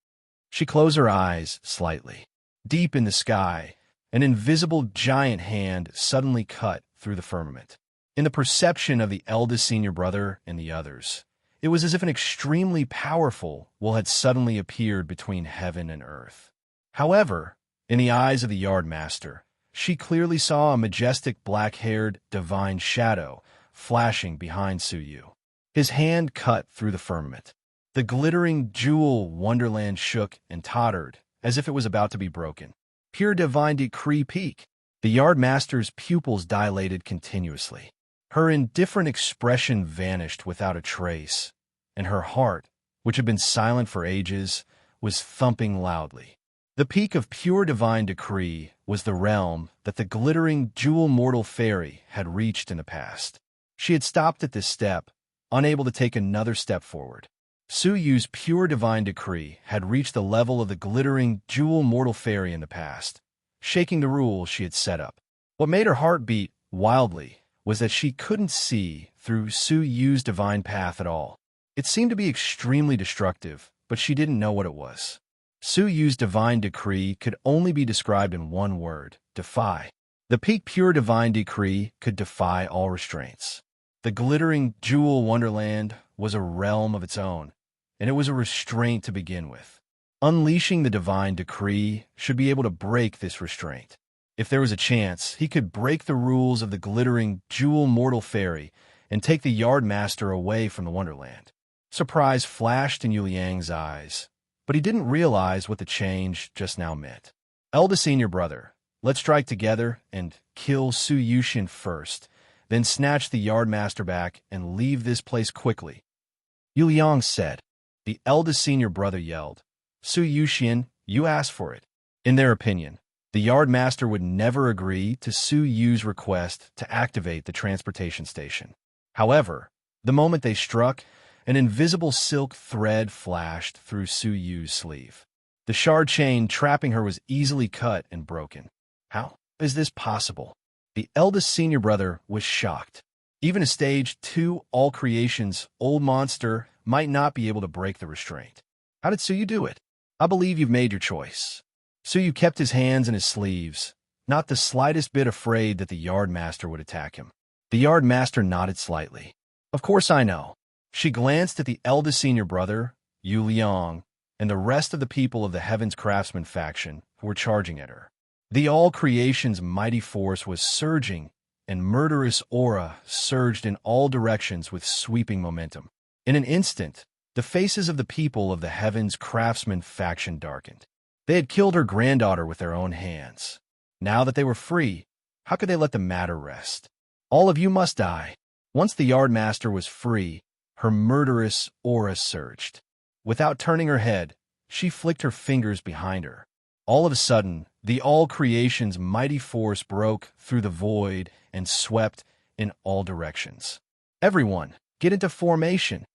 She closed her eyes slightly. Deep in the sky, an invisible giant hand suddenly cut through the firmament. In the perception of the eldest senior brother and the others, it was as if an extremely powerful will had suddenly appeared between heaven and earth. However, in the eyes of the yardmaster, she clearly saw a majestic black-haired divine shadow flashing behind Suyu. His hand cut through the firmament. The glittering jewel wonderland shook and tottered as if it was about to be broken. Pure divine decree peak. The yardmaster's pupils dilated continuously. Her indifferent expression vanished without a trace, and her heart, which had been silent for ages, was thumping loudly. The peak of pure divine decree was the realm that the glittering jewel mortal fairy had reached in the past. She had stopped at this step, unable to take another step forward. Suyu's pure divine decree had reached the level of the glittering jewel mortal fairy in the past, shaking the rules she had set up. What made her heart beat wildly was that she couldn't see through Suyu's divine path at all. It seemed to be extremely destructive, but she didn't know what it was. Suyu's divine decree could only be described in one word: defy. The peak pure divine decree could defy all restraints. The glittering jewel wonderland was a realm of its own, and it was a restraint to begin with. Unleashing the divine decree should be able to break this restraint. If there was a chance, he could break the rules of the glittering jewel mortal fairy and take the yardmaster away from the wonderland. Surprise flashed in Yu Liang's eyes, but he didn't realize what the change just now meant. "Eldest senior brother, let's strike together and kill Su Yushin first, then snatch the yardmaster back and leave this place quickly," Yu Liang said. The eldest senior brother yelled, "Su Yushin, you asked for it." In their opinion, the yardmaster would never agree to Su Yu's request to activate the transportation station. However, the moment they struck, an invisible silk thread flashed through Su Yu's sleeve. The shard chain trapping her was easily cut and broken. How is this possible? The eldest senior brother was shocked. Even a stage 2 all creations old monster might not be able to break the restraint. How did Suyu do it? "I believe you've made your choice." Suyu kept his hands in his sleeves, not the slightest bit afraid that the yardmaster would attack him. The yardmaster nodded slightly. "Of course I know." She glanced at the eldest senior brother, Yu Liang, and the rest of the people of the Heaven's Craftsman faction who were charging at her. The all creation's mighty force was surging, and murderous aura surged in all directions with sweeping momentum. In an instant, the faces of the people of the Heaven's Craftsman faction darkened. They had killed her granddaughter with their own hands. Now that they were free, how could they let the matter rest? "All of you must die." Once the yardmaster was free, her murderous aura surged. Without turning her head, she flicked her fingers behind her. All of a sudden, the all creation's mighty force broke through the void and swept in all directions. "Everyone, get into formation."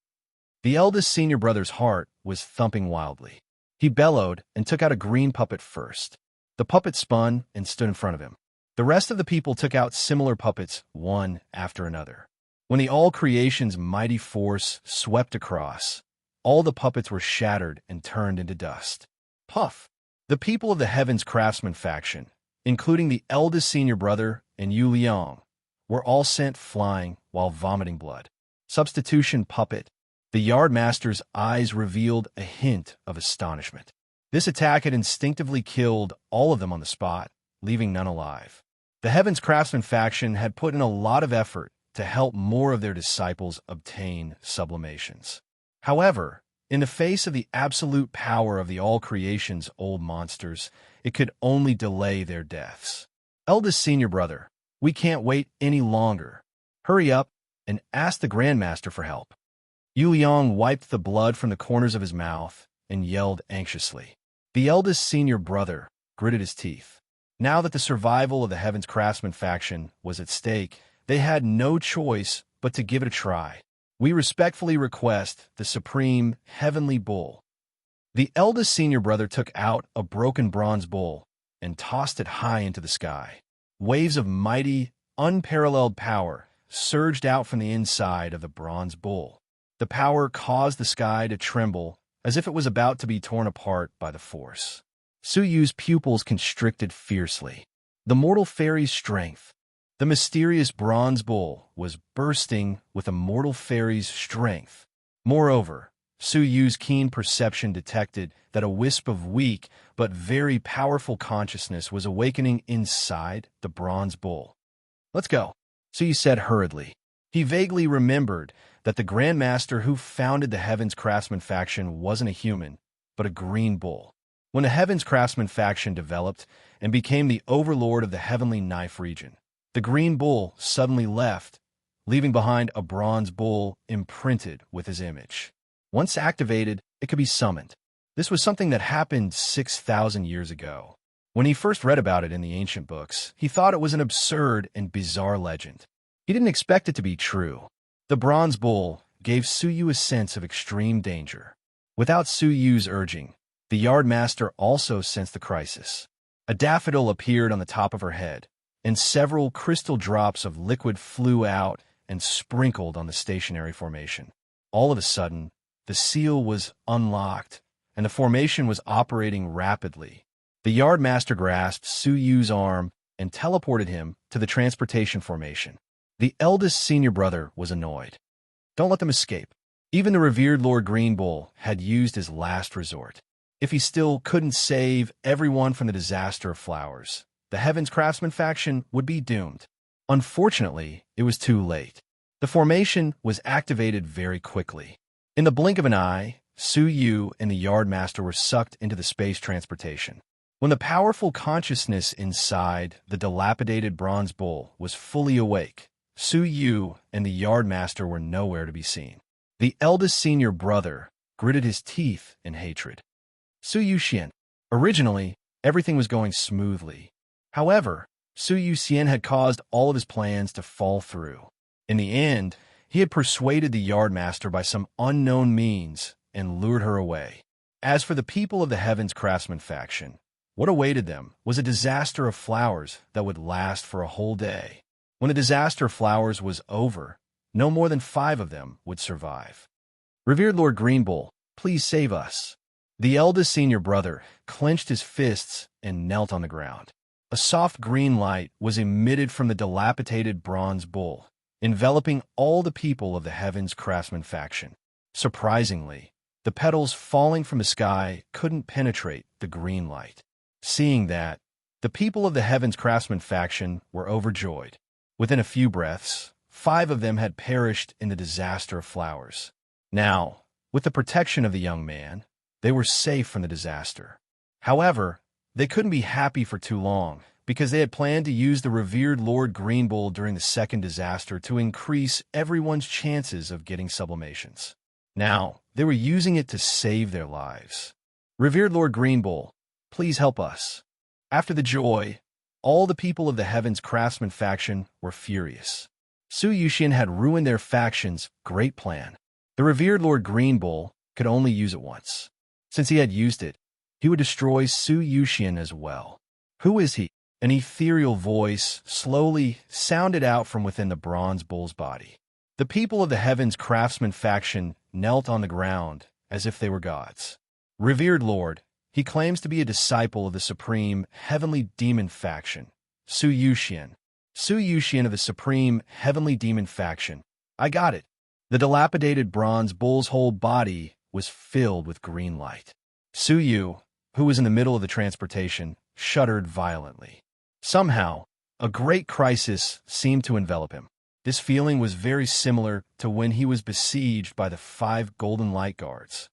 The eldest senior brother's heart was thumping wildly. He bellowed and took out a green puppet first. The puppet spun and stood in front of him. The rest of the people took out similar puppets, one after another. When the all creation's mighty force swept across, all the puppets were shattered and turned into dust. Puff! The people of the Heaven's Craftsman faction, including the eldest senior brother and Yu Liang, were all sent flying while vomiting blood. Substitution puppet. The yardmaster's eyes revealed a hint of astonishment. This attack had instinctively killed all of them on the spot, leaving none alive. The Heaven's Craftsman faction had put in a lot of effort to help more of their disciples obtain sublimations. However, in the face of the absolute power of the all-creation's old monsters, it could only delay their deaths. Eldest senior brother, we can't wait any longer. Hurry up and ask the Grandmaster for help. Yu Liang wiped the blood from the corners of his mouth and yelled anxiously. The eldest senior brother gritted his teeth. Now that the survival of the Heaven's Craftsman faction was at stake, they had no choice but to give it a try. We respectfully request the Supreme Heavenly Bull. The eldest senior brother took out a broken bronze bull and tossed it high into the sky. Waves of mighty, unparalleled power surged out from the inside of the bronze bull. The power caused the sky to tremble as if it was about to be torn apart by the force. Su Yu's pupils constricted fiercely. The mortal fairy's strength. The mysterious bronze bull was bursting with a mortal fairy's strength. Moreover, Su Yu's keen perception detected that a wisp of weak but very powerful consciousness was awakening inside the bronze bull. Let's go, Su Yu said hurriedly. He vaguely remembered that the Grandmaster who founded the Heaven's Craftsman faction wasn't a human, but a green bull. When the Heaven's Craftsman faction developed and became the overlord of the Heavenly Knife region, the green bull suddenly left, leaving behind a bronze bull imprinted with his image. Once activated, it could be summoned. This was something that happened 6,000 years ago. When he first read about it in the ancient books, he thought it was an absurd and bizarre legend. He didn't expect it to be true. The bronze bull gave Su Yu a sense of extreme danger. Without Su Yu's urging, the yardmaster also sensed the crisis. A daffodil appeared on the top of her head, and several crystal drops of liquid flew out and sprinkled on the stationary formation. All of a sudden, the seal was unlocked, and the formation was operating rapidly. The yardmaster grasped Su Yu's arm and teleported him to the transportation formation. The eldest senior brother was annoyed. Don't let them escape. Even the revered Lord Green Bull had used his last resort. If he still couldn't save everyone from the disaster of flowers, the Heaven's Craftsman faction would be doomed. Unfortunately, it was too late. The formation was activated very quickly. In the blink of an eye, Su Yu and the Yardmaster were sucked into the space transportation. When the powerful consciousness inside the dilapidated bronze bull was fully awake, Su Yu and the Yardmaster were nowhere to be seen. The eldest senior brother gritted his teeth in hatred. Su Yu Xian. Originally, everything was going smoothly. However, Su Yu Xian had caused all of his plans to fall through. In the end, he had persuaded the Yardmaster by some unknown means and lured her away. As for the people of the Heaven's Craftsman faction, what awaited them was a disaster of flowers that would last for a whole day. When the disaster of flowers was over, no more than 5 of them would survive. Revered Lord Greenbull, please save us. The eldest senior brother clenched his fists and knelt on the ground. A soft green light was emitted from the dilapidated bronze bull, enveloping all the people of the Heaven's Craftsman faction. Surprisingly, the petals falling from the sky couldn't penetrate the green light. Seeing that, the people of the Heaven's Craftsman faction were overjoyed. Within a few breaths, 5 of them had perished in the disaster of flowers. Now, with the protection of the young man, they were safe from the disaster. However, they couldn't be happy for too long, because they had planned to use the revered Lord Greenbull during the second disaster to increase everyone's chances of getting sublimations. Now, they were using it to save their lives. Revered Lord Greenbull, please help us. After the joy, all the people of the Heaven's Craftsman faction were furious. Su Yuxian had ruined their faction's great plan. The revered Lord Greenbull could only use it once. Since he had used it, he would destroy Su Yuxian as well. Who is he? An ethereal voice slowly sounded out from within the bronze bull's body. The people of the Heaven's Craftsman faction knelt on the ground as if they were gods. Revered Lord, he claims to be a disciple of the Supreme Heavenly Demon faction, Su Yuxian. Su Yuxian of the Supreme Heavenly Demon faction. I got it. The dilapidated bronze bull's whole body was filled with green light. Su Yu, who was in the middle of the transportation, shuddered violently. Somehow, a great crisis seemed to envelop him. This feeling was very similar to when he was besieged by the 5 golden light guards.